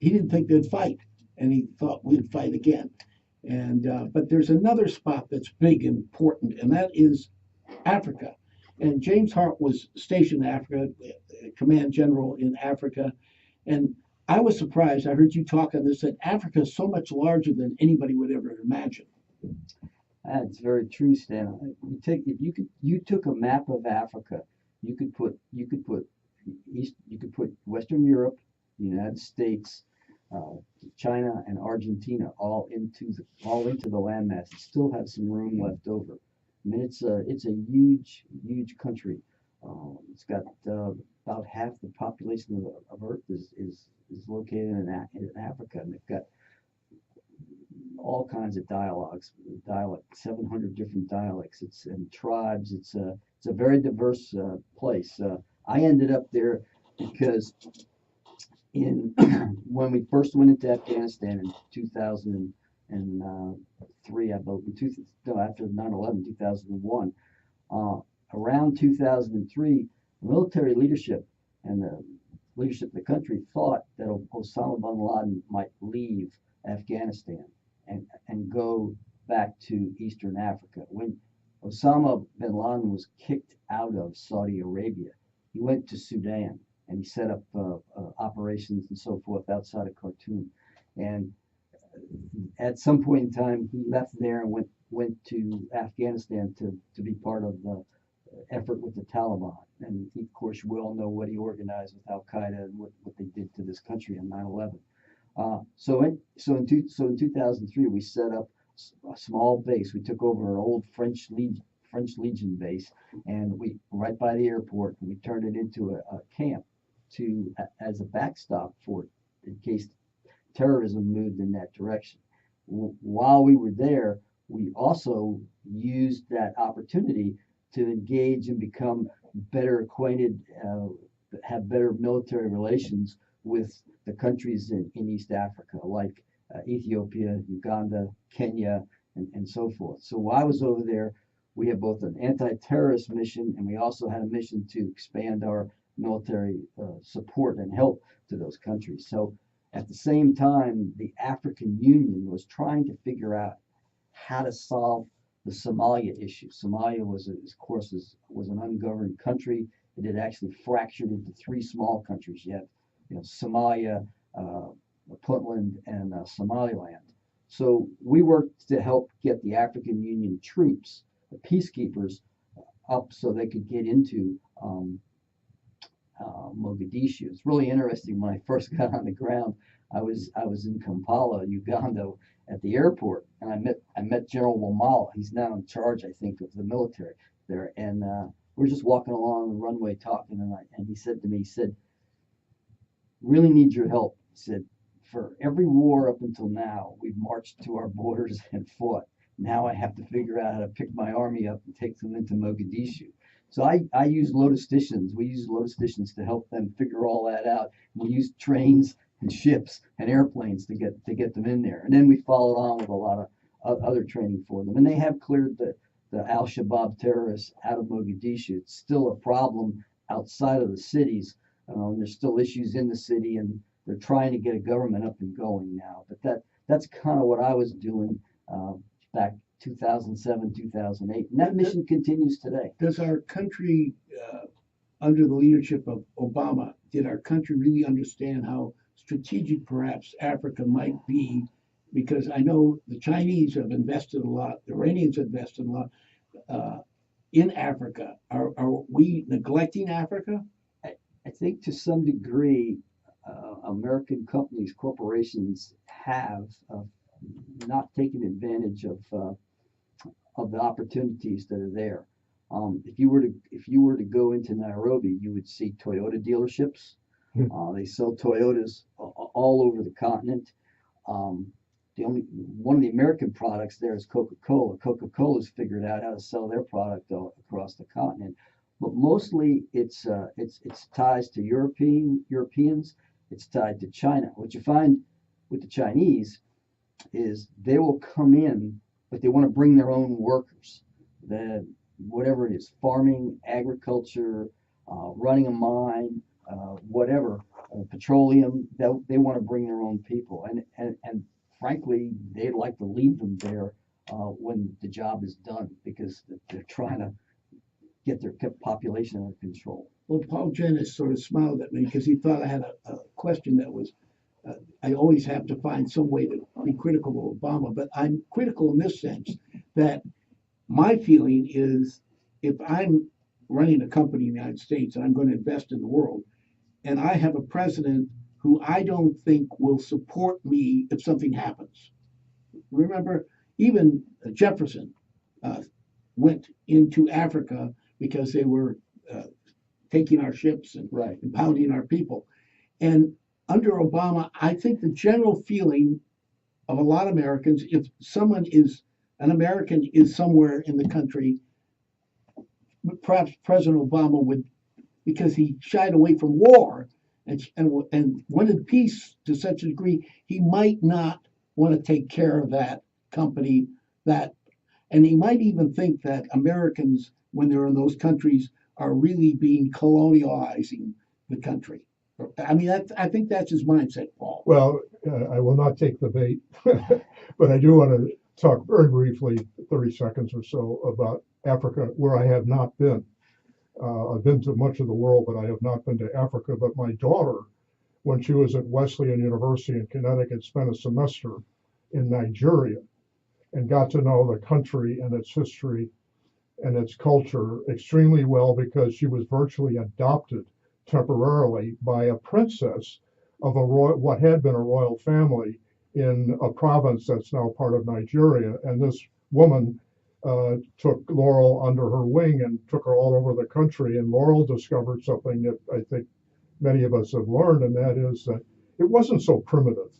he didn't think they'd fight, and he thought we'd fight again. And but there's another spot that's big and important, and that is Africa. And James Hart was stationed in Africa, command general in Africa, and I was surprised. I heard you talk on this that Africa is so much larger than anybody would ever imagine. That's very true, Stan. You took a map of Africa, you could put Western Europe, the United States, China, and Argentina all into the landmass. It still have some room left over. I mean, it's a huge country. It's got about half the population of Earth is located in Africa, and they've got all kinds of dialects, 700 different dialects. And tribes. It's a very diverse place. I ended up there because when we first went into Afghanistan in 2003, I believe, after 9/11, 2001, around 2003, military leadership and the leadership of the country thought that Osama bin Laden might leave Afghanistan and go back to Eastern Africa. When Osama bin Laden was kicked out of Saudi Arabia, he went to Sudan and he set up operations and so forth outside of Khartoum. And at some point in time, he left there and went to Afghanistan to be part of the effort with the Taliban. And of course, we all know what he organized with Al Qaeda and what they did to this country on 9/11. So in 2003, we set up a small base. We took over an old French Legion base, and we right by the airport. And we turned it into a camp as a backstop for in case terrorism moved in that direction. While we were there, we also used that opportunity to engage and become better acquainted, have better military relations with the countries in East Africa, like Ethiopia, Uganda, Kenya, and so forth. So while I was over there, we had both an anti-terrorist mission, and we also had a mission to expand our military support and help to those countries. So at the same time, the African Union was trying to figure out how to solve the Somalia issue. Somalia was an ungoverned country. It had actually fractured into three small countries. You had Somalia, Puntland, and Somaliland. So we worked to help get the African Union troops, the peacekeepers, up so they could get into Mogadishu. It's really interesting. When I first got on the ground, I was in Kampala, Uganda, at the airport, and I met General Wamala. He's now in charge, I think, of the military there. And we're just walking along the runway talking, and he said to me, really need your help. He said, for every war up until now, we've marched to our borders and fought. Now I have to figure out how to pick my army up and take them into Mogadishu. So I use logisticians. We use logisticians to help them figure all that out. We use trains and ships and airplanes to get them in there. And then we followed on with a lot of other training for them. And they have cleared the Al-Shabaab terrorists out of Mogadishu. It's still a problem outside of the cities. There's still issues in the city, and they're trying to get a government up and going now. But that's kind of what I was doing back 2007, 2008, and that mission continues today. Does our country, under the leadership of Obama, did our country really understand how strategic perhaps Africa might be? Because I know the Chinese have invested a lot, the Iranians have invested a lot in Africa. Are we neglecting Africa? I think to some degree, American companies, corporations have not taken advantage of the opportunities that are there. If you were to go into Nairobi, you would see Toyota dealerships. They sell Toyotas all over the continent. One of the American products there is Coca-Cola. Coca-Cola's figured out how to sell their product across the continent, but mostly it's ties to Europeans. It's tied to China. What you find with the Chinese is they will come in, but they want to bring their own workers. Whatever it is, farming, agriculture, running a mine, whatever, petroleum, they want to bring their own people. And frankly, they'd like to leave them there when the job is done because they're trying to get their population under control. Well, Paul Jennis sort of smiled at me because he thought I had a question that was, I always have to find some way to be critical of Obama, but I'm critical in this sense that my feeling is if I'm running a company in the United States and I'm going to invest in the world, and I have a president who I don't think will support me if something happens. Remember, even Jefferson went into Africa because they were taking our ships and impounding our people. And under Obama, I think the general feeling of a lot of Americans, if an American is somewhere in the country, perhaps President Obama would, because he shied away from war and wanted peace to such a degree, he might not want to take care of that company, and he might even think that Americans, when they're in those countries, are really being colonializing the country. I mean, I think that's his mindset, Paul. Well, I will not take the bait, but I do want to talk very briefly, 30 seconds or so, about Africa, where I have not been. I've been to much of the world, but I have not been to Africa. But my daughter, when she was at Wesleyan University in Connecticut, spent a semester in Nigeria and got to know the country and its history and its culture extremely well because she was virtually adopted temporarily by a princess of what had been a royal family in a province that's now part of Nigeria. And this woman took Laurel under her wing and took her all over the country. And Laurel discovered something that I think many of us have learned, and that is that it wasn't so primitive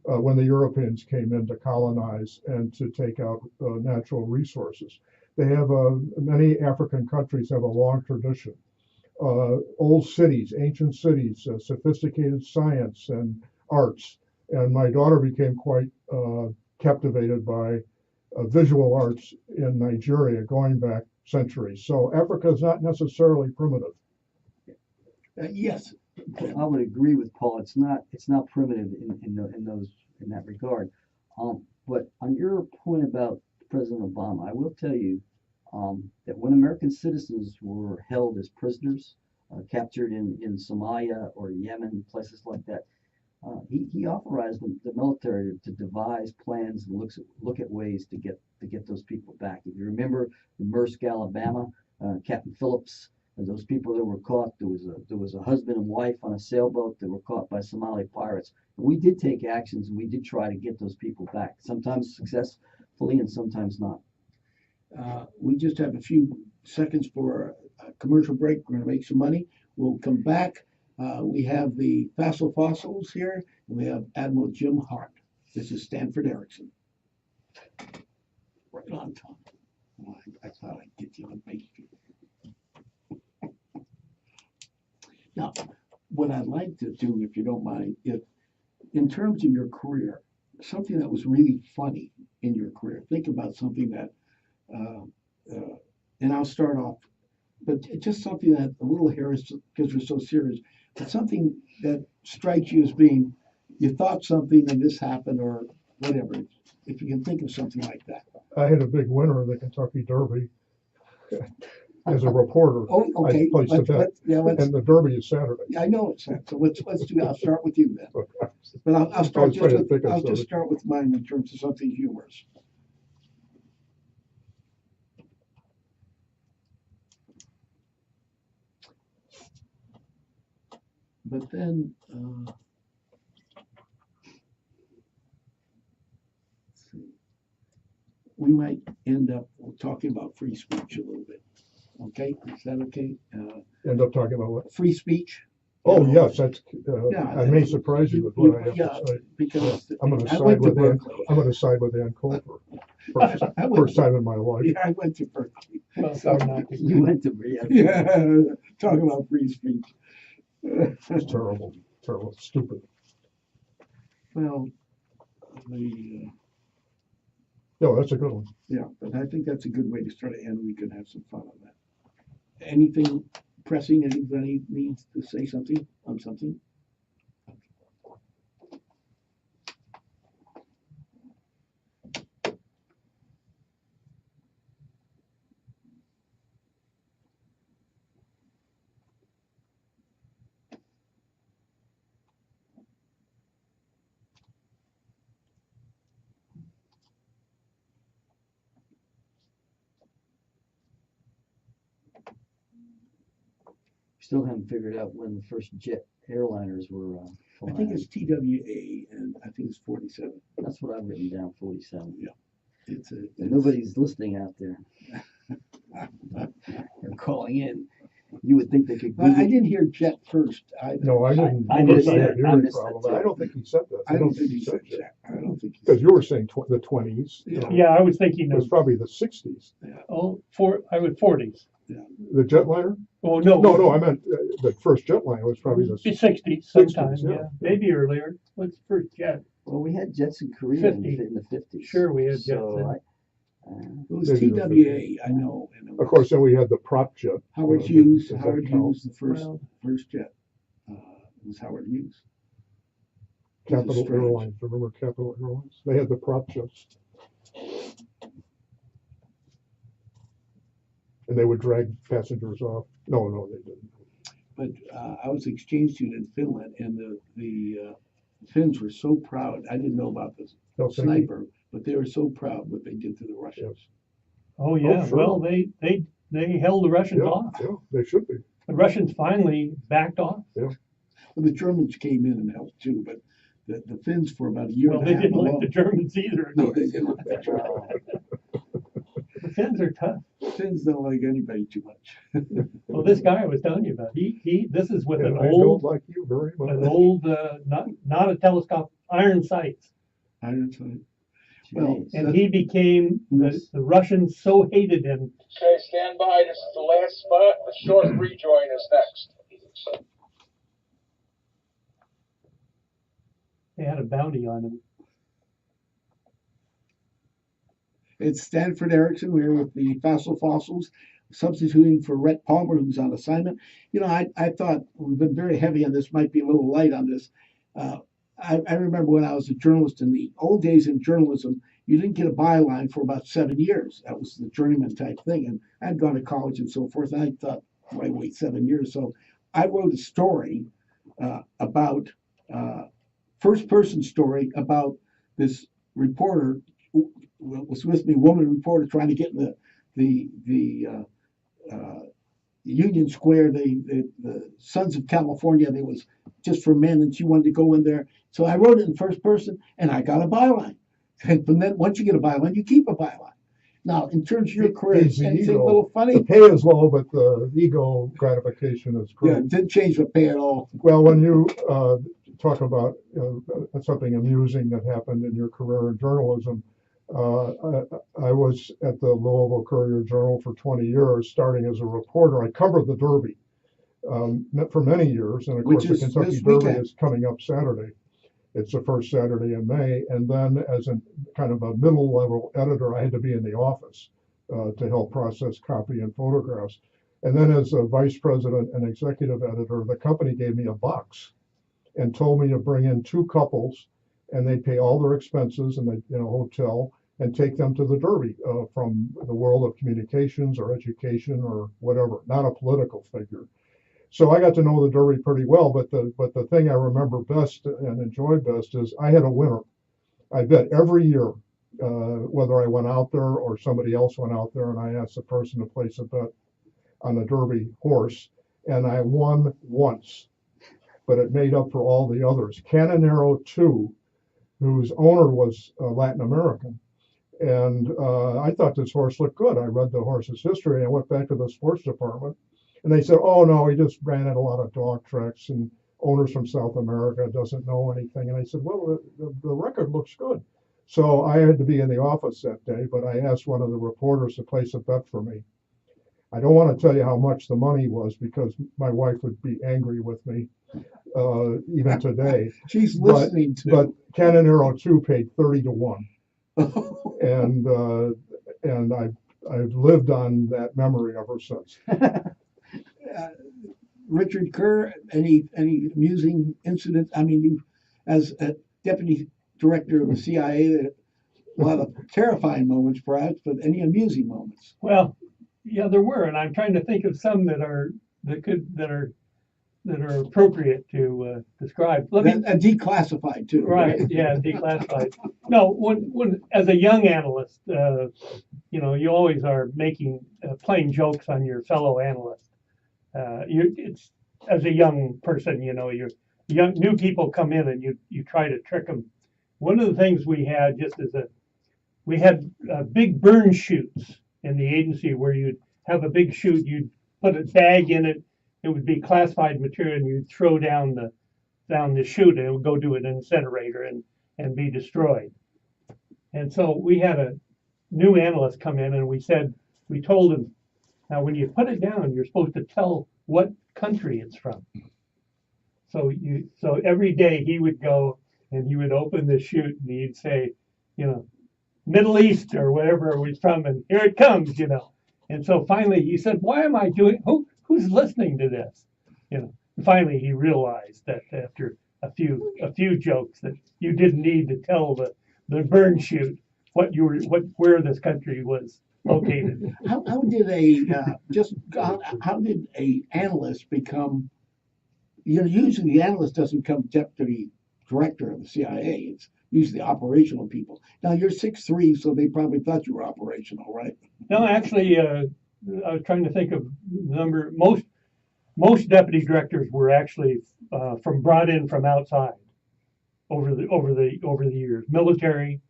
when the Europeans came in to colonize and to take out natural resources. They have many African countries have a long tradition. Old cities, ancient cities, sophisticated science and arts. And my daughter became quite captivated by visual arts in Nigeria going back centuries. So Africa is not necessarily primitive. Yes. I would agree with Paul. It's not primitive in that regard. But on your point about President Obama, I will tell you that when American citizens were held as prisoners, captured in Somalia or Yemen, places like that, he authorized the military to devise plans and look at ways to get those people back. If you remember the Maersk, Alabama, Captain Phillips, and those people that were caught, there was a husband and wife on a sailboat that were caught by Somali pirates. And we did take actions, and we did try to get those people back, sometimes successfully and sometimes not. We just have a few seconds for a commercial break. We're going to make some money. We'll come back. We have the Facile Fossils here, and we have Admiral Jim Hart. This is Stanford Erickson. Right on time. Oh, I thought I'd get you on base. Now, what I'd like to do, if you don't mind, if in terms of your career, something that was really funny in your career, think about something that, and I'll start off, but just something that a little hilarious because we're so serious. something that strikes you as being, you thought something and this happened or whatever. If you can think of something like that. I had a big winner in the Kentucky Derby as a reporter. Oh, okay. I placed a bet, and the Derby is Saturday. Yeah, I know it's that. So let's do. I'll start with you then. But I'll I start was trying to just think with, of I'll just something. start with mine in terms of something humorous. But then, let's see. We might end up talking about free speech a little bit. Okay, is that okay? End up talking about what? Free speech. Oh, You know, yes, that's, Yeah, I may surprise you with what I have yeah, to say. because I'm gonna I side went to with Ann, Berkeley. I'm gonna side with Ann Coulter. First, I went first to- time in my life. Yeah, I went to Berkeley. Well, sorry not to. You went to me. Yeah, talk about free speech. It's terrible, terrible, stupid. Well, the, No, that's a good one. yeah, but I think that's a good way to start it, and we could have some fun on that. Anything pressing, anybody needs to say something on something? Still haven't figured out when the first jet airliners were I flying. think it's TWA, and I think it's 47. That's what I've written down, 47. It's a, And nobody's listening out there. They're calling in. You would think they could Well, I Google. didn't hear jet first either. No, I didn't. I Of course, missed I had that. I hearing missed that problem, but I too. don't think he said that. I don't think he said jet. jet. I don't think he Because said you were saying the 20s. Yeah. Yeah, I was thinking It was of, probably the 60s. I was 40s. The jetliner? Oh, no. No, I meant the first jetliner was probably the 60s sometime, 60s, yeah. yeah. Maybe earlier. What's the first jet? Well, we had jets in Korea in 50. the 50s. Sure, we had jets So in. It was Maybe the TWA, I know. And it Of was course, then we had the prop jet. Howard Does Hughes. that Howard count? Hughes, the Well, first jet was Howard Hughes. Capital Strange. Airlines, remember Capital Airlines? They had the prop jets. And they would drag passengers off. No, they didn't. But I was exchange student in Finland, and the Finns were so proud. I didn't know about this Helsinki. sniper, but they were so proud what they did to the Russians. Oh, yeah. sure. Well, they held the Russians Yeah, off. yeah, they should be. The Russians finally backed off. Well, the Germans came in and helped too, but the Finns for about a year Well, and they a half didn't like alone. the Germans either. No, they didn't like the Germans. The Finns are tough. Finns don't like anybody too much. Well, this guy I was telling you about, this is with And an I old, don't like you very much. not a telescope, iron sights. I don't know. Well, Jeez. And he became, the Russians so hated him. Okay, stand by. This is the last spot. The short rejoin is next. They had a bounty on him. It's Stanford Erickson. We're with the Fossils, substituting for Rhett Palmer, who's on assignment. You know, I thought we've been very heavy on this, might be a little light on this. I remember when I was a journalist in the old days in journalism, you didn't get a byline for about 7 years. That was the journeyman type thing. And I'd gone to college and so forth. And I thought, why wait 7 years? So I wrote a story about first person story about this reporter who was with me, woman reporter trying to get in the Union Square, the Sons of California. There was just for men, and she wanted to go in there. So I wrote it in first person, and I got a byline. And from then, once you get a byline, you keep a byline. Now, in terms of your career, It's the anything a ego. little The funny? pay is low, but the ego gratification is Yeah, great. it didn't change the pay at all. Well, when you talk about something amusing that happened in your career in journalism, I was at the Louisville Courier-Journal for 20 years, starting as a reporter. I covered the Derby for many years, and of Which course the is Kentucky this Derby weekend. is coming up Saturday. It's the first Saturday in May, and then as a kind of a middle-level editor, I had to be in the office to help process copy and photographs. And then as a vice president and executive editor, the company gave me a box and told me to bring in two couples, and they'd pay all their expenses and they in a hotel and take them to the Derby from the world of communications or education or whatever, not a political figure. So I got to know the Derby pretty well, but the thing I remember best and enjoy best is I had a winner. I bet every year, whether I went out there or somebody else went out there, and I asked the person to place a bet on a Derby horse, and I won once, but it made up for all the others. Canonero 2, whose owner was Latin American, and I thought this horse looked good. I read the horse's history, and I went back to the sports department, and they said, "Oh no, he just ran at a lot of dog tracks, and owners from South America doesn't know anything." And I said, "Well, the record looks good." So I had to be in the office that day, but I asked one of the reporters to place a bet for me. I don't want to tell you how much the money was because my wife would be angry with me even today. She's But, listening to. but Canonero 2 paid 30 to 1. And I've lived on that memory ever since. Richard Kerr, any amusing incidents? I mean, you, as a deputy director of the CIA, a lot of terrifying moments, perhaps, but any amusing moments? Well, yeah, there were, and I'm trying to think of some that are appropriate to describe. Let me And declassified too. right, yeah, declassified. No, when as a young analyst, you always are making playing jokes on your fellow analyst. It's as a young person, you're new people come in and you try to trick them. One of the things we had we had big burn chutes in the agency where you'd have a big chute, you'd put a bag in it, it would be classified material, and you'd throw down the chute, and it would go to an incinerator and be destroyed. And so we had a new analyst come in, and we told him, now when you put it down, you're supposed to tell what country it's from. So every day he would go and he would open the chute and he'd say, Middle East or wherever it was from, and here it comes, And so finally he said, why am I doing, who's listening to this? And finally he realized that after a few jokes that you didn't need to tell the burn chute where this country was located. How did how did a analyst become? Usually the analyst doesn't become deputy director of the CIA. It's usually operational people. Now you're 6'3", so they probably thought you were operational, right? No, actually, I was trying to think of the number. Most deputy directors were actually brought in from outside over the years. Military,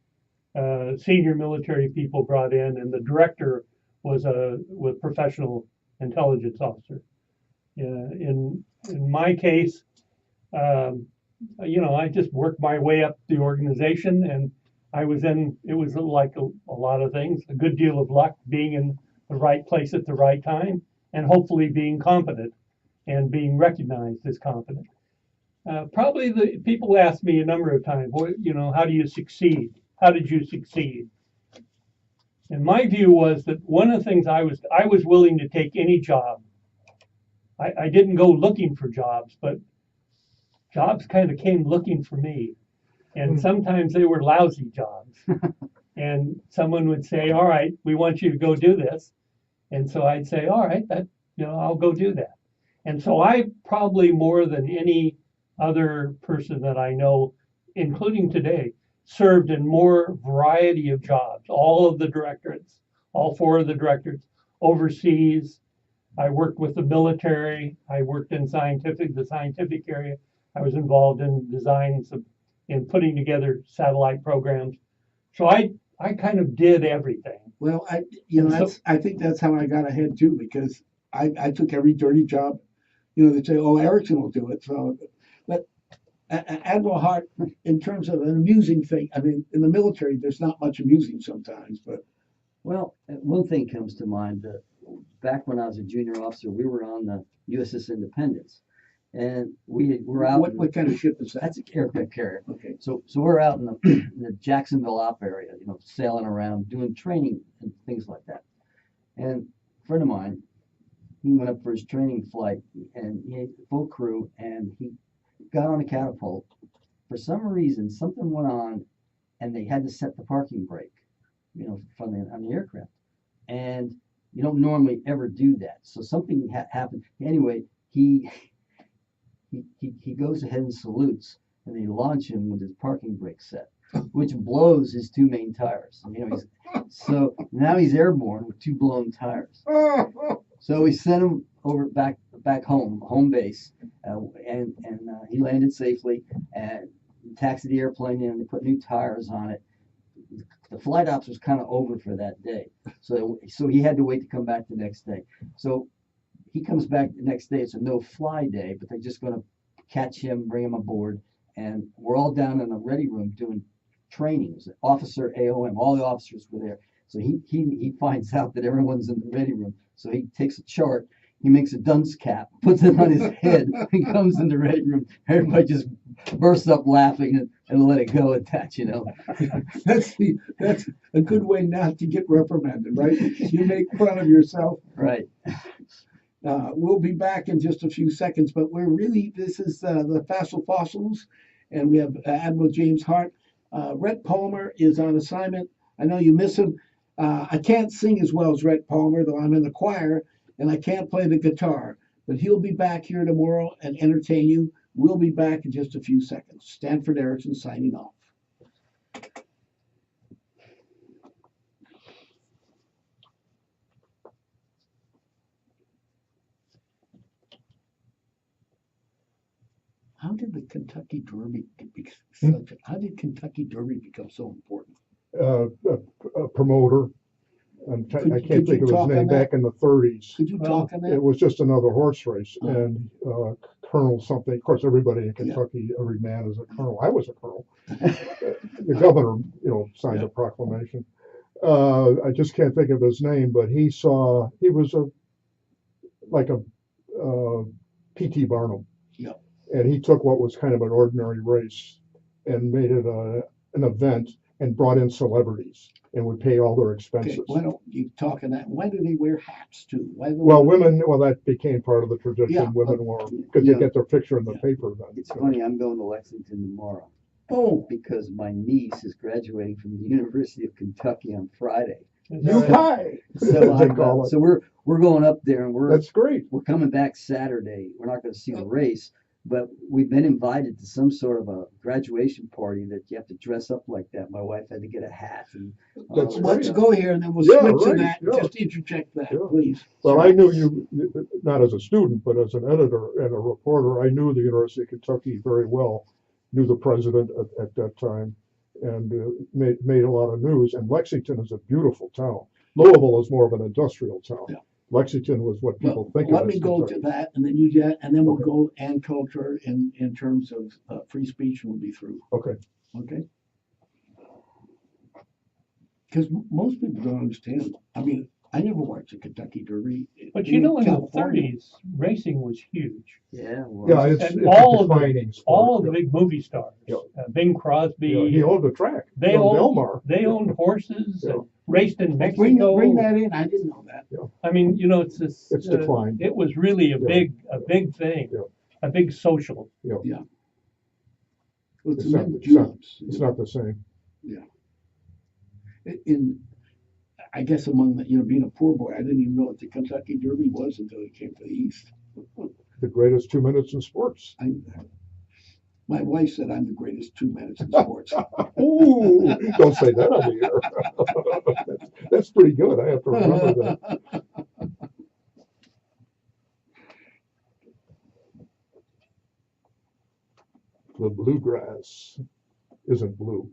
senior military people brought in, and the director was a professional intelligence officer. In my case, I just worked my way up the organization, and it was like a lot of things, a good deal of luck, being in the right place at the right time, and hopefully being competent and being recognized as competent. Probably the people ask me a number of times, how do you succeed? How did you succeed? And my view was that one of the things I was willing to take any job. I didn't go looking for jobs, but jobs kind of came looking for me. And sometimes they were lousy jobs. And someone would say, all right, we want you to go do this. And so I'd say, all right, I'll go do that. And so I probably more than any other person that I know, including today, served in more variety of jobs. All of the directorates, all 4 of the directorates, overseas. I worked with the military. I worked in the scientific area. I was involved in designs in putting together satellite programs. So I kind of did everything. Well, I think that's how I got ahead too, because I took every dirty job. They say, oh, Erickson will do it. So, but Admiral Hart, in terms of an amusing thing, I mean, in the military, there's not much amusing sometimes, but. Well, one thing comes to mind. Back when I was a junior officer, we were on the USS Independence, and we were out. What kind of ship is that? That's an aircraft carrier. Okay. So we're out in the Jacksonville op area, sailing around, doing training and things like that. And a friend of mine, he went up for his training flight, and he had full crew, and he got on a catapult. For some reason, something went on, and they had to set the parking brake, on the aircraft. And you don't normally ever do that. So something happened. Anyway, he goes ahead and salutes, and they launch him with his parking brake set, which blows his two main tires. So now he's airborne with two blown tires. So we sent him over back home base, and he landed safely and taxied the airplane in. They put new tires on it. The flight ops was kind of over for that day, so he had to wait to come back the next day. So he comes back the next day. It's a no-fly day, but they're just going to catch him, bring him aboard, and we're all down in the ready room doing trainings. Officer AOM, all the officers were there. So he finds out that everyone's in the ready room. So he takes a chart, he makes a dunce cap, puts it on his head, and comes in the ready room. Everybody just bursts up laughing and let it go at that, That's a good way not to get reprimanded, right? You make fun of yourself. Right. We'll be back in just a few seconds, but this is the Facile Fossils, and we have Admiral James Hart. Rhett Palmer is on assignment. I know you miss him. I can't sing as well as Rhett Palmer, though I'm in the choir, and I can't play the guitar, but he'll be back here tomorrow and entertain you. We'll be back in just a few seconds. Stanford Erickson signing off. How did the Kentucky Derby How did Kentucky Derby become so important? A promoter, I can't think of his name, back in the 30s. Could you talk on that? It was just another horse race, and Colonel something. Of course, everybody in Kentucky, every man is a colonel. I was a colonel. The governor, signed a proclamation. I just can't think of his name, but he was like a P.T. Barnum. Yeah. And he took what was kind of an ordinary race and made it an event and brought in celebrities and would pay all their expenses. Okay, why don't you talk on that? Why do they wear hats too? Women, that became part of the tradition. Yeah. Women wore, because they get their picture in the paper then. It's funny, I'm going to Lexington tomorrow. Oh, because my niece is graduating from the University of Kentucky on Friday. UConn. So we're going up there, and that's great. We're coming back Saturday. We're not going to see the race, but we've been invited to some sort of a graduation party that you have to dress up like that. My wife had to get a hat. And let's go here, and then we'll switch to that. Yeah. Just interject that, please. Well, I knew you, not as a student, but as an editor and a reporter. I knew the University of Kentucky very well. Knew the president at that time, and made a lot of news. And Lexington is a beautiful town. Louisville is more of an industrial town. Yeah. Lexington was what people think of. Let me go to that, and then we'll go and culture in terms of free speech, and we'll be through. Okay. Because most people don't understand. I mean, I never watched a Kentucky Derby. But in the 30s, racing was huge. Yeah. It's all defining sport. All of the big movie stars, Bing Crosby. Yeah, he owned the track. They owned horses and raced in Mexico. Bring that in. I didn't know that. Yeah. I mean, it's declined. It was really a big thing, a big social. Yeah. Well, it's not the same. Yeah. I guess among being a poor boy, I didn't even know what the Kentucky Derby was until it came to the East. The greatest 2 minutes in sports. My wife said I'm the greatest 2 minutes in sports. Ooh, don't say that on the air. That's pretty good. I have to remember that. The bluegrass isn't blue.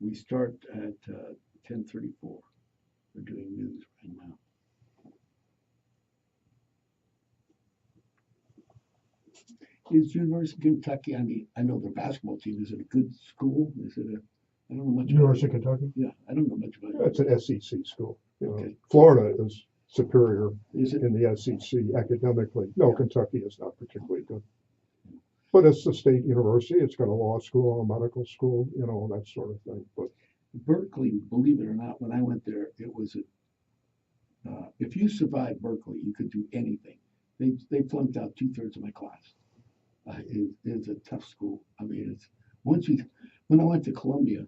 We start at 10:34. We're doing news right now. Is University of Kentucky? I mean, I know their basketball team. Is it a good school? Is it I don't know much. University of Kentucky. Yeah, I don't know much about it. It's an SEC school. Okay. Florida is superior in the SEC academically. No, Kentucky is not particularly good. But it's a state university. It's got a law school, a medical school, that sort of thing. But Berkeley, believe it or not, when I went there, it was if you survived Berkeley, you could do anything. They flunked out 2/3 of my class. It's a tough school. I mean, it's when I went to Columbia,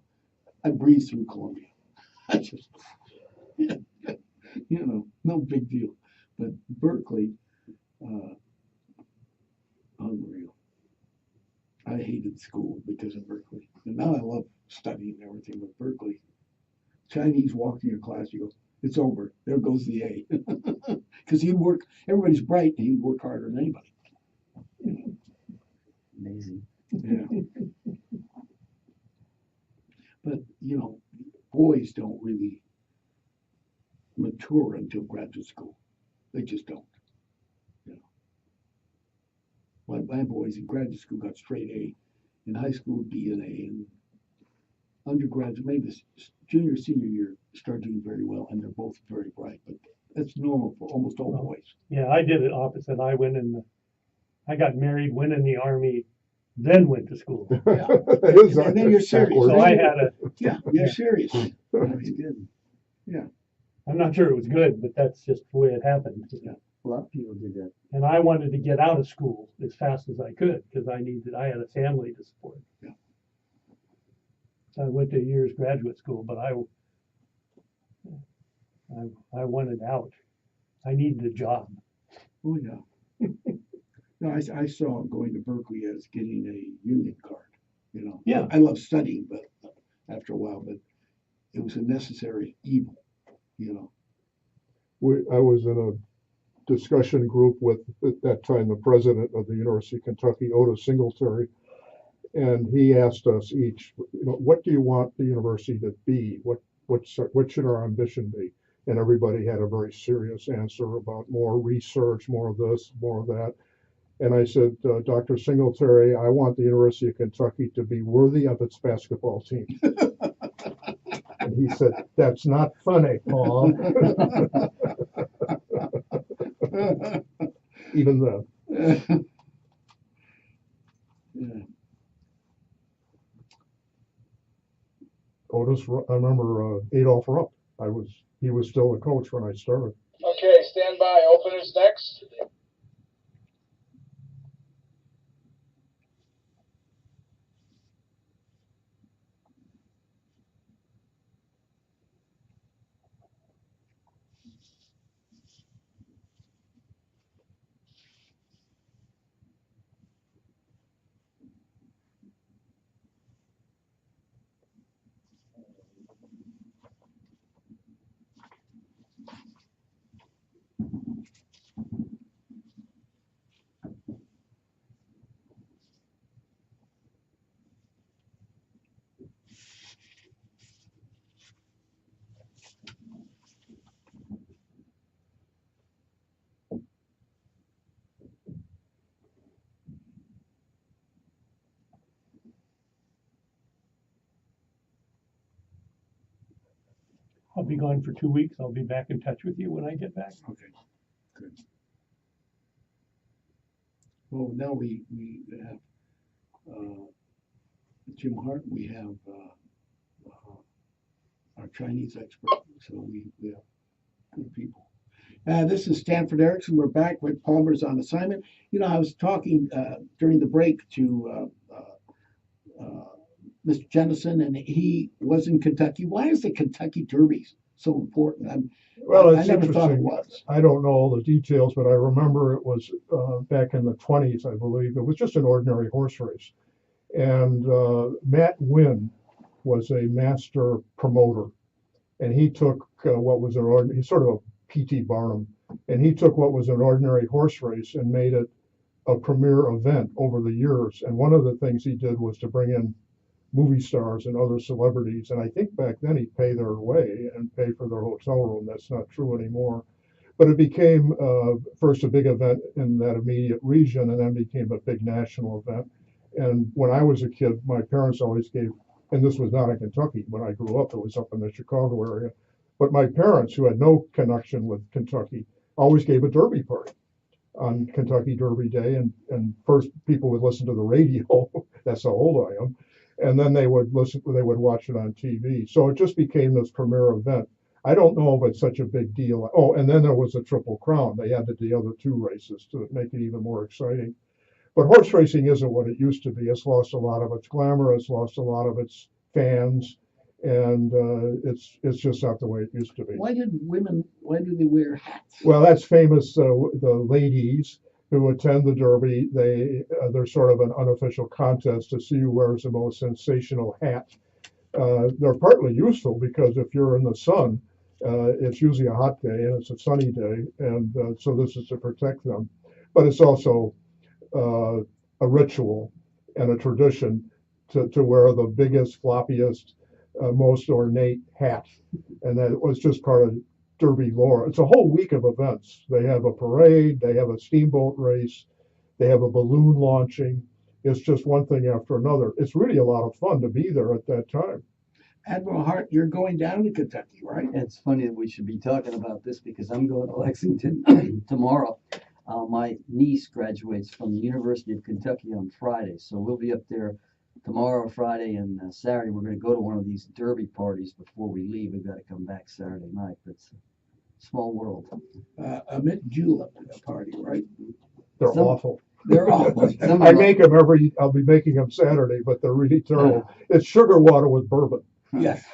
I breezed through Columbia. I just, no big deal. But Berkeley, unreal. I hated school because of Berkeley. And now I love studying and everything, but Berkeley, Chinese walk in your class, you go, it's over. There goes the A. Because everybody's bright and he'd work harder than anybody. Amazing. Yeah. But, boys don't really mature until graduate school. They just don't. My boys in graduate school got straight A, in high school B and A, and undergraduate, maybe junior, senior year, start doing very well, and they're both very bright. But that's normal for almost all boys. Yeah, I did it opposite. I got married, went in the Army, then went to school. Yeah. It is And then you're serious. So I had Yeah, you're serious. That's good. I'm not sure it was good, but that's just the way it happened. A lot of people did that. And I wanted to get out of school as fast as I could because I had a family to support. Yeah. So I went to a year's graduate school, but I wanted out. I needed a job. Oh, yeah. No, I saw going to Berkeley as getting a union card. Yeah. I love studying, but after a while, but it was a necessary evil. I was in a discussion group with, at that time, the president of the University of Kentucky, Otis Singletary, and he asked us each, what do you want the university to be? What should our ambition be? And everybody had a very serious answer about more research, more of this, more of that. And I said, Dr. Singletary, I want the University of Kentucky to be worthy of its basketball team. And he said, that's not funny, Paul. Even then. Yeah. Otis, I remember Adolph Rupp. He was still the coach when I started. Okay, stand by. Openers next. I'll be gone for 2 weeks. I'll be back in touch with you when I get back. Okay, good. Well, now we have Jim Hart. We have our Chinese expert. So we have good people. This is Stanford Erickson. We're back with Palmer's on assignment. I was talking during the break to Mr. Jennison, and he was in Kentucky. Why is the Kentucky Derby so important? Well, I it's never thought it interesting. was. I don't know all the details, but I remember it was back in the 20s, I believe. It was just an ordinary horse race. And Matt Wynn was a master promoter. And he took what was he's sort of a P.T. Barnum, and he took what was an ordinary horse race and made it a premier event over the years. And one of the things he did was to bring in movie stars and other celebrities. And I think back then he'd pay their way and pay for their hotel room. That's not true anymore. But it became first a big event in that immediate region, and then became a big national event. And when I was a kid, my parents always gave, and this was not in Kentucky. When I grew up, it was up in the Chicago area. But my parents, who had no connection with Kentucky, always gave a derby party. on Kentucky Derby Day, and first people would listen to the radio. That's how old I am, and then they would watch it on TV. So it just became this premier event. I don't know if it's such a big deal. Oh, and then there was a Triple Crown. They added the other two races to make it even more exciting. But horse racing isn't what it used to be. It's lost a lot of its glamour. It's lost a lot of its fans, and it's just not the way it used to be. Why do they wear hats? Well, that's famous. The ladies who attend the Derby, there's sort of an unofficial contest to see who wears the most sensational hat. They're partly useful because if you're in the sun, it's usually a hot day and it's a sunny day, and so this is to protect them. But it's also a ritual and a tradition to wear the biggest, floppiest, most ornate hat, and that was just part of Derby lore. It's a whole week of events. They have a parade, they have a steamboat race, they have a balloon launching. It's just one thing after another. It's really a lot of fun to be there at that time. Admiral Hart, you're going down to Kentucky, right? It's funny that we should be talking about this because I'm going to Lexington tomorrow. My niece graduates from the University of Kentucky on Friday, so we'll be up there tomorrow, Friday, and Saturday. We're going to go to one of these derby parties before we leave. We've got to come back Saturday night, but it's a small world. A mint julep party, right? They're awful. They're awful. I make them I'll be making them Saturday, but they're really terrible. It's sugar water with bourbon. Yes.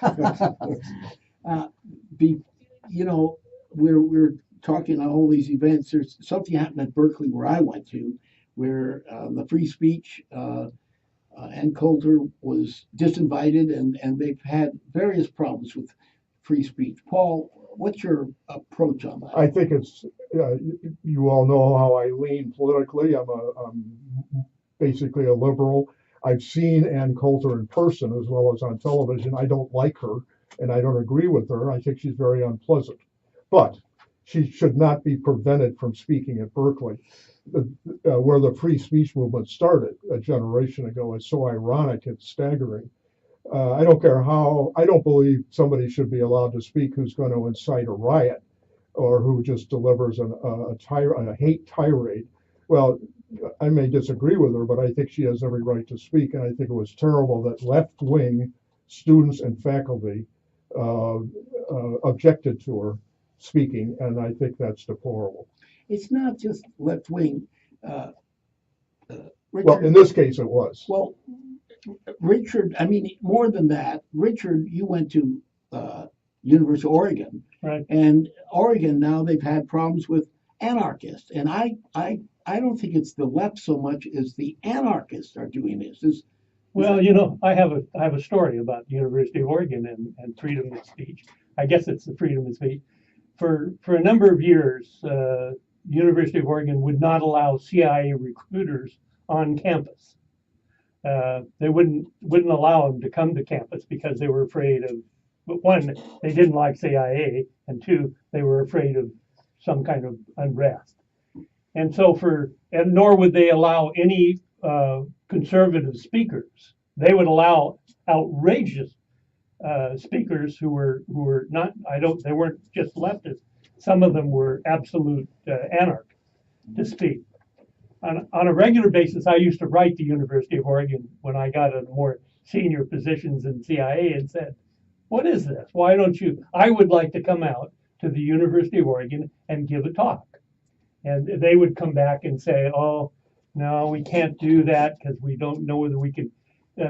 We're talking on all these events. There's something happened at Berkeley where I went to, where the free speech Ann Coulter was disinvited, and they've had various problems with free speech. Paul, what's your approach on that? I think it's you all know how I lean politically. I'm basically a liberal. I've seen Ann Coulter in person as well as on television. I don't like her, and I don't agree with her. I think she's very unpleasant, but she should not be prevented from speaking at Berkeley, where the free speech movement started a generation ago. It's so ironic, it's staggering. I don't care how, I don't believe somebody should be allowed to speak who's going to incite a riot or who just delivers a hate tirade. Well, I may disagree with her, but I think she has every right to speak. And I think it was terrible that left-wing students and faculty objected to her speaking, and I think that's deplorable. It's not just left wing. Well, in this case, it was. Well, Richard, I mean, more than that, Richard, you went to University of Oregon, Right. And Oregon now they've had problems with anarchists, and I don't think it's the left so much as the anarchists are doing this. Well, I have a story about the University of Oregon and freedom of speech. I guess it's the freedom of speech. For a number of years, the University of Oregon would not allow CIA recruiters on campus. They wouldn't allow them to come to campus because they were afraid of, one, they didn't like CIA, and two, they were afraid of some kind of unrest. And so nor would they allow any conservative speakers. They would allow outrageous speakers who were not, they weren't just leftists. Some of them were absolute anarchists to speak. On a regular basis, I used to write the University of Oregon when I got into more senior positions in CIA and said, what is this? Why don't you? I would like to come out to the University of Oregon and give a talk. And they would come back and say, oh, no, we can't do that because we don't know whether we can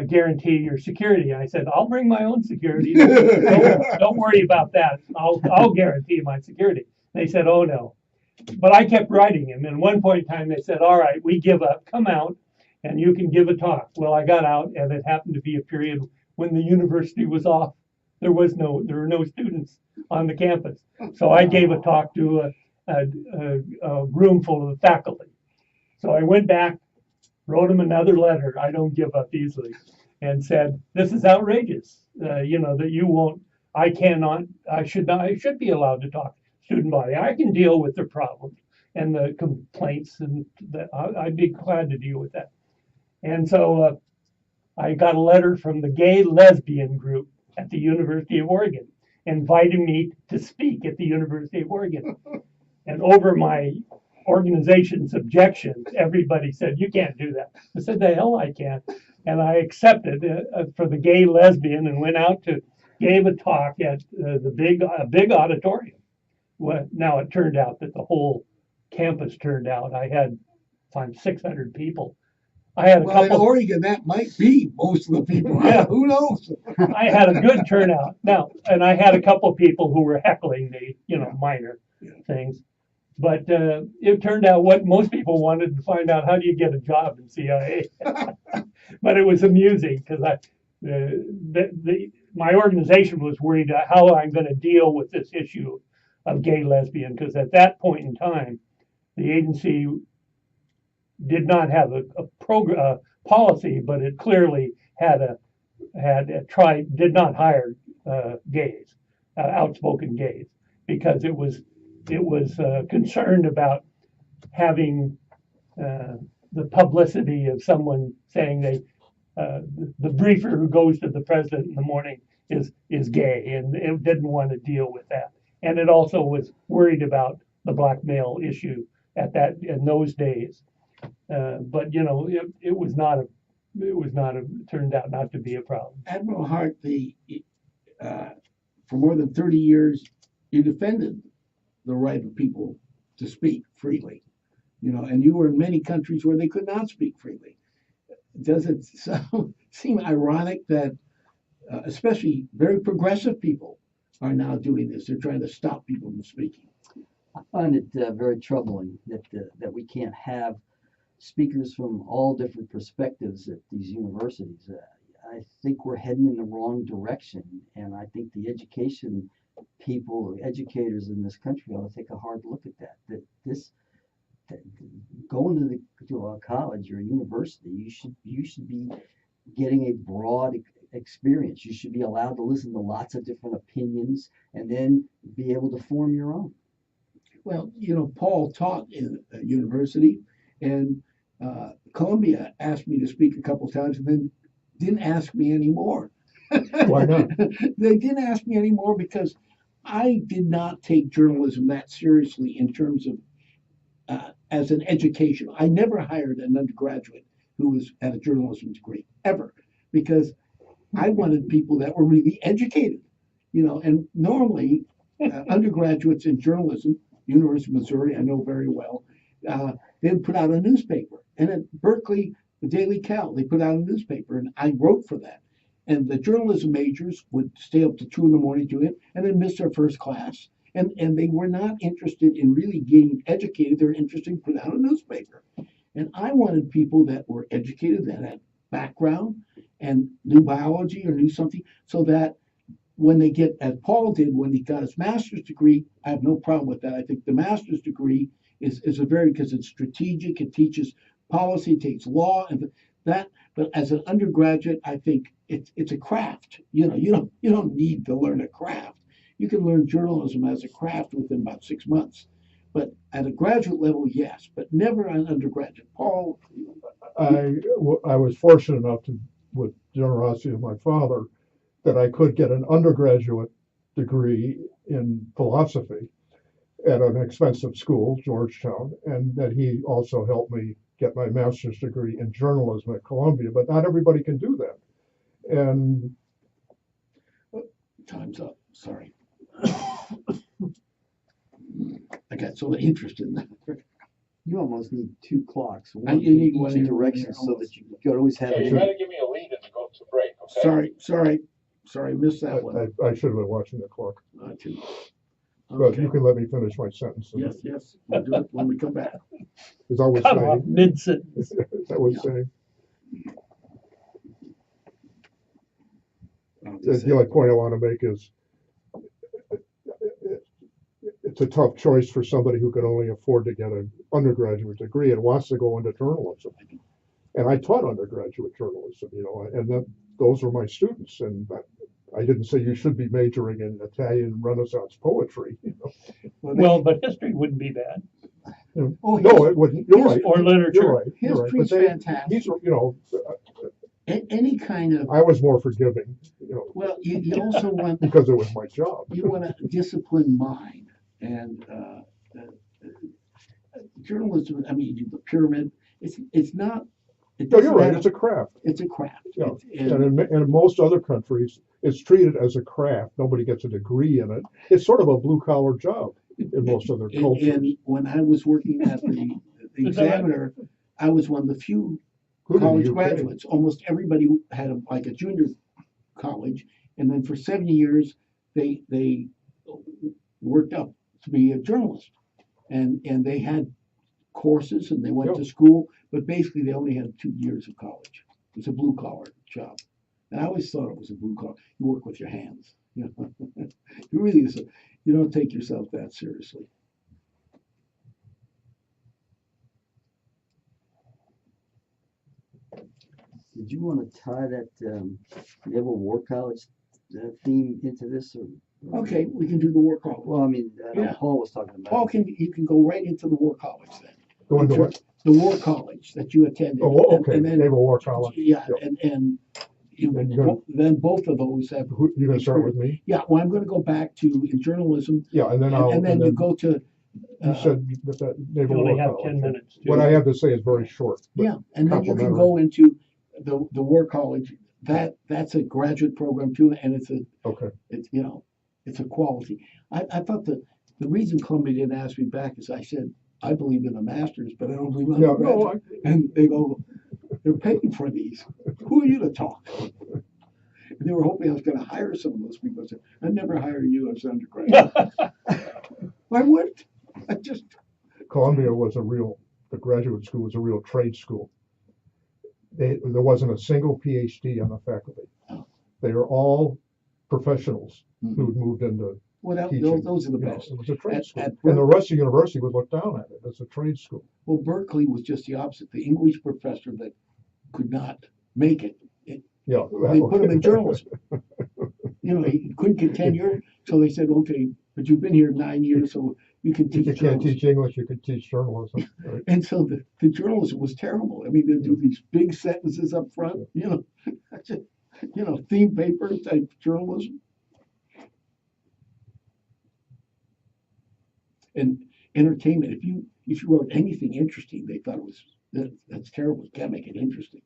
guarantee your security. And I said, I'll bring my own security. Don't worry about that. I'll guarantee my security. They said, oh, no. But I kept writing him. And at one point in time, they said, all right, we give up. Come out and you can give a talk. Well, I got out, and it happened to be a period when the university was off. There were no students on the campus. So I gave a talk to a room full of faculty. So I went back, wrote him another letter. I don't give up easily, and said, this is outrageous. That you won't, I should be allowed to talk student body. I can deal with the problems and the complaints, and I'd be glad to deal with that. And so I got a letter from the gay lesbian group at the University of Oregon, inviting me to speak at the University of Oregon. And over my organization's objections, everybody said, you can't do that. I said, the hell I can. And I accepted for the gay lesbian and went out gave a talk at the big auditorium. Well, now it turned out that the whole campus turned out. I had 600 people. I had a Well, in couple. Oregon, that might be most of the people. Yeah. Who knows? I had a good turnout. Now, and I had a couple people who were heckling me, minor things. But it turned out what most people wanted to find out: how do you get a job in CIA? But it was amusing because my organization was worried how I'm going to deal with this issue of gay lesbian, because at that point in time, the agency did not have a policy, but it clearly did not hire gays, outspoken gays, because it was concerned about having the publicity of someone saying the briefer who goes to the president in the morning is gay, and it didn't want to deal with that. And it also was worried about the black male issue in those days. But it was not turned out not to be a problem. Admiral Hart, for more than 30 years, you defended the right of people to speak freely, and you were in many countries where they could not speak freely. Does it seem ironic that especially very progressive people are now doing this? They're trying to stop people from speaking. I find it very troubling that we can't have speakers from all different perspectives at these universities. I think we're heading in the wrong direction, and I think the educators in this country ought to take a hard look at that. Going to a college or a university, you should be getting a broad experience. You should be allowed to listen to lots of different opinions and then be able to form your own. Well, Paul taught in a university, and Columbia asked me to speak a couple of times and then didn't ask me anymore. Why not? They didn't ask me anymore because I did not take journalism that seriously in terms of as an education. I never hired an undergraduate who had a journalism degree, ever, because I wanted people that were really educated, and normally undergraduates in journalism, University of Missouri, I know very well, they'd put out a newspaper. And at Berkeley, the Daily Cal, they put out a newspaper, and I wrote for that. And the journalism majors would stay up to 2 a.m. doing it, and then miss their first class. And they were not interested in really getting educated. They were interested in putting out a newspaper. And I wanted people that were educated, that had background and knew biology or knew something, so that when they get, as Paul did when he got his master's degree, I have no problem with that. I think the master's degree is because it's strategic, it teaches policy, it takes law, and that. But as an undergraduate, I think it's a craft. You don't need to learn a craft. You can learn journalism as a craft within about 6 months. But at a graduate level, yes, but never an undergraduate. Paul? I was fortunate enough with generosity of my father, that I could get an undergraduate degree in philosophy at an expensive school, Georgetown, and that he also helped me get my master's degree in journalism at Columbia. But not everybody can do that. And time's up. Sorry. I got so interested in that. You almost need 2 clocks, one You in need one each in direction, there, so that you could always have Okay, it. you gotta give me a lead and to go to break, okay? Sorry, missed that one. I should have been watching the clock. Too. But Okay. you can let me finish my sentence. Yes, we'll do it when we come back. As I was Cut off saying, mid-sentence. as I was saying, the only point I want to make is it's a tough choice for somebody who can only afford to get an undergraduate degree and wants to go into journalism. And I taught undergraduate journalism, and those were my students. And I didn't say you should be majoring in Italian Renaissance poetry. Well, but history wouldn't be bad. No, it wouldn't. You're right. Or literature. You're right. History's fantastic. Any kind of. I was more forgiving, Well, you also want because it was my job. you want a disciplined mind, and journalism, I mean, the pyramid, it's not, it No, you're doesn't right, have, it's a craft. it's a craft. Yeah. It's- And in most other countries, it's treated as a craft. Nobody gets a degree in it. It's sort of a blue collar job in most other cultures. And when I was working at the Is that right? Examiner, I was one of the few Including college the UK. graduates. Almost everybody had like a junior college, and then for 7 years they worked up to be a journalist, and they had courses and they went Yeah. to school, but basically they only had 2 years of college. It's a blue collar job, and I always thought it was a blue collar. You work with your hands, you know. You really is. You don't take yourself that seriously. Did you want to tie that Naval War College theme into this? Okay, we can do the war college. Well, I mean, I know Yeah. Paul was talking about. Paul, you can go right into the war college then. Go into what? The war college that you attended. Oh, And- okay, and then- Naval War College. Yeah, Yep. and And you're gonna- then both of those have. You're gonna start with me? Yeah, well, I'm going to go back to in journalism, Yeah, and then I'll, and then you go to. you said that You Naval only War have College. 10 minutes. What I have to say is very short. but Yeah, and then you can complementary. go into the war college. That's a graduate program too, and it's Okay, it's a quality. I thought the reason Columbia didn't ask me back is I said I believe in a master's, but I don't believe in no, undergraduate. And they go, they're paying for these. Who are you to talk? And they were hoping I was going to hire some of those people. I said, I'd never hire you as an undergraduate. Why wouldn't? I just, Columbia the graduate school was a real trade school. There wasn't a single PhD on the faculty. Oh. They are all professionals who moved into well, teaching. those are the You know, best. it was a trade At- school. at And the rest of the university would look down at it as a trade school. Well, Berkeley was just the opposite. The English professor that could not make it, Yeah. they put him in journalism. He couldn't get tenure, so they said, okay, but you've been here 9 years, so you can If teach you can't journalism. teach English, you could teach journalism. Right? And so the journalism was terrible. I mean, they do these big sentences up front, that's it, theme paper type journalism. And entertainment, if you wrote anything interesting, they thought it was that's terrible. You can't make it interesting,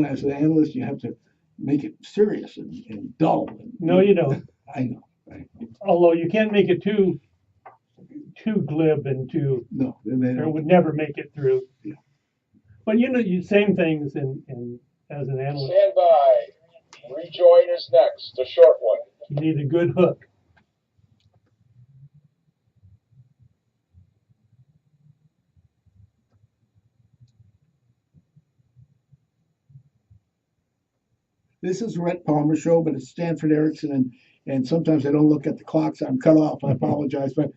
as an analyst, you have to make it serious and dull. No, you don't. I know. Right? Although you can't make it too glib and too, No, then they or don't. would never make it through. Yeah. But same things in as an analyst. Stand by. Rejoin is next, the short one. You need a good hook. This is Rhett Palmer show, but it's Stanford Erickson, and sometimes I don't look at the clocks. I'm cut off. I apologize, but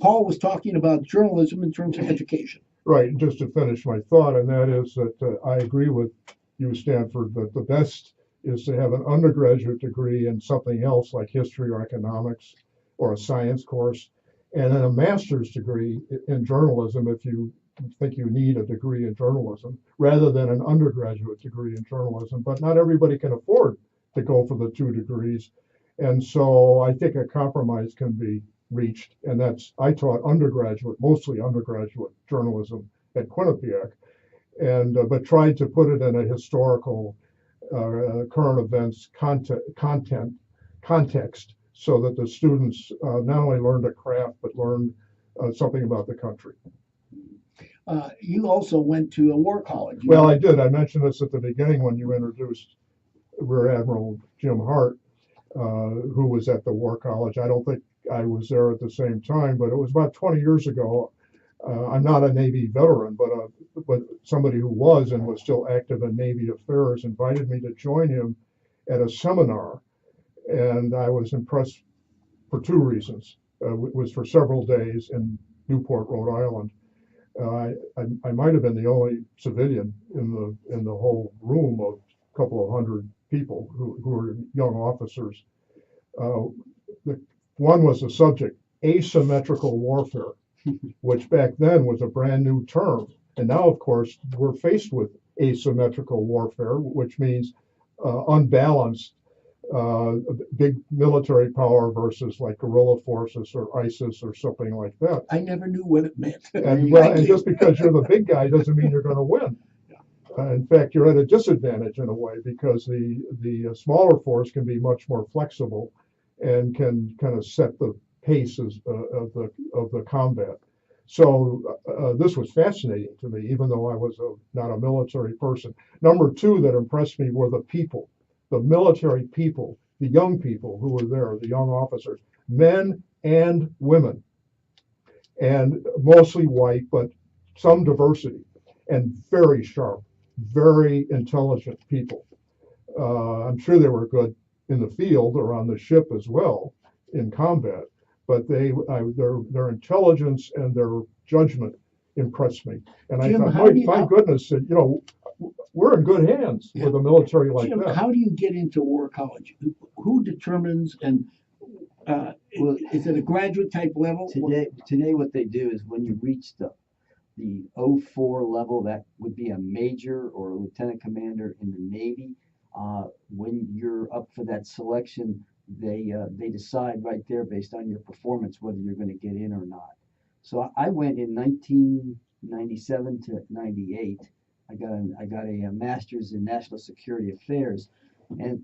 Paul was talking about journalism in terms of education. Right. Just to finish my thought, and that is that I agree with you, Stanford, that the best is to have an undergraduate degree in something else like history or economics or a science course, and then a master's degree in journalism if you think you need a degree in journalism, rather than an undergraduate degree in journalism. But not everybody can afford to go for the 2 degrees. And so I think a compromise can be reached. And I taught mostly undergraduate journalism at Quinnipiac, but tried to put it in a historical current events context so that the students not only learned a craft, but learned something about the country. You also went to a war college. Well, I did. I mentioned this at the beginning when you introduced Rear Admiral Jim Hart, who was at the War College. I don't think I was there at the same time, but it was about 20 years ago. I'm not a Navy veteran, but somebody who was and was still active in Navy affairs invited me to join him at a seminar, and I was impressed for 2 reasons. It was for several days in Newport, Rhode Island. I might have been the only civilian in the whole room of a couple of hundred people who were young officers. One was the subject, asymmetrical warfare, which back then was a brand new term. And now, of course, we're faced with asymmetrical warfare, which means unbalanced big military power versus like guerrilla forces or ISIS or something like that. I never knew what it meant. And well, and just because you're the big guy doesn't mean you're going to win. In fact, you're at a disadvantage in a way because the smaller force can be much more flexible and can kind of set the pace of the combat. So this was fascinating to me, even though I was not a military person. Number two that impressed me were the people, the military people, the young people who were there, the young officers, men and women, and mostly white, but some diversity, and very sharp, very intelligent people. I'm sure they were good in the field or on the ship as well in combat, but their intelligence and their judgment impressed me. And Jim, I thought, my goodness, we're in good hands with a military like Jim, that. how do you get into war college? Who determines and Well, is it a graduate type level? Today, what they do is when you reach the 04 level, that would be a major or a lieutenant commander in the Navy. When you're up for that selection, they decide right there based on your performance whether you're going to get in or not. So I went in 1997 to 98. I got a master's in national security affairs, and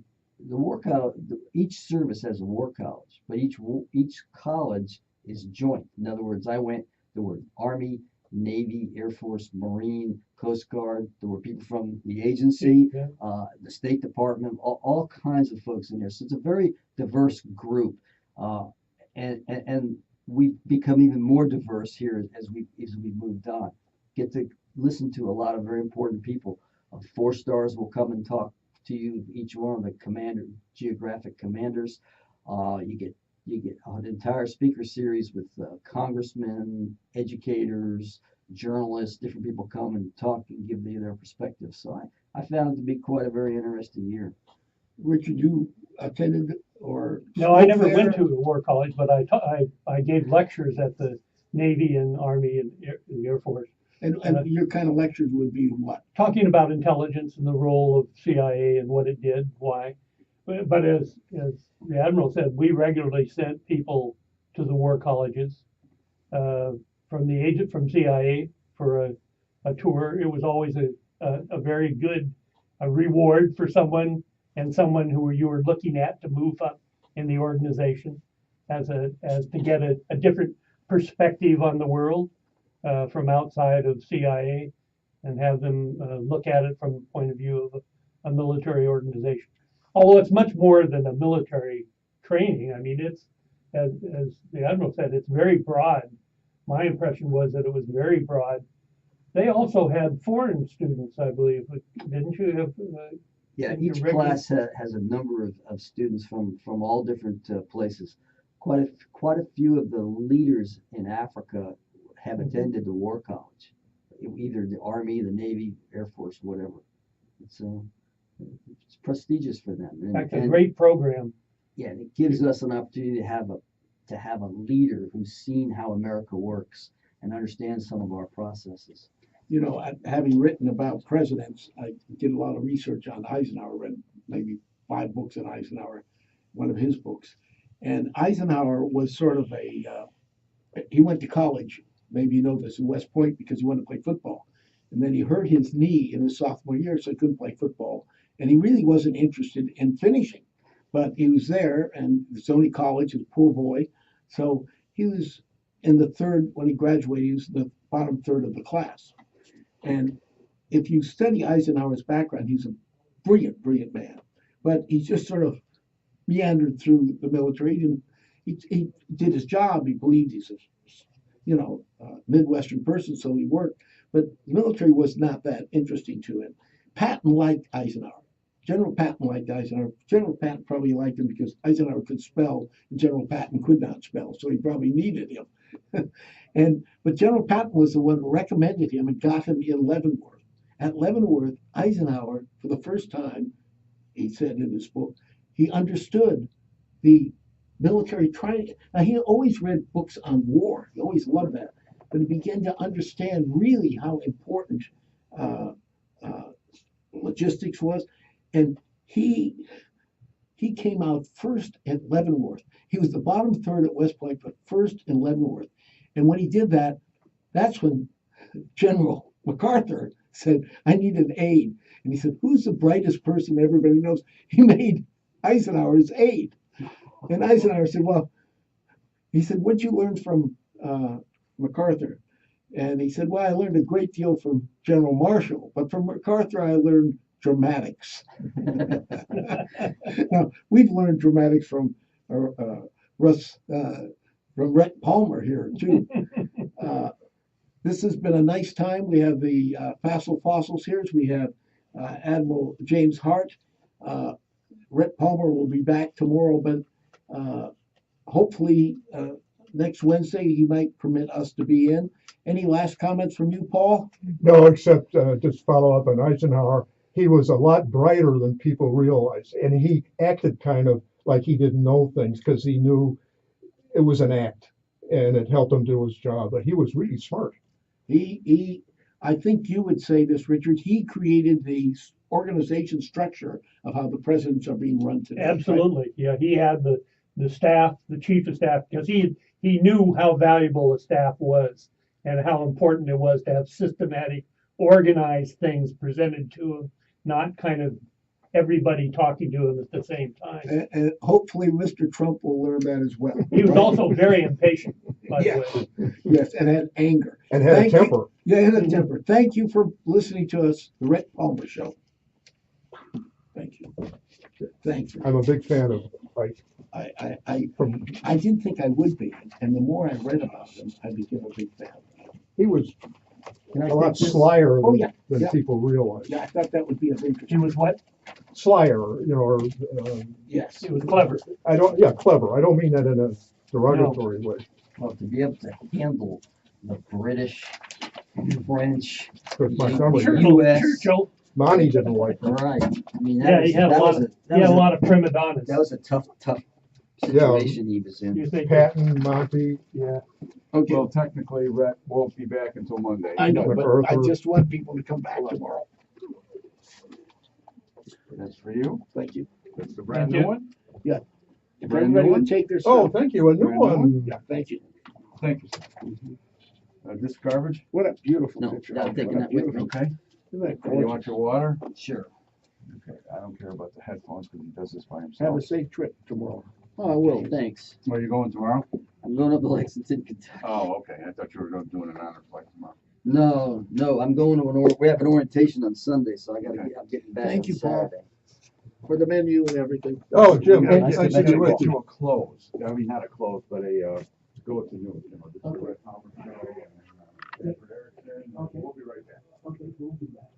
the war college. Each service has a war college, but each college is joint. In other words, there were Army, Navy, Air Force, Marine, Coast Guard. There were people from the agency, the State Department, all kinds of folks in there. So it's a very diverse group, and we've become even more diverse here as we moved on. Get to listen to a lot of very important people. 4 stars will come and talk to you, each one of the geographic commanders. You get an entire speaker series with congressmen, educators, journalists, different people come and talk and give their perspective. So I found it to be quite a very interesting year. Richard, you attended or No, I never there? went to a war college, but I gave lectures at the Navy and Army and the Air Force. And your kind of lectures would be what? Talking about intelligence and the role of CIA and what it did, why. But as the Admiral said, we regularly sent people to the war colleges from CIA for a tour. It was always a very good reward for someone who you were looking at to move up in the organization as to get a different perspective on the world from outside of CIA and have them look at it from the point of view of a military organization. Although it's much more than a military training. I mean, it's, as the Admiral said, it's very broad. My impression was that it was very broad. They also had foreign students, I believe, didn't you have? Yeah, each class has a number of students from all different places. Quite a few of the leaders in Africa have attended the war college, either the Army, the Navy, Air Force, whatever. It's prestigious for them. In fact, a great program. Yeah, and it gives us an opportunity to have a leader who's seen how America works and understands some of our processes. You know, having written about presidents, I did a lot of research on Eisenhower, read maybe 5 books on Eisenhower, one of his books. And Eisenhower was sort of he went to college, maybe you know this, in West Point because he wanted to play football. And then he hurt his knee in his sophomore year, so he couldn't play football. And he really wasn't interested in finishing. But he was there, and it's only college, he's a poor boy. So he was in the third, when he graduated, he was the bottom third of the class. And if you study Eisenhower's background, he's a brilliant, brilliant man. But he just sort of meandered through the military. And he did his job. He believed he's a Midwestern person, so he worked. But the military was not that interesting to him. Patton liked Eisenhower. General Patton liked Eisenhower. General Patton probably liked him because Eisenhower could spell and General Patton could not spell, so he probably needed him. But General Patton was the one who recommended him and got him in Leavenworth. At Leavenworth, Eisenhower, for the first time, he said in his book, he understood the military training. Now, he always read books on war. He always loved that. But he began to understand really how important logistics was. And he he came out first at Leavenworth. He was the bottom third at West Point, but first in Leavenworth. And when he did that, that's when General MacArthur said, I need an aide. And he said, who's the brightest person everybody knows? He made Eisenhower his aide. And Eisenhower said, well, he said, what'd you learn from MacArthur? And he said, well, I learned a great deal from General Marshall, but from MacArthur, I learned dramatics. Now, we've learned dramatics from Rhett Palmer here, too. This has been a nice time. We have the Facile Fossils here. We have Admiral James Hart. Rhett Palmer will be back tomorrow, but hopefully next Wednesday he might permit us to be in. Any last comments from you, Paul? No, except just follow up on Eisenhower. He was a lot brighter than people realized, and he acted kind of like he didn't know things because he knew it was an act, and it helped him do his job. But he was really smart. I think you would say this, Richard. He created the organization structure of how the presidents are being run today. Absolutely. Yeah, he had the staff, the chief of staff, because he knew how valuable a staff was and how important it was to have systematic, organized things presented to him, not kind of everybody talking to him at the same time. And hopefully Mr. Trump will learn that as well. He was also very impatient, by the way. Yes, and had anger. And had Thank a you. temper. Yeah, and a temper. Thank you for listening to us, the Rhett Palmer Show. Thank you. Thank you. I'm a big fan of Ike. I didn't think I would be, and the more I read about him, I became a big fan. He was Can I a lot take this? slyer Oh, than, yeah, than yeah. people realize. Yeah, I thought that would be of interest. He was what? Slyer, or Yes. He was clever. clever. I don't mean that in a derogatory way. Well, to be able to handle the British, French, Because Montgomery, Sure. US. Churchill. Monty didn't like him. right? I mean, Yeah, he had a lot of prima donnas. that was a tough Yeah. situation he was in. You think? Patton, Monty, Yeah. Okay, Well, technically, Rhett won't be back until Monday. I know, but I MacArthur. just want people to come back tomorrow. That's for you. Thank you. That's the brand Thank new you. one. If Brand everybody new would one? take their Oh, stuff. thank you, a new Brand new one. Yeah, thank you. Thank you, sir. This garbage, What a beautiful No, picture. I'm taking What a that with me. beautiful- okay? Isn't that You gorgeous? want your water? Sure. Okay, I don't care about the headphones because he does this by Have himself. a safe trip tomorrow. Oh, I will. Thanks. Are you going tomorrow? I'm going up to Lexington, Kentucky. Oh, okay. I thought you were doing an honor flight tomorrow. No, I'm going to we have an orientation on Sunday, so I'm getting back Thank on you, Paul. Saturday. For the menu and everything. Oh, Jim, We gotta nice to get meet you. get you a close. I mean, not a close, but a, go with the news. You know, this is the Rhett Palmer Show and, Stanford Erickson. We'll be right back. Okay, we'll do that.